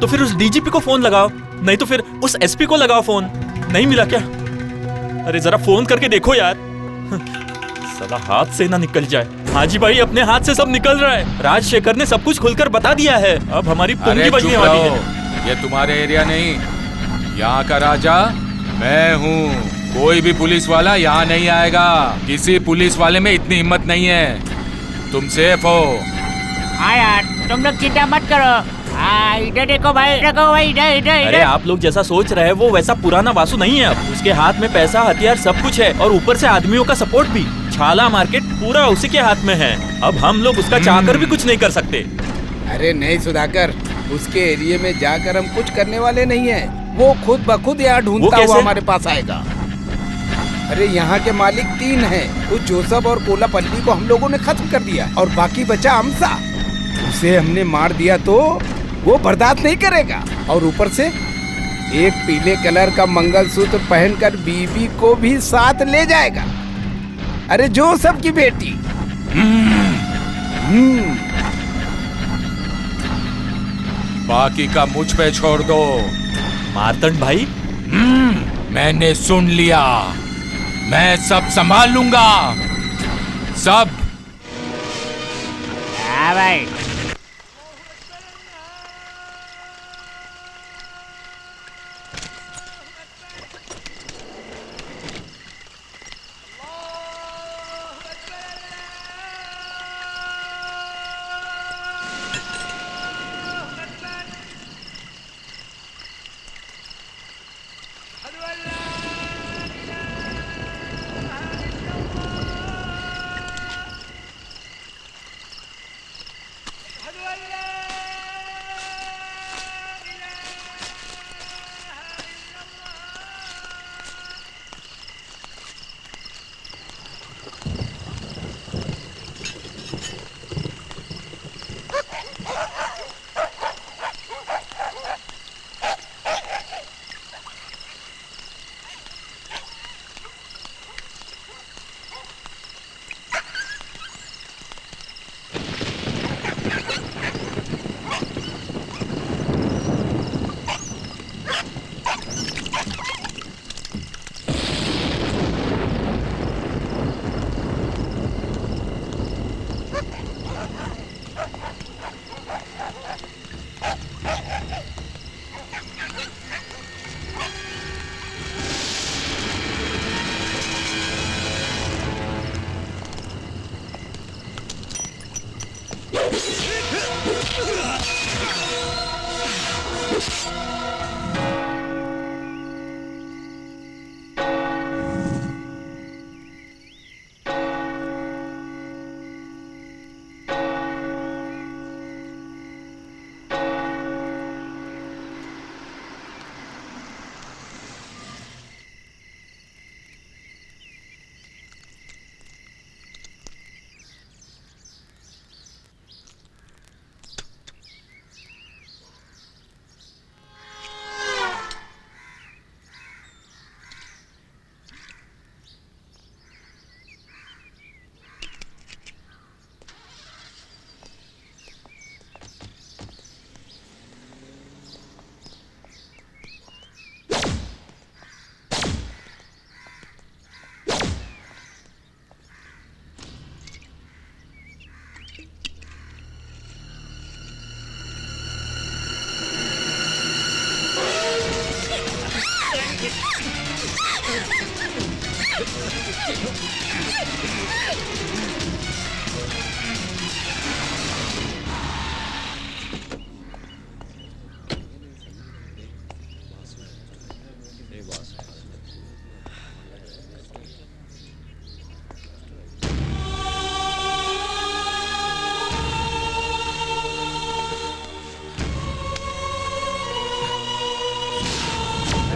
फिर उस डीजीपी को फोन लगाओ, नहीं तो फिर उस एसपी को लगाओ फोन। नहीं मिला क्या? अरे जरा फोन करके देखो यार। साला हाथ से ना निकल जाए। हाजी भाई, अपने हाथ से सब निकल रहा है। राजशेखर ने सब कुछ खुलकर बता दिया है। अब हमारी पूंजी बजने वाली है। ये तुम्हारे एरिया नहीं, यहाँ का राजा मैं हूँ। कोई भी पुलिस वाला यहाँ नहीं आएगा। किसी पुलिस वाले में इतनी हिम्मत नहीं है। तुम सेफ हो। हाँ यार, तुम लोग चिंता मत करो। इधर देखो भाई, देखो भाई, इधर इधर अरे इधर। आप लोग जैसा सोच रहे हैं वो वैसा पुराना वासु नहीं है। अब उसके हाथ में पैसा, हथियार सब कुछ है और ऊपर से आदमियों का सपोर्ट भी। छाला मार्केट पूरा उसी के हाथ में है। अब हम लोग उसका चाहकर भी कुछ नहीं कर सकते। अरे नहीं सुधाकर, उसके एरिया में जाकर हम कुछ करने वाले नहीं हैं। वो खुद ब खुद यहाँ ढूंढता हुआ हमारे पास आएगा। अरे यहाँ के मालिक 3 हैं। उस जोसेफ और कोलापल्ली को हम लोगों ने खत्म कर दिया और बाकी बचा अमसा। उसे हमने मार दिया तो वो बर्दाश्त नहीं करेगा और ऊपर से एक पीले कलर का मंगलसूत्र पहनकर बीबी को भी साथ ले जाएगा। अरे जोसेफ की बेटी। बाकी का मुझ पे छोड़ दो। मार्तंड भाई, मैंने सुन लिया। मैं सब संभाल लूंगा, सब। हाँ भाई।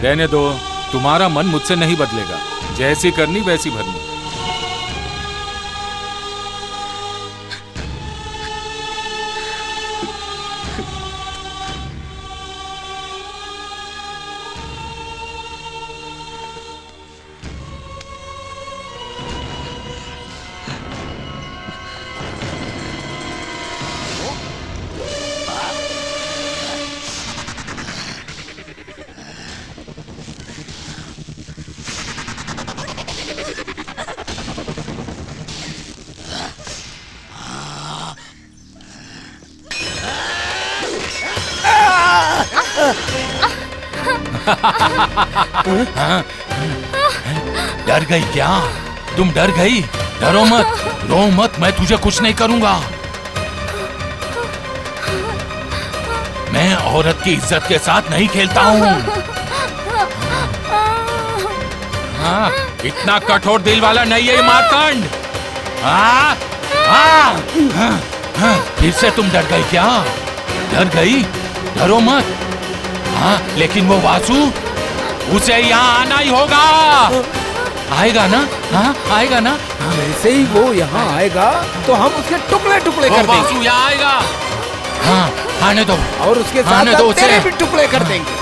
रहने दो, तुम्हारा मन मुझसे नहीं बदलेगा। जैसी करनी वैसी भरनी। डर गई क्या? तुम डर गई? डरो मत, रो मत, मैं तुझे कुछ नहीं करूंगा। मैं औरत की इज्जत के साथ नहीं खेलता हूँ। हाँ, इतना कठोर दिल वाला नहीं है ये मार्कंड। हाँ, हाँ, हाँ, हाँ, फिर से तुम डर गई क्या? डर गई? डरो मत। हाँ, लेकिन वो वासु, उसे यहाँ आना ही होगा। आएगा ना? हाँ, आएगा ना? जैसे ही वो यहाँ आएगा तो हम उसके टुकड़े टुकड़े कर देंगे। वासु यहाँ आएगा। हाँ, आने दो। और उसके साथ तेरे भी टुकड़े कर देंगे।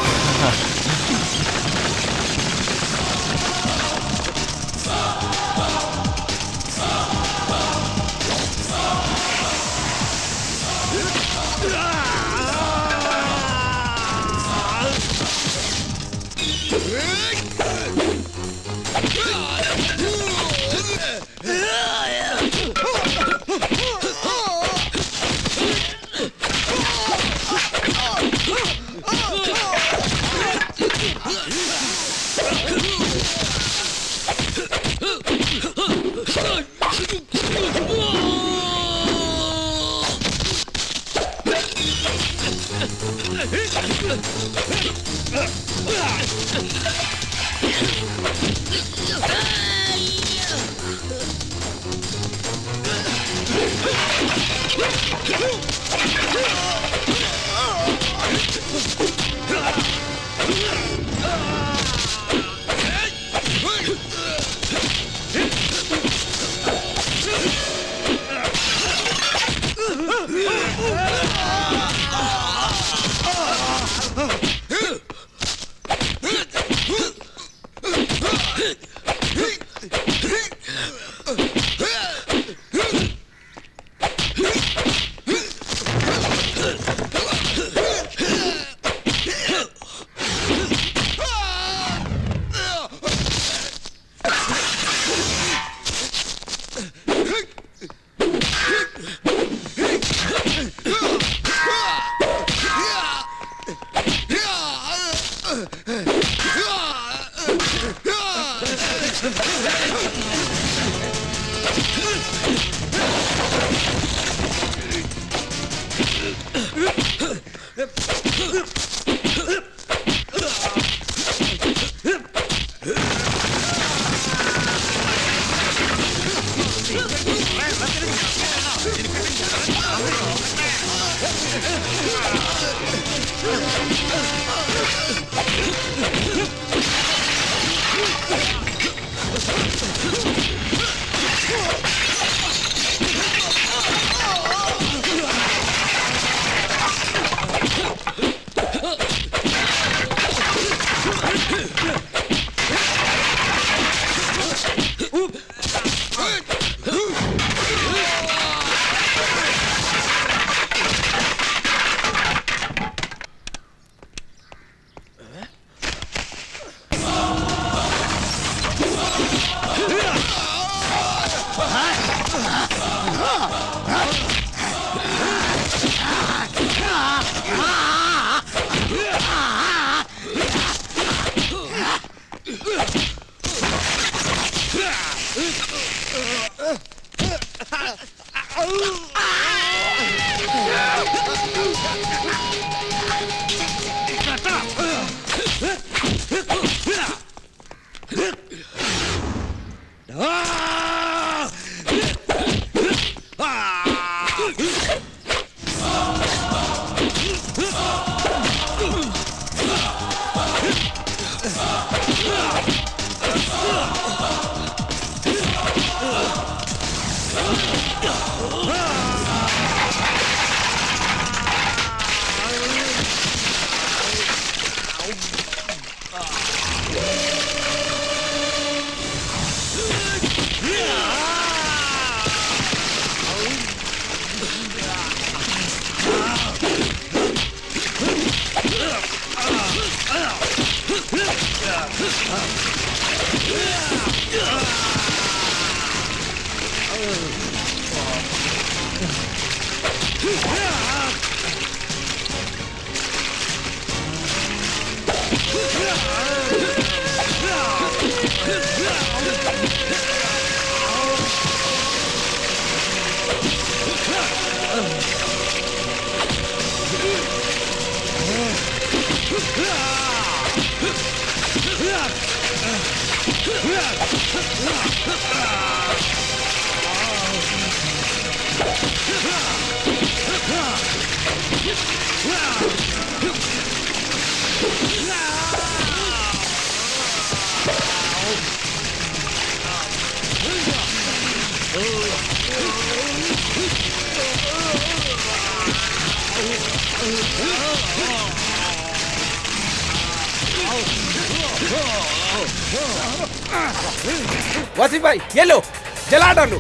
वासिफ भाई ये लो जला डालो।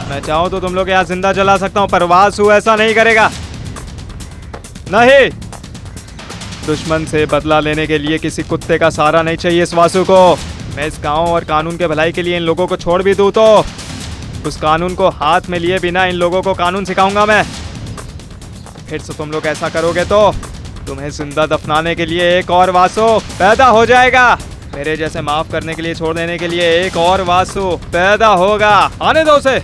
मैं चाहूँ तो तुम लोग यहाँ जिंदा जला सकता हूँ, पर वासु ऐसा नहीं करेगा। नहीं, दुश्मन से बदला लेने के लिए किसी कुत्ते का सहारा नहीं चाहिए इस वासु को। मैं इस गांव और कानून के भलाई के लिए इन लोगों को छोड़ भी दूँ तो उस कानून को हाथ में लिए बिना इन लोगों को कानून सिखाऊंगा मैं। फिर से तुम लोग ऐसा करोगे तो तुम्हें जिंदा दफनाने के लिए एक और वासु पैदा हो जाएगा। मेरे जैसे माफ करने के लिए, छोड़ देने के लिए एक और वासु पैदा होगा। आने दो उसे।